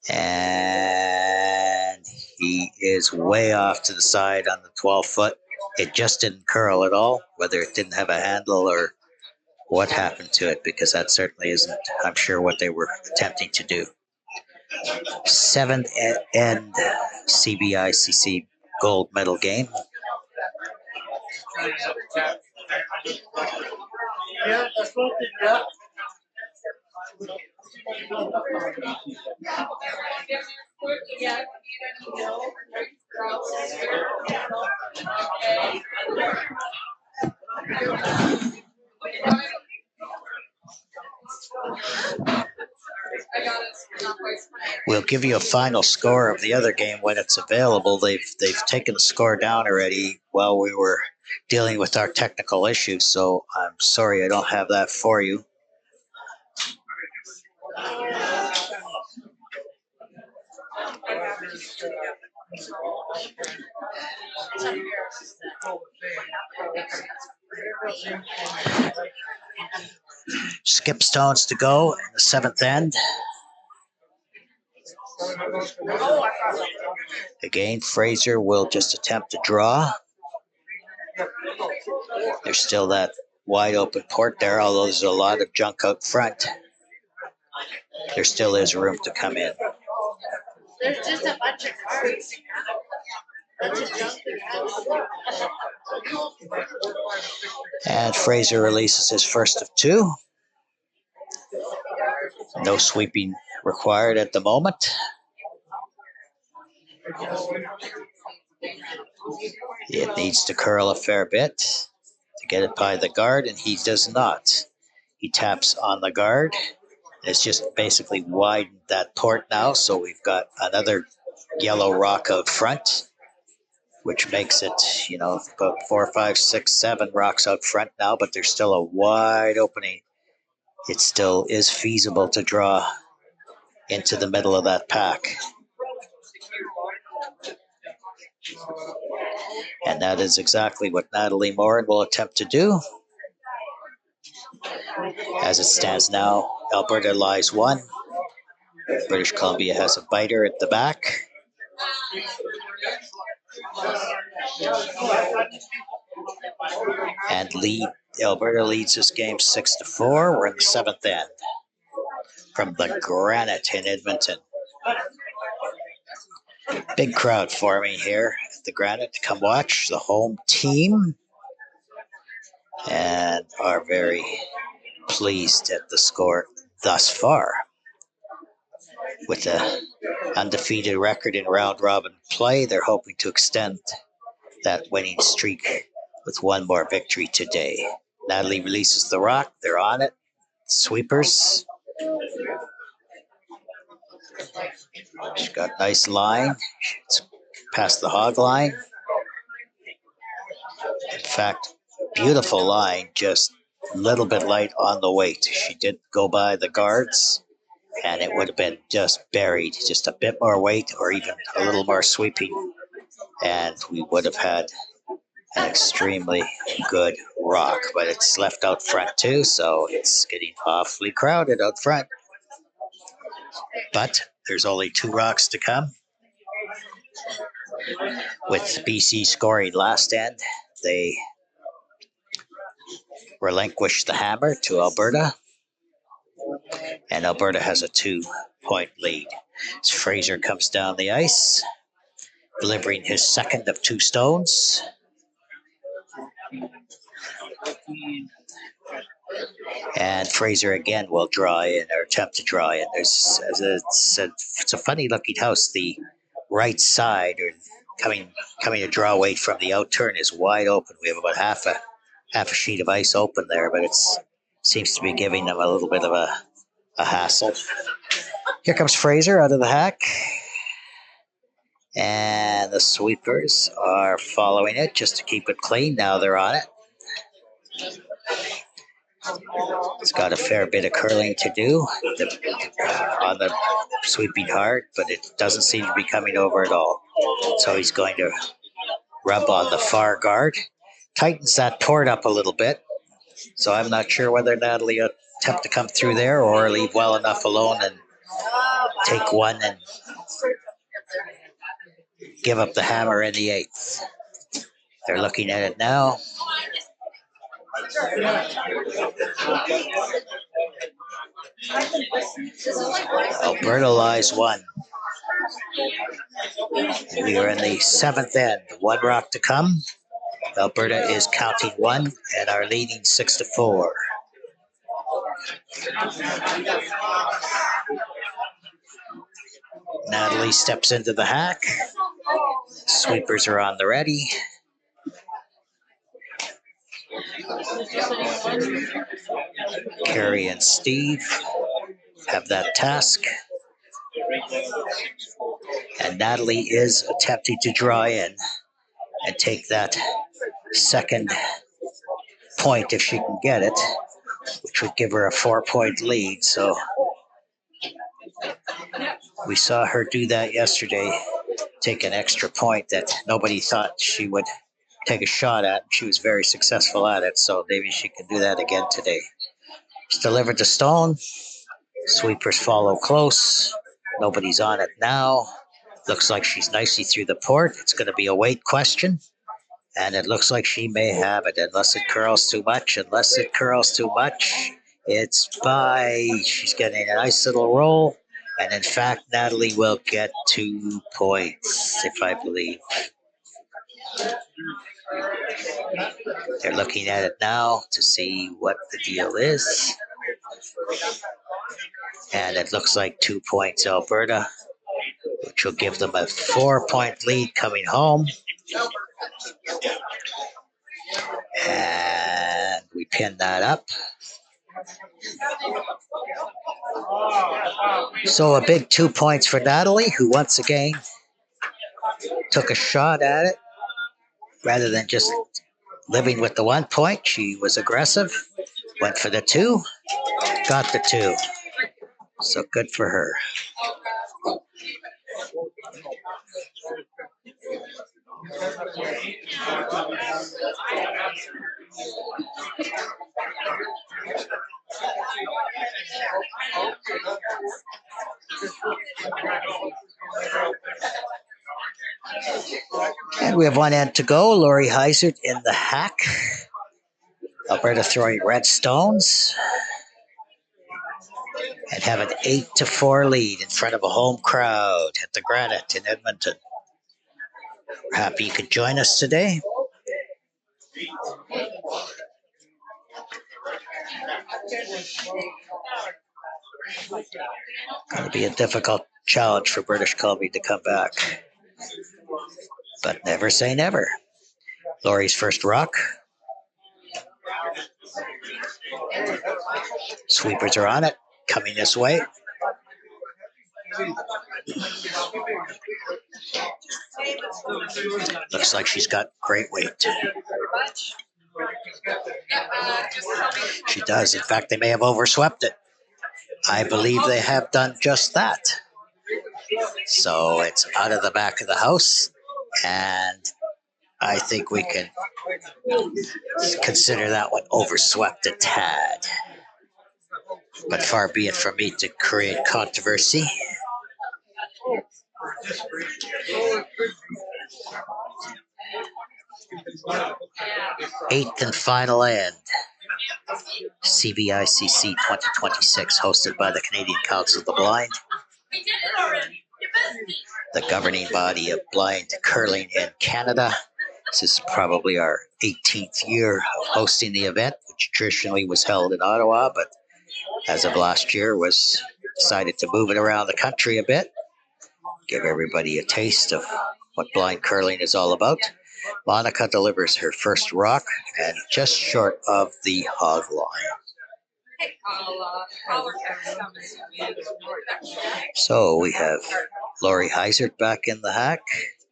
And he is way off to the side on the 12-foot. It just didn't curl at all, whether it didn't have a handle or what happened to it, because that certainly isn't, I'm sure, what they were attempting to do. 7th end CVICC gold medal game. Yeah, that's what it is. Yeah. We'll give you a final score of the other game when it's available. They've taken the score down already while we were dealing with our technical issues, so I'm sorry I don't have that for you. Skip stones to go in the 7th end. Again, Fraser will just attempt to draw. There's still that wide open port there, although there's a lot of junk out front. There still is room to come in. There's just a bunch of cards. And Fraser releases his first of 2. No sweeping required at the moment. It needs to curl a fair bit to get it by the guard, and he does not. He taps on the guard. It's just basically widened that port now, so we've got another yellow rock out front, which makes it, about 4, 5, 6, 7 rocks out front now, but there's still a wide opening. It still is feasible to draw into the middle of that pack. And that is exactly what Natalie Morin will attempt to do. As it stands now, Alberta lies 1. British Columbia has a biter at the back. And Alberta leads this game 6-4. We're in the seventh end from the Granite in Edmonton. Big crowd forming here at the Granite to come watch the home team and are very pleased at the score thus far. With an undefeated record in round robin play, they're hoping to extend that winning streak with one more victory today. Natalie releases the rock. They're on it. Sweepers. She's got a nice line. It's past the hog line. In fact, beautiful line, just a little bit light on the weight. She did go by the guards, and it would have been just buried, just a bit more weight or even a little more sweeping, and we would have had an extremely good rock. But it's left out front too, so it's getting awfully crowded out front. But there's only 2 rocks to come. With BC scoring last end, they relinquished the hammer to Alberta, and Alberta has a 2-point lead. As Fraser comes down the ice, delivering his second of 2 stones. And Fraser again will draw in, or attempt to draw in. It's a funny looking house. The right side, or coming to draw weight from the out turn, is wide open. We have about half a sheet of ice open there, but it seems to be giving them a little bit of a hassle. Here comes Fraser out of the hack. And the sweepers are following it just to keep it clean. Now they're on it. It's got a fair bit of curling to do on the sweeping hard, but it doesn't seem to be coming over at all. So he's going to rub on the far guard. Tightens that port up a little bit. So I'm not sure whether Natalie will attempt to come through there or leave well enough alone and take one and give up the hammer in the 8th. They're looking at it now. Alberta lies 1. We are in the 7th end. 1 rock to come. Alberta is counting 1 and are leading 6-4. Natalie steps into the hack. Sweepers are on the ready. Carrie and Steve have that task. And Natalie is attempting to draw in and take that second point if she can get it, which would give her a 4-point lead. So we saw her do that yesterday, take an extra point that nobody thought she would take a shot at. She was very successful at it, so maybe she can do that again today. She's delivered the stone. Sweepers follow close. Nobody's on it now. Looks like she's nicely through the port. It's going to be a weight question, and it looks like she may have it, unless it curls too much. Unless it curls too much, it's by. She's getting a nice little roll, and in fact, Natalie will get 2 points, if I believe. They're looking at it now to see what the deal is. And it looks like 2 points Alberta, which will give them a 4-point lead coming home. And we pin that up. So a big 2 points for Natalie, who once again took a shot at it. Rather than just living with the 1 point, she was aggressive, went for the 2, got the 2. So good for her. And we have one end to go. Laurie Heisert in the hack. Alberta throwing red stones. And have an 8-4 lead in front of a home crowd at the Granite in Edmonton. We're happy you could join us today. Going to be a difficult challenge for British Columbia to come back. But never say never. Laurie's first rock. Sweepers are on it, coming this way. Looks like she's got great weight. She does. In fact, they may have overswept it. I believe they have done just that. So it's out of the back of the house, and I think we can consider that one overswept a tad. But far be it from me to create controversy. Eighth and final end. CVICC 2026, hosted by the Canadian Council of the Blind, the governing body of blind curling in Canada. This is probably our 18th year of hosting the event, which traditionally was held in Ottawa, but as of last year was decided to move it around the country a bit, give everybody a taste of what blind curling is all about. Monica delivers her first rock and just short of the hog line. So we have Laurie Heisert back in the hack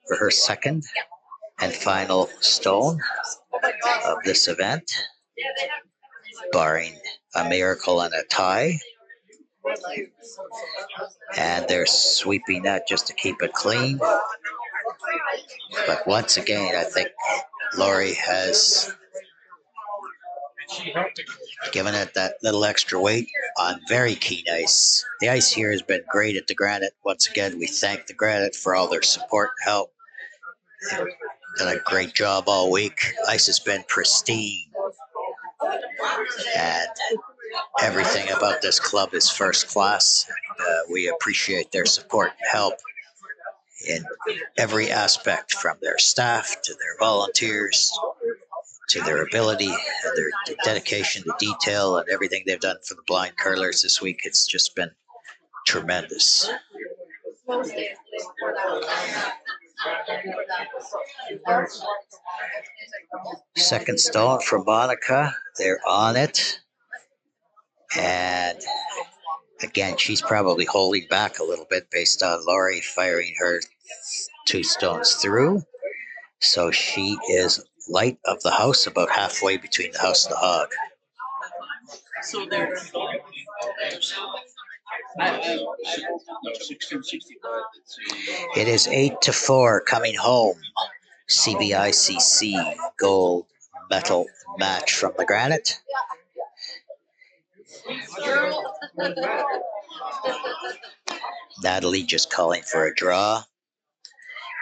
for her second and final stone of this event, barring a miracle and a tie. And they're sweeping that just to keep it clean. But once again, I think Laurie has given it that little extra weight on very keen ice. The ice here has been great at the Granite. Once again, we thank the Granite for all their support and help. They've done a great job all week. Ice has been pristine. And everything about this club is first class. We appreciate their support and help in every aspect, from their staff to their volunteers to their ability and their dedication to detail and everything they've done for the blind curlers this week. It's just been tremendous. Second stone from Monica. They're on it. And again, she's probably holding back a little bit based on Laurie firing her 2 stones through. So she is light of the house, about halfway between the house and the hog. So there. It is 8-4 coming home. CVICC gold medal match from the Granite. Natalie just calling for a draw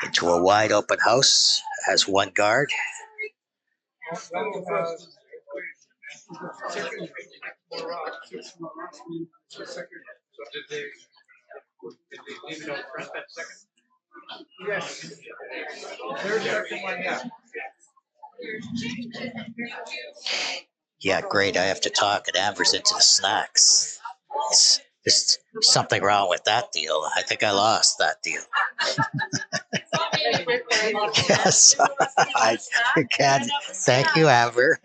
into a wide open house. Has one guard. Yeah, great. I have to talk, and Amber's into the snacks. It's just something wrong with that deal. I think I lost that deal. Yes, I can. Thank you, Amber.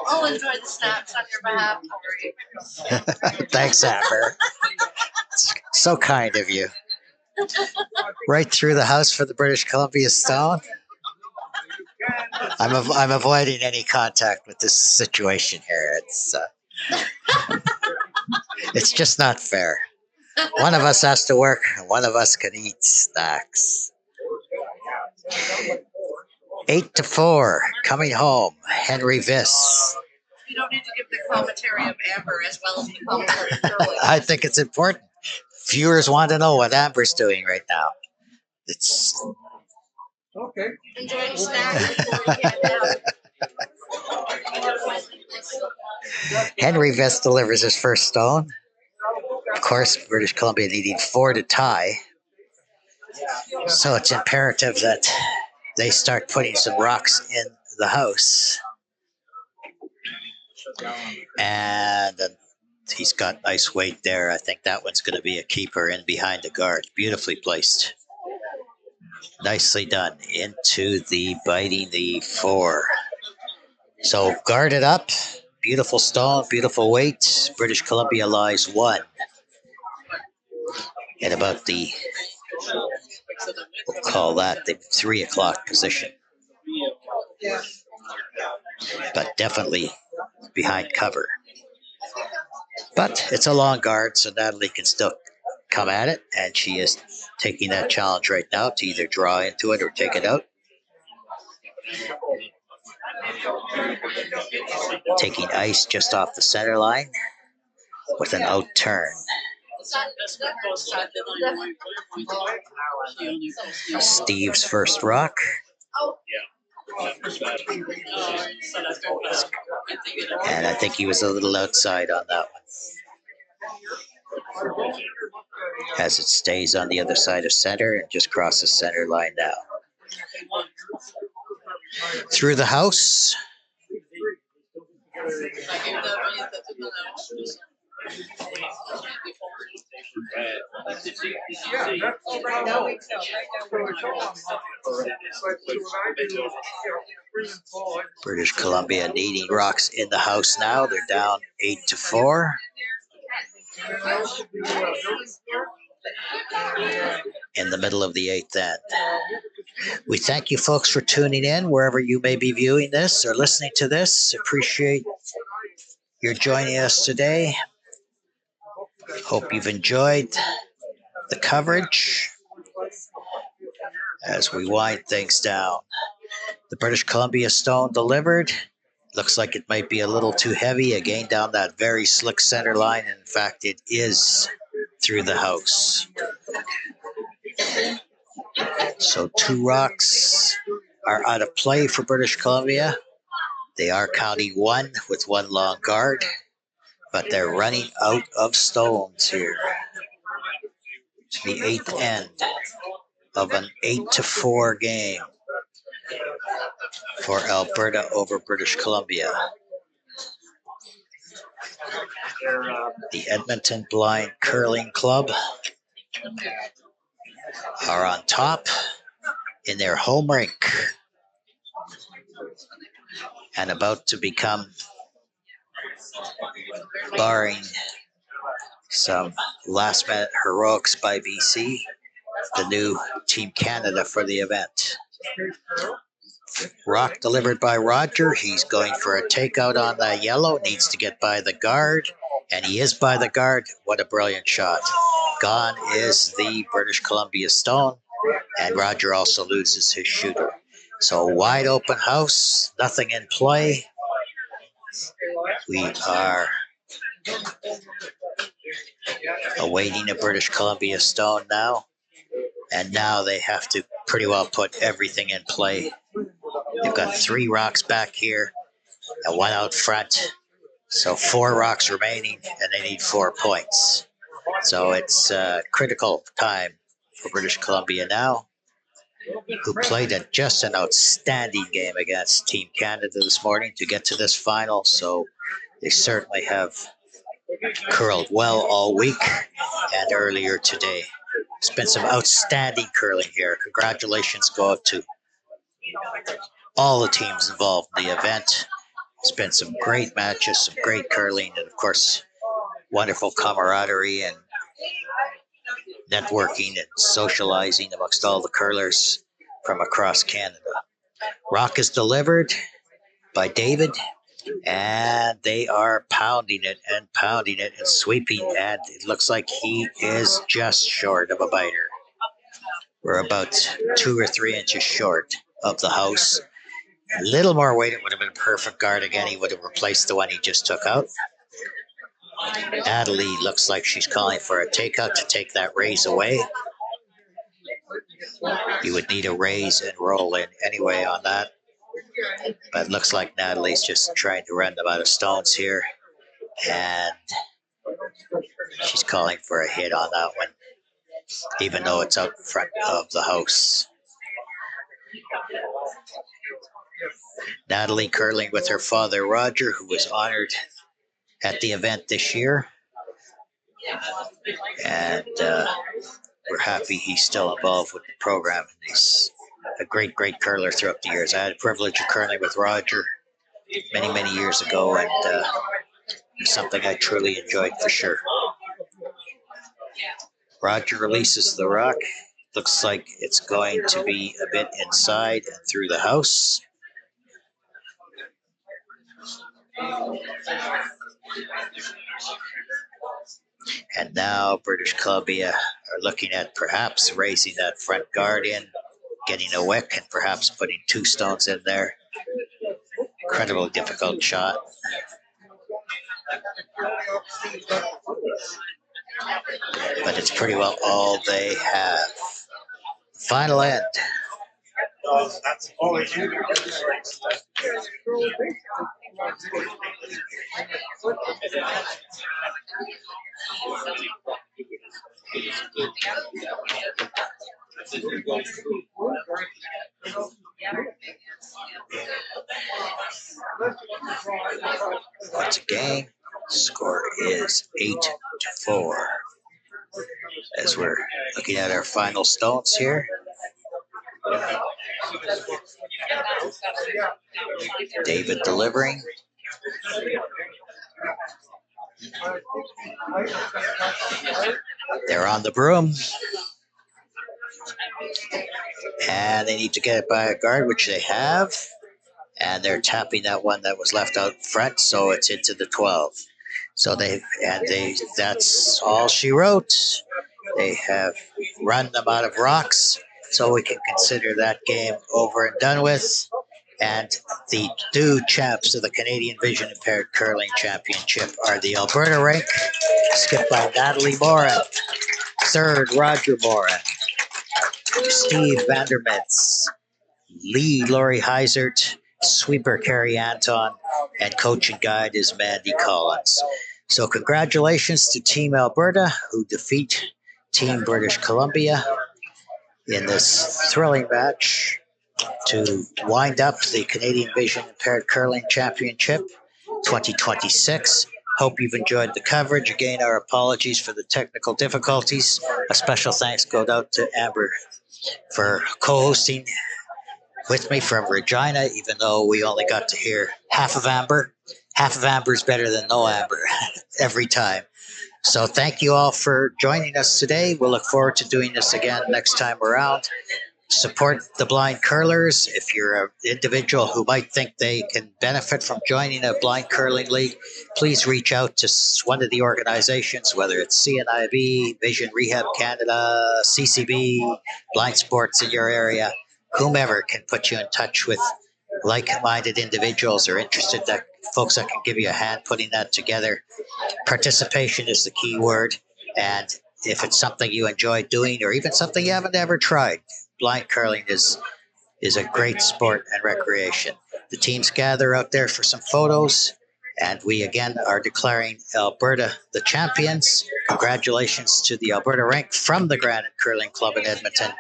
I'll enjoy the snacks on your behalf, Corey. Thanks, Amber. It's so kind of you. Right through the house for the British Columbia Stone. I'm avoiding any contact with this situation here. It's just not fair. One of us has to work, and one of us can eat snacks. 8-4 coming home. Henry Viss. You don't need to give the commentary of Amber as well as the commentary of Curly. I think it's important Viewers want to know what Amber's doing right now. It's Okay. Enjoy the snack before you head down. Henry Vest delivers his first stone. Of course, British Columbia needing 4 to tie. So it's imperative that they start putting some rocks in the house. And he's got nice weight there. I think that one's going to be a keeper in behind the guard. Beautifully placed. Nicely done. Into the biting the 4. So guarded up. Beautiful stone, beautiful weight. British Columbia lies 1. At about the, we'll call that the 3 o'clock position. But definitely behind cover. But it's a long guard, so Natalie can still come at it, and she is taking that challenge right now to either draw into it or take it out. Taking ice just off the center line with an out turn. Steve's first rock. And I think he was a little outside on that one. As it stays on the other side of center and just crosses center line now. Through the house. British Columbia needing rocks in the house now. They're down 8-4. In the middle of the 8th end. We thank you folks for tuning in wherever you may be viewing this or listening to this. Appreciate your joining us today. Hope you've enjoyed the coverage as we wind things down. The British Columbia stone delivered. Looks like it might be a little too heavy, again down that very slick center line. In fact, it is through the house. So 2 rocks are out of play for British Columbia. They are counting 1 with 1 long guard, but they're running out of stones here. To the 8th end of an 8-4 game for Alberta over British Columbia. The Edmonton Blind Curling Club are on top in their home rink and about to become, barring some last-minute heroics by BC, the new Team Canada for the event. Rock delivered by Roger. He's going for a takeout on that yellow. Needs to get by the guard, and he is by the guard. What a brilliant shot. Gone is the British Columbia stone, and Roger also loses his shooter. So wide open house, nothing in play. We are awaiting a British Columbia stone now, and now they have to pretty well put everything in play. They've got 3 rocks back here and 1 out front. So 4 rocks remaining, and they need 4 points. So it's a critical time for British Columbia now, who played just an outstanding game against Team Canada this morning to get to this final. So they certainly have curled well all week and earlier today. It's been some outstanding curling here. Congratulations go out to all the teams involved in the event. It's been some great matches, some great curling, and of course, wonderful camaraderie and networking and socializing amongst all the curlers from across Canada. Rock is delivered by David, and they are pounding it and sweeping, and it looks like he is just short of a biter. We're about 2 or 3 inches short of the house. A little more weight, it would have been a perfect guard again. He would have replaced the one he just took out. Natalie looks like she's calling for a takeout to take that raise away. You would need a raise and roll in anyway on that. But it looks like Natalie's just trying to run them out of stones here. And she's calling for a hit on that one, even though it's out front of the house. Natalie curling with her father, Roger, who was honored at the event this year. And we're happy he's still involved with the program. He's a great, great curler throughout the years. I had the privilege of curling with Roger many, many years ago, and it's something I truly enjoyed for sure. Roger releases the rock. Looks like it's going to be a bit inside and through the house. And now British Columbia are looking at perhaps raising that front guard in, getting a wick, and perhaps putting 2 stones in there. Incredibly difficult shot. But it's pretty well all they have. Final end. Once again, score is 8-4. As we're looking at our final stones here. David delivering. They're on the broom. And they need to get it by a guard, which they have. And they're tapping that one that was left out front, so it's into the 12. So that's all she wrote. They have run them out of rocks, so we can consider that game over and done with. And the 2 champs of the Canadian Vision Impaired Curling Championship are the Alberta rank, skipped by Natalie Morin. 3rd, Roger Morin. Steve Vandermitz. Lead, Laurie Heisert. Sweeper, Carrie Anton. And coach and guide is Mandy Collins. So congratulations to Team Alberta, who defeat Team British Columbia in this thrilling match to wind up the Canadian Vision Impaired Curling Championship 2026. Hope you've enjoyed the coverage. Again, our apologies for the technical difficulties. A special thanks goes out to Amber for co-hosting with me from Regina, even though we only got to hear half of Amber. Half of Amber is better than no Amber every time. So thank you all for joining us today. We'll look forward to doing this again next time around. Support the blind curlers. If you're an individual who might think they can benefit from joining a blind curling league, please reach out to one of the organizations, whether it's CNIB, Vision Rehab Canada, CCB, Blind Sports in your area. Whomever can put you in touch with like-minded individuals or interested folks that can give you a hand putting that together. Participation is the key word, and if it's something you enjoy doing or even something you haven't ever tried, blind curling is a great sport and recreation. The teams gather out there for some photos, and we again are declaring Alberta the champions. Congratulations to the Alberta rank from the Granite Curling Club in Edmonton.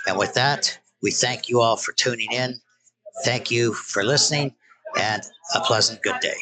And with that, we thank you all for tuning in. Thank you for listening, and a pleasant good day.